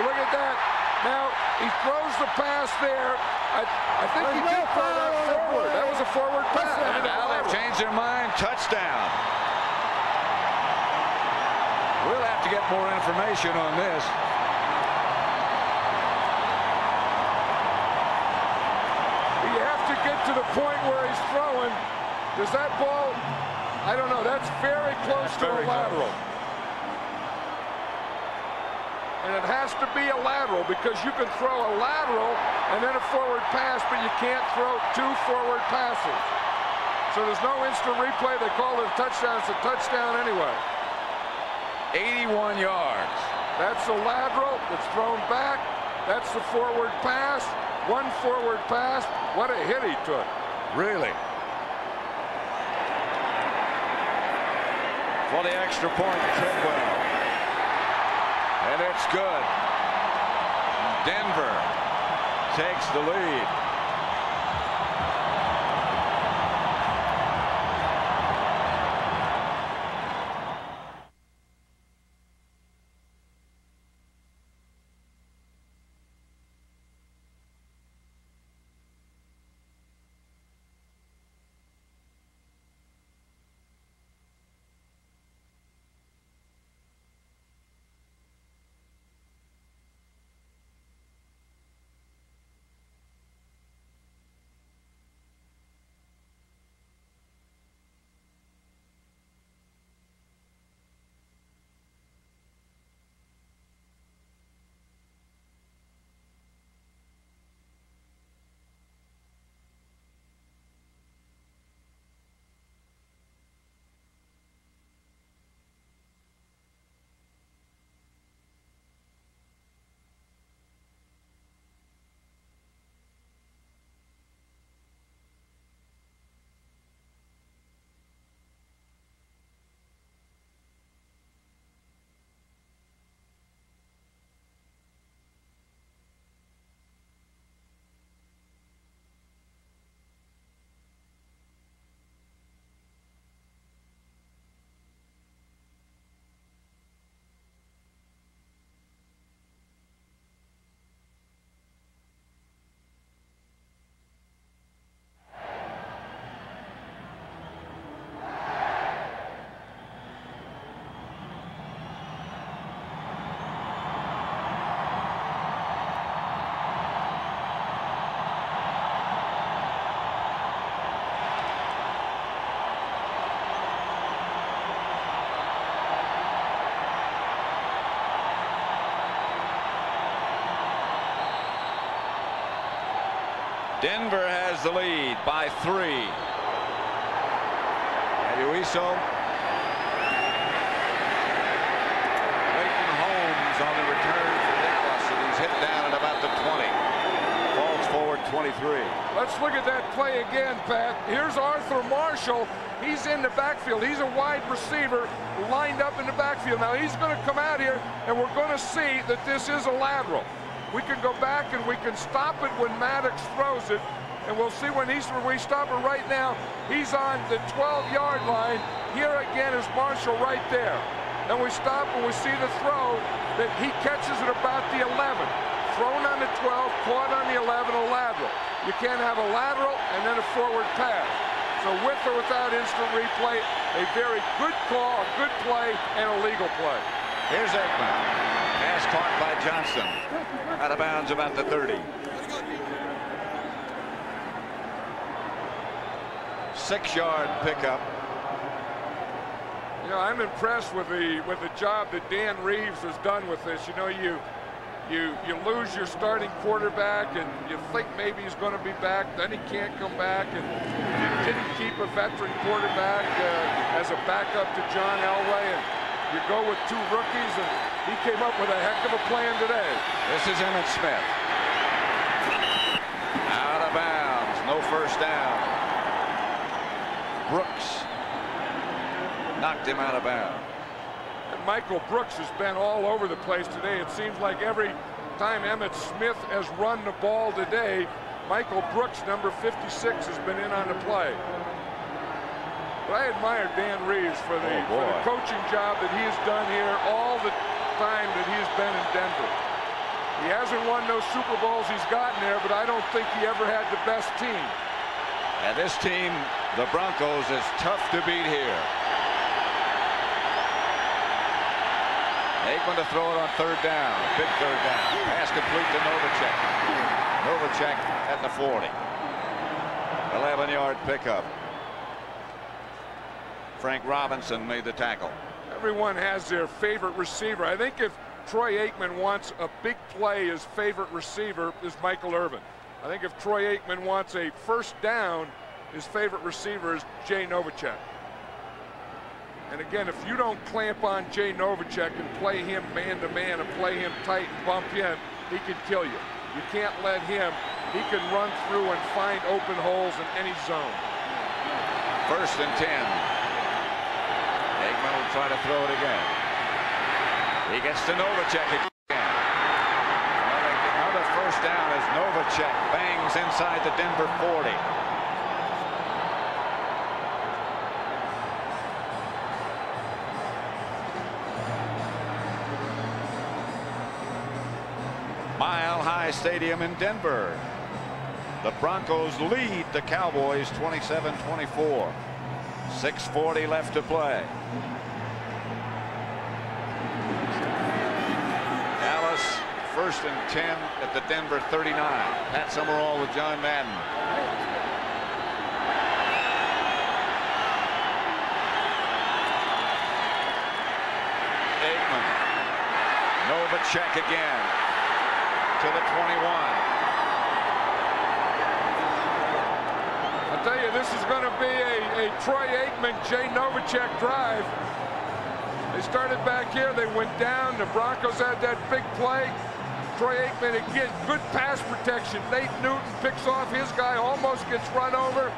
Look at that. Now he throws the pass there. I think he did throw that forward. That was a forward pass. And now they've changed their mind. Touchdown. to get more information on this. You have to get to the point where he's throwing. Does that ball? I don't know. That's very close to a lateral. And it has to be a lateral because you can throw a lateral and then a forward pass, but you can't throw 2 forward passes. So there's no instant replay. They call it a touchdown. It's a touchdown anyway. 81 yards. That's a lateral that's thrown back. That's the forward pass. 1 forward pass. What a hit he took. Really. For the extra point, Treadwell. And it's good. Denver takes the lead. Denver has the lead by 3. Uiso. Leighton Holmes on the return for Dallas, and he's hit down at about the 20. Falls forward 23. Let's look at that play again, Pat. Here's Arthur Marshall. He's in the backfield. He's a wide receiver lined up in the backfield. Now he's going to come out here, and we're going to see that this is a lateral. We can go back and we can stop it when Maddox throws it, and we'll see when we stop it right now. He's on the 12-yard line. Here again is Marshall right there. Then we stop and we see the throw that he catches it about the 11. Thrown on the 12, caught on the 11, a lateral. You can't have a lateral and then a forward pass. So with or without instant replay, a very good call, a good play, and a legal play. Here's Ekman. Pass caught by Johnson. Out of bounds about the 30. 6-yard pickup. You know, I'm impressed with the job that Dan Reeves has done with this. You know, you lose your starting quarterback and you think maybe he's going to be back, then he can't come back, and you didn't keep a veteran quarterback as a backup to John Elway, and you go with 2 rookies, and he came up with a heck of a plan today. This is Emmitt Smith. Out of bounds, no first down. Brooks knocked him out of bounds. And Michael Brooks has been all over the place today. It seems like every time Emmitt Smith has run the ball today, Michael Brooks, number 56, has been in on the play. But I admire Dan Reeves for the coaching job that he has done here all the time that he has been in Denver. He hasn't won no Super Bowls. He's gotten there, but I don't think he ever had the best team. And this team, the Broncos, is tough to beat here. Aikman to throw it on third down. Big third down. Pass complete to Novacek. Novacek at the 40. 11-yard pickup. Frank Robinson made the tackle. Everyone has their favorite receiver. I think if Troy Aikman wants a big play, his favorite receiver is Michael Irvin. I think if Troy Aikman wants a first down, his favorite receiver is Jay Novacek. And again, if you don't clamp on Jay Novacek and play him man-to-man and play him tight and bump in, he can kill you. You can't let him. He can run through and find open holes in any zone. 1st and 10. Aikman will try to throw it again. He gets to Novacek again. Another first down as Novacek bangs inside the Denver 40. Mile High Stadium in Denver. The Broncos lead the Cowboys 27-24. 6:40 left to play. Dallas 1st and 10 at the Denver 39. Pat Summerall with John Madden. Aikman. Novacek again to the 21. I'll tell you, this is going to be a Troy Aikman, Jay Novacek drive. They started back here. They went down. The Broncos had that big play. Troy Aikman again, good pass protection. Nate Newton picks off his guy, almost gets run over.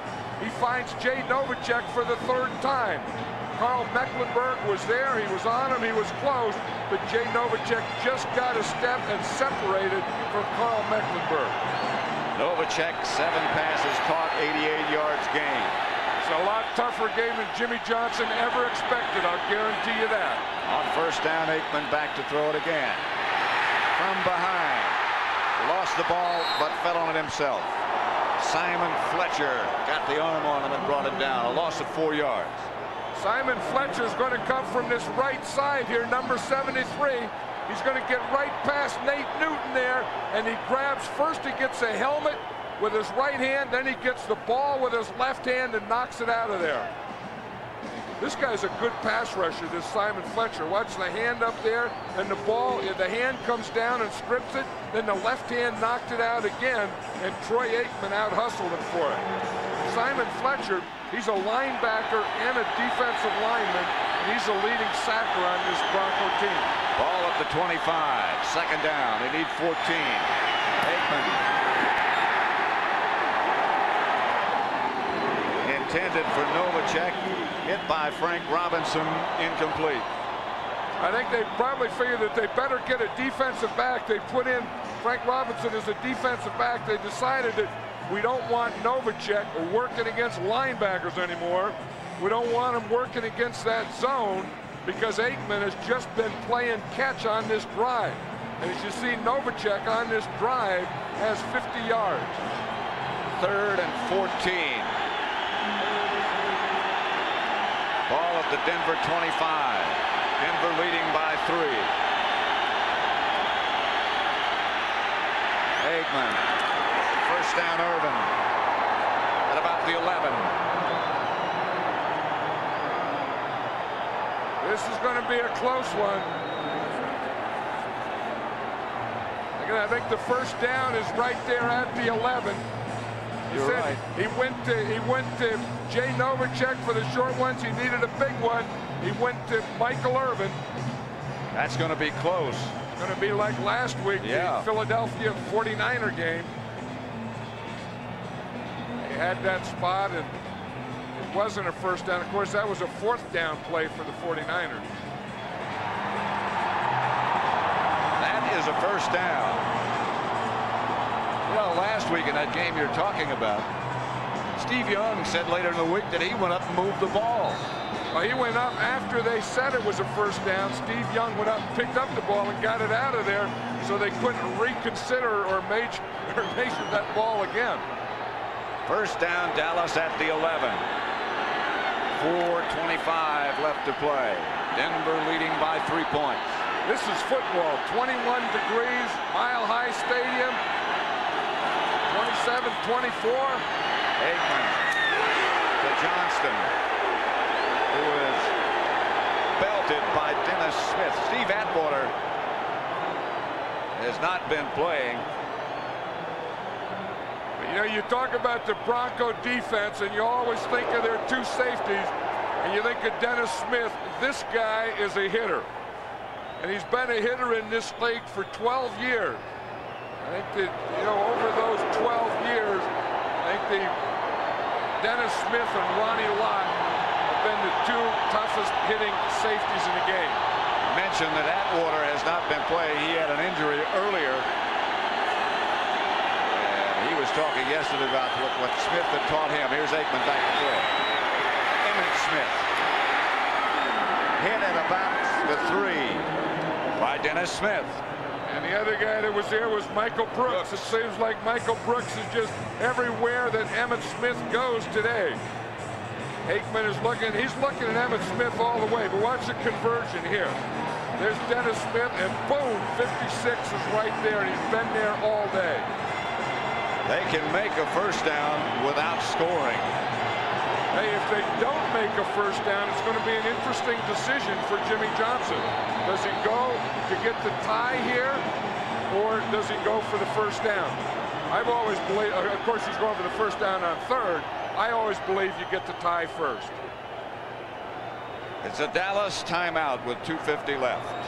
He finds Jay Novacek for the 3rd time. Carl Mecklenburg was there. He was on him. He was close. But Jay Novacek just got a step and separated from Carl Mecklenburg. Novacek, 7 passes caught, 88 yards gained. It's a lot tougher game than Jimmy Johnson ever expected, I'll guarantee you that. On 1st down, Aikman back to throw it again. From behind. Lost the ball, but fell on it himself. Simon Fletcher got the arm on him and brought him down. A loss of 4 yards. Simon Fletcher is going to come from this right side here, number 73. He's going to get right past Nate Newton there, and he grabs first. He gets a helmet with his right hand, then he gets the ball with his left hand and knocks it out of there. This guy's a good pass rusher, this Simon Fletcher. Watch the hand up there, and the ball, the hand comes down and strips it, then the left hand knocked it out again, and Troy Aikman out-hustled him for it. Simon Fletcher, he's a linebacker and a defensive lineman, and he's a leading sacker on this Bronco team. Ball at the 25, 2nd down. They need 14. Aikman. Intended for Novacek, hit by Frank Robinson, incomplete. I think they probably figured that they better get a defensive back. They put in Frank Robinson as a defensive back. They decided that we don't want Novacek working against linebackers anymore. We don't want him working against that zone because Aikman has just been playing catch on this drive. And as you see, Novacek on this drive has 50 yards. 3rd and 14. Ball at the Denver 25. Denver leading by 3. Aikman. 1st down, Irvin. At about the 11. This is going to be a close one. I think the 1st down is right there at the 11. You're right. He went to Jay Novacek for the short ones. He needed a big one. He went to Michael Irvin. That's going to be close. It's going to be like last week, the Philadelphia 49er game. They had that spot, and it wasn't a 1st down. Of course, that was a 4th down play for the 49ers. That is a 1st down. You know, last week in that game you're talking about, Steve Young said later in the week that he went up and moved the ball. Well, he went up after they said it was a 1st down. Steve Young went up and picked up the ball and got it out of there so they couldn't reconsider or measure that ball again. 1st down, Dallas at the 11. 4:25 left to play. Denver leading by 3 points. This is football. 21 degrees, Mile High Stadium. 27-24. Aikman to Johnston, who is belted by Dennis Smith. Steve Atwater has not been playing. You know, you talk about the Bronco defense, and you always think of their two safeties, and you think of Dennis Smith. This guy is a hitter, and he's been a hitter in this league for 12 years. I think that, you know, over those 12 years, I think Dennis Smith and Ronnie Lott have been the two toughest hitting safeties in the game. I mentioned that Atwater has not been playing. He had an injury earlier. And he was talking yesterday about what Smith had taught him. Here's Aikman back to throw. Emmitt Smith hit at about the 3 by Dennis Smith. And the other guy that was there was Michael Brooks. It seems like Michael Brooks is just everywhere that Emmitt Smith goes today. Aikman is looking, he's looking at Emmitt Smith all the way, but watch the conversion here. There's Dennis Smith, and boom, 56 is right there, and he's been there all day. They can make a first down without scoring. Hey, if they don't make a first down, it's going to be an interesting decision for Jimmy Johnson. Does he go to get the tie here, or does he go for the first down? I've always believed, of course, he's going for the first down on 3rd. I always believe you get the tie first. It's a Dallas timeout with 2:50 left.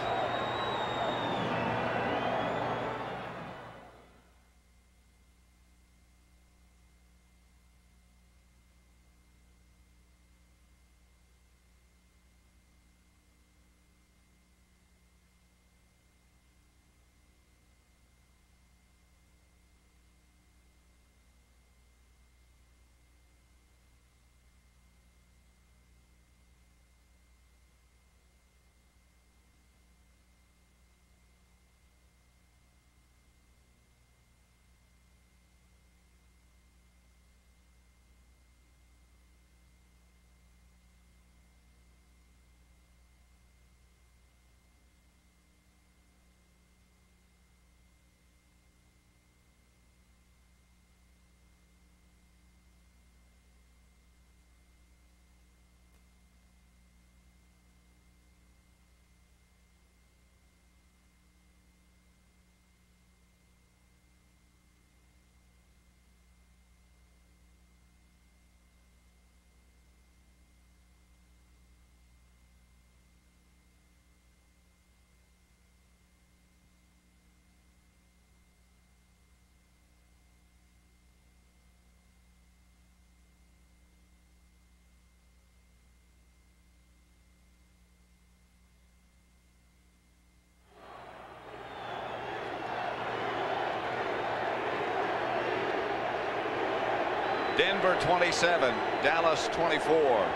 Denver 27, Dallas 24.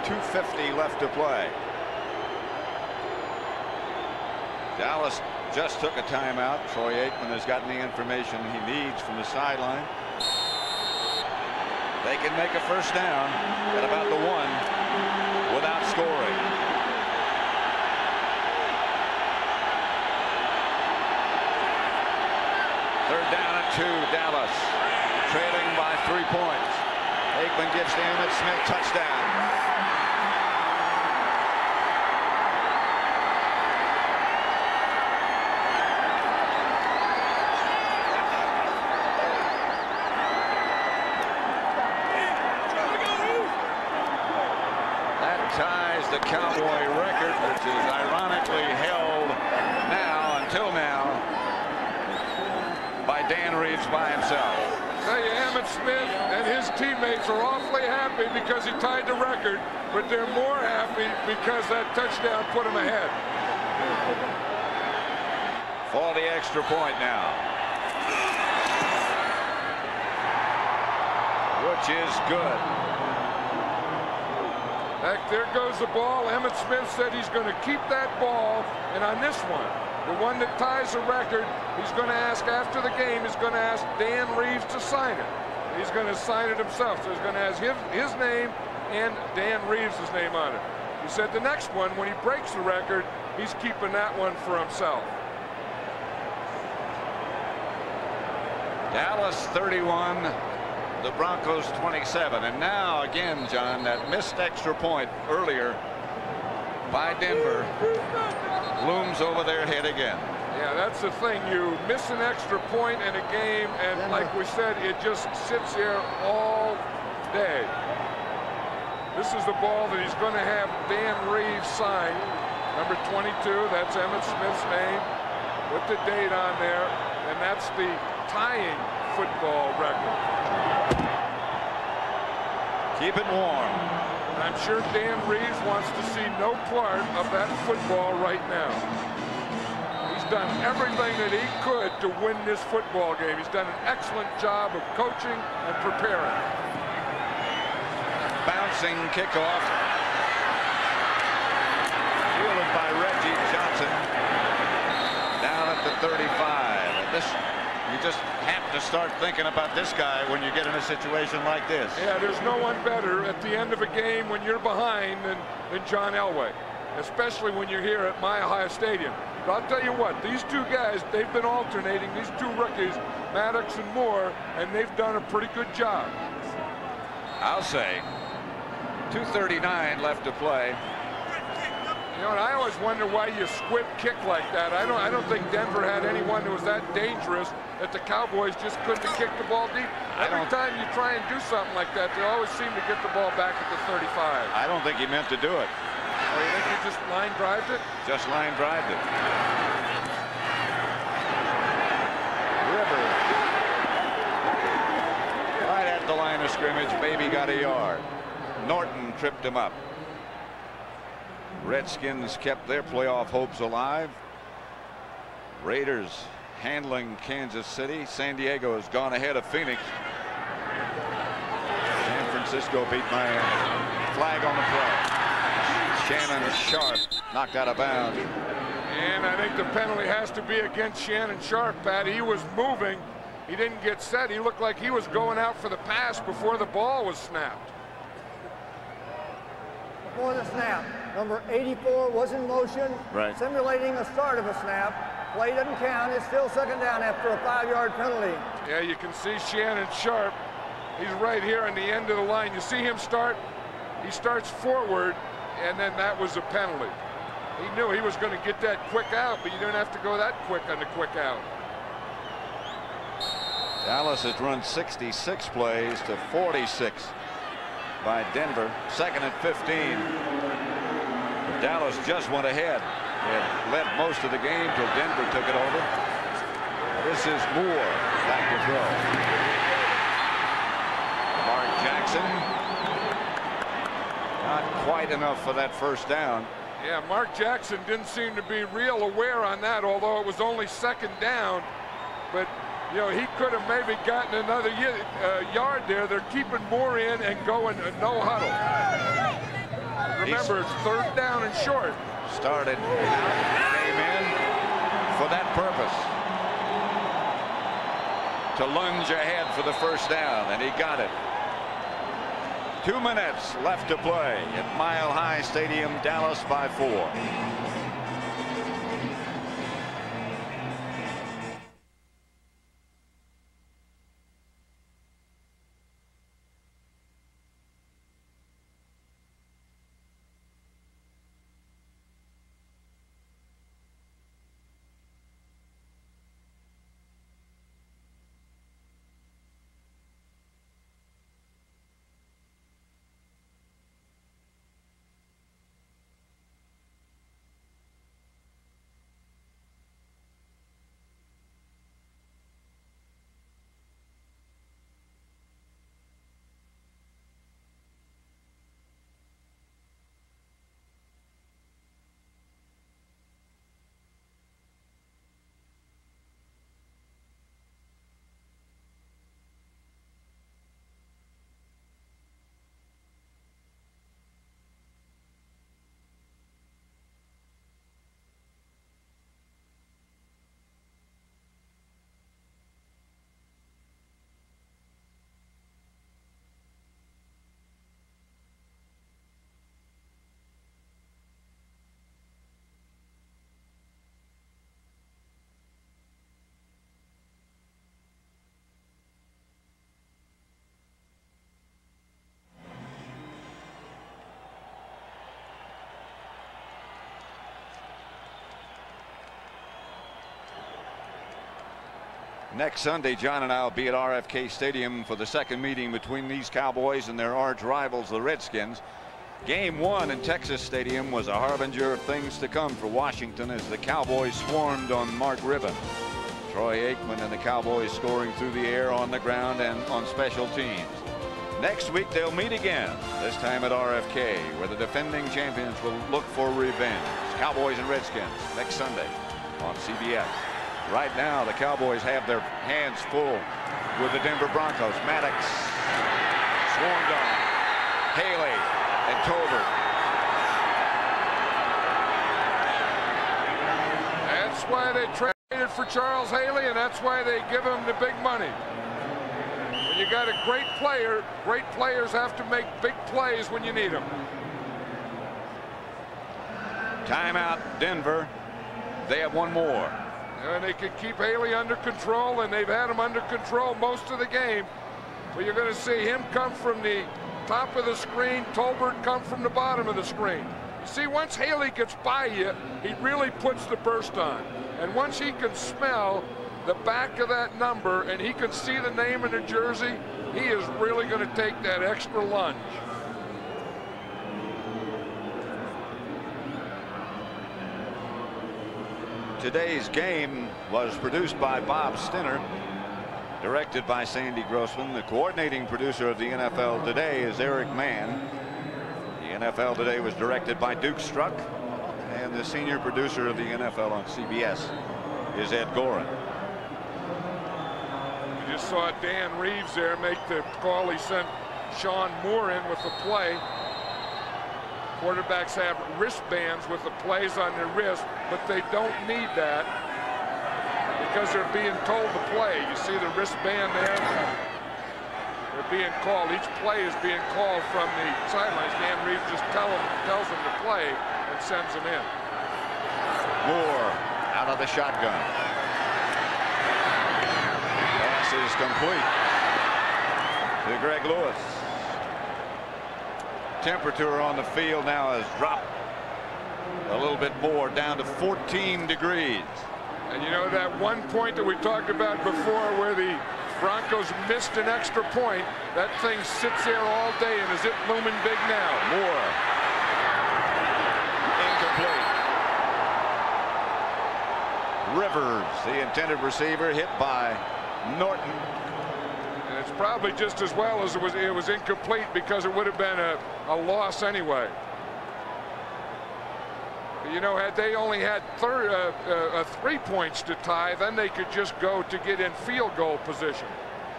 2:50 left to play. Dallas just took a timeout. Troy Aikman has gotten the information he needs from the sideline. They can make a first down at about the 1 without scoring. Third down at 2, Dallas trailing by 3 points. Aikman gives to Emmitt Smith, touchdown. That ties the Cowboy record, which is ironically held now, until now, by Dan Reeves by himself. Tell you, Emmitt Smith and his teammates are awfully happy because he tied the record, but they're more happy because that touchdown put him ahead. For the extra point now, which is good. Heck, there goes the ball. Emmitt Smith said he's going to keep that ball, and on this one, the one that ties the record, he's going to ask after the game, he's going to ask Dan Reeves to sign it. He's going to sign it himself. So he's going to ask his name and Dan Reeves' name on it. He said the next one, when he breaks the record, he's keeping that one for himself. Dallas 31, the Broncos 27. And now again, John, that missed extra point earlier by Denver looms over their head again. Yeah, that's the thing. You miss an extra point in a game, and like we said, it just sits here all day. This is the ball that he's going to have Dan Reeves sign. Number 22, that's Emmitt Smith's name, with the date on there, and that's the tying football record. Keep it warm. And I'm sure Dan Reeves wants to see no part of that football right now. He's done everything that he could to win this football game. He's done an excellent job of coaching and preparing. Bouncing kickoff. Fielded by Reggie Johnson. Down at the 35. And this, you just have to start thinking about this guy when you get in a situation like this. Yeah, there's no one better at the end of a game when you're behind than John Elway, especially when you're here at Mile High Stadium. But I'll tell you what, these two guys, they've been alternating, these two rookies, Maddox and Moore, and they've done a pretty good job. I'll say 2:39 left to play. You know, and I always wonder why you squib kick like that. I don't think Denver had anyone who was that dangerous that the Cowboys just couldn't kick the ball deep. Every time you try and do something like that, they always seem to get the ball back at the 35. I don't think he meant to do it. Oh, you think he just line drived it? Just line drived it. River. Right at the line of scrimmage. Baby got a yard. Norton tripped him up. Redskins kept their playoff hopes alive. Raiders handling Kansas City. San Diego has gone ahead of Phoenix. San Francisco beat Miami. Flag on the play. Shannon Sharp knocked out of bounds. And I think the penalty has to be against Shannon Sharp, Pat. He was moving. He didn't get set. He looked like he was going out for the pass before the ball was snapped. Before the snap, number 84 was in motion, simulating the start of a snap. Play doesn't count. It's still second down after a 5-yard penalty. Yeah, you can see Shannon Sharp. He's right here on the end of the line. You see him start. He starts forward, and then that was a penalty. He knew he was going to get that quick out, but you didn't have to go that quick on the quick out. Dallas has run 66 plays to 46 by Denver. Second and 15. But Dallas just went ahead. They had led most of the game till Denver took it over. This is Moore back to throw. Mark Jackson. Not quite enough for that first down. Yeah, Mark Jackson didn't seem to be real aware on that, although it was only second down. But, you know, he could have maybe gotten another yard there. They're keeping Moore in and going no huddle. Remember, it's third down and short. Started out, came in for that purpose. To lunge ahead for the first down, and he got it. 2 minutes left to play at Mile High Stadium, Dallas by 4. Next Sunday, John and I will be at RFK Stadium for the second meeting between these Cowboys and their arch rivals, the Redskins. Game 1 in Texas Stadium was a harbinger of things to come for Washington as the Cowboys swarmed on Mark Ribbon. Troy Aikman and the Cowboys scoring through the air, on the ground, and on special teams. Next week they'll meet again, this time at RFK, where the defending champions will look for revenge. Cowboys and Redskins next Sunday on CBS. Right now the Cowboys have their hands full with the Denver Broncos. Maddox swarmed on. Haley and Tolbert. That's why they traded for Charles Haley, and that's why they give him the big money. When you got a great player, great players have to make big plays when you need them. Timeout, Denver. They have one more. And they can keep Haley under control, and they've had him under control most of the game. But you're going to see him come from the top of the screen, Tolbert come from the bottom of the screen. You see, once Haley gets by you, he really puts the burst on. And once he can smell the back of that number and he can see the name in the jersey, he is really going to take that extra lunge. Today's game was produced by Bob Stinner, directed by Sandy Grossman. The coordinating producer of the NFL Today is Eric Mann. The NFL Today was directed by Duke Struck, and the senior producer of the NFL on CBS is Ed Gorin. You just saw Dan Reeves there make the call. He sent Sean Moore in with the play. Quarterbacks have wristbands with the plays on their wrist, but they don't need that because they're being told to play. You see the wristband there? They're being called. Each play is being called from the sidelines. Dan Reeves just tells them to play and sends them in. Moore out of the shotgun. Pass is complete to Greg Lewis. Temperature on the field now has dropped a little bit more, down to 14 degrees. And you know that one point that we talked about before where the Broncos missed an extra point, that thing sits there all day, and is it looming big now? Moore. Incomplete. Rivers, the intended receiver, hit by Norton. And it's probably just as well as it was incomplete, because it would have been a loss anyway. But you know, had they only had 3 points to tie, then they could just go to get in field goal position.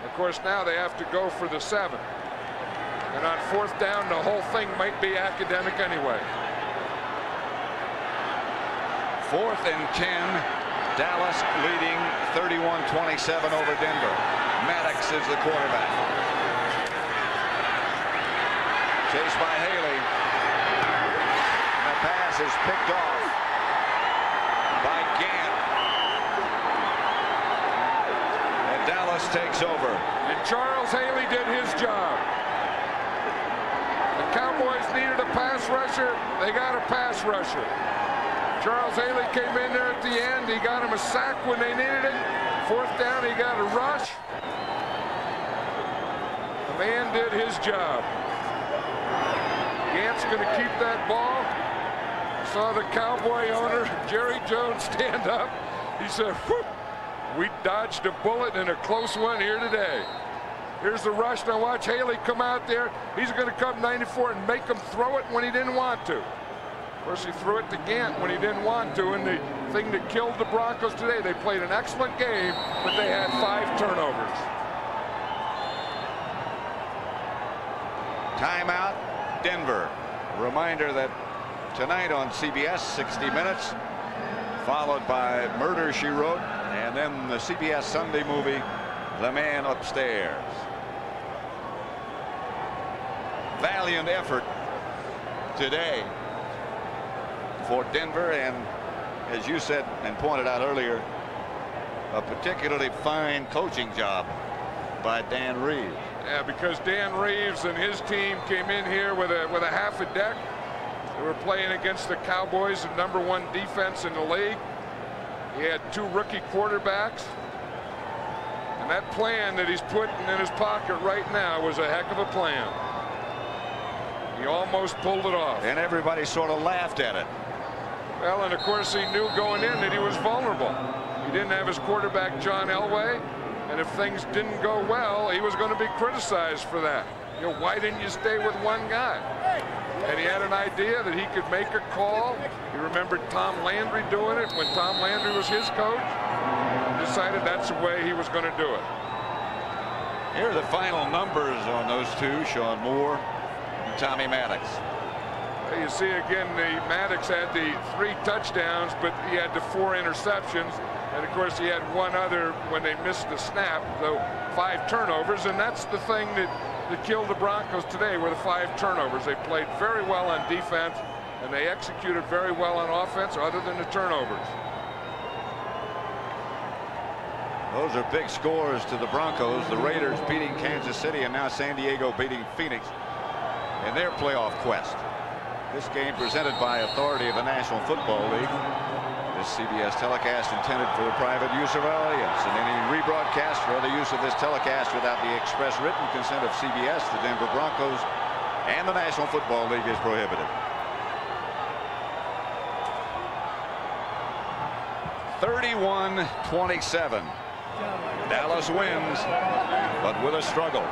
Of course, now they have to go for the 7. And on 4th down, the whole thing might be academic anyway. 4th and 10. Dallas leading 31-27 over Denver. Maddox is the quarterback. Chased by Haley. And the pass is picked off by Gant. And Dallas takes over. And Charles Haley did his job. The Cowboys needed a pass rusher. They got a pass rusher. Charles Haley came in there at the end. He got him a sack when they needed it. 4th down, he got a rush. The man did his job. Gant's going to keep that ball. Saw the Cowboy owner, Jerry Jones, stand up. He said, whoop, we dodged a bullet in a close one here today. Here's the rush. Now watch Haley come out there. He's going to come 94 and make him throw it when he didn't want to. Of course, he threw it to Gant when he didn't want to, and the thing that killed the Broncos today, they played an excellent game, but they had 5 turnovers. Timeout, Denver. A reminder that tonight on CBS, 60 Minutes, followed by Murder, She Wrote, and then the CBS Sunday movie, The Man Upstairs. Valiant effort today for Denver, and as you said and pointed out earlier, a particularly fine coaching job by Dan Reeves. Yeah, because Dan Reeves and his team came in here with a half a deck. They were playing against the Cowboys, the #1 defense in the league. He had 2 rookie quarterbacks. And that plan that he's putting in his pocket right now was a heck of a plan. He almost pulled it off. And everybody sort of laughed at it. Well, and of course he knew going in that he was vulnerable. He didn't have his quarterback John Elway, and if things didn't go well, he was going to be criticized for that. You know, why didn't you stay with one guy? And he had an idea that he could make a call. He remembered Tom Landry doing it when Tom Landry was his coach. Decided that's the way he was going to do it. Here are the final numbers on those two, Sean Moore and Tommy Maddox. You see again, Maddox had the 3 touchdowns, but he had the 4 interceptions. And of course, he had one other when they missed the snap, so 5 turnovers. And that's the thing that killed the Broncos today, were the 5 turnovers. They played very well on defense, and they executed very well on offense, other than the turnovers. Those are big scores to the Broncos. The Raiders beating Kansas City, and now San Diego beating Phoenix in their playoff quest. This game presented by authority of the National Football League. This CBS telecast intended for the private use of our audience, and any rebroadcast or other use of this telecast without the express written consent of CBS, the Denver Broncos, and the National Football League is prohibited. 31-27. Dallas wins, but with a struggle.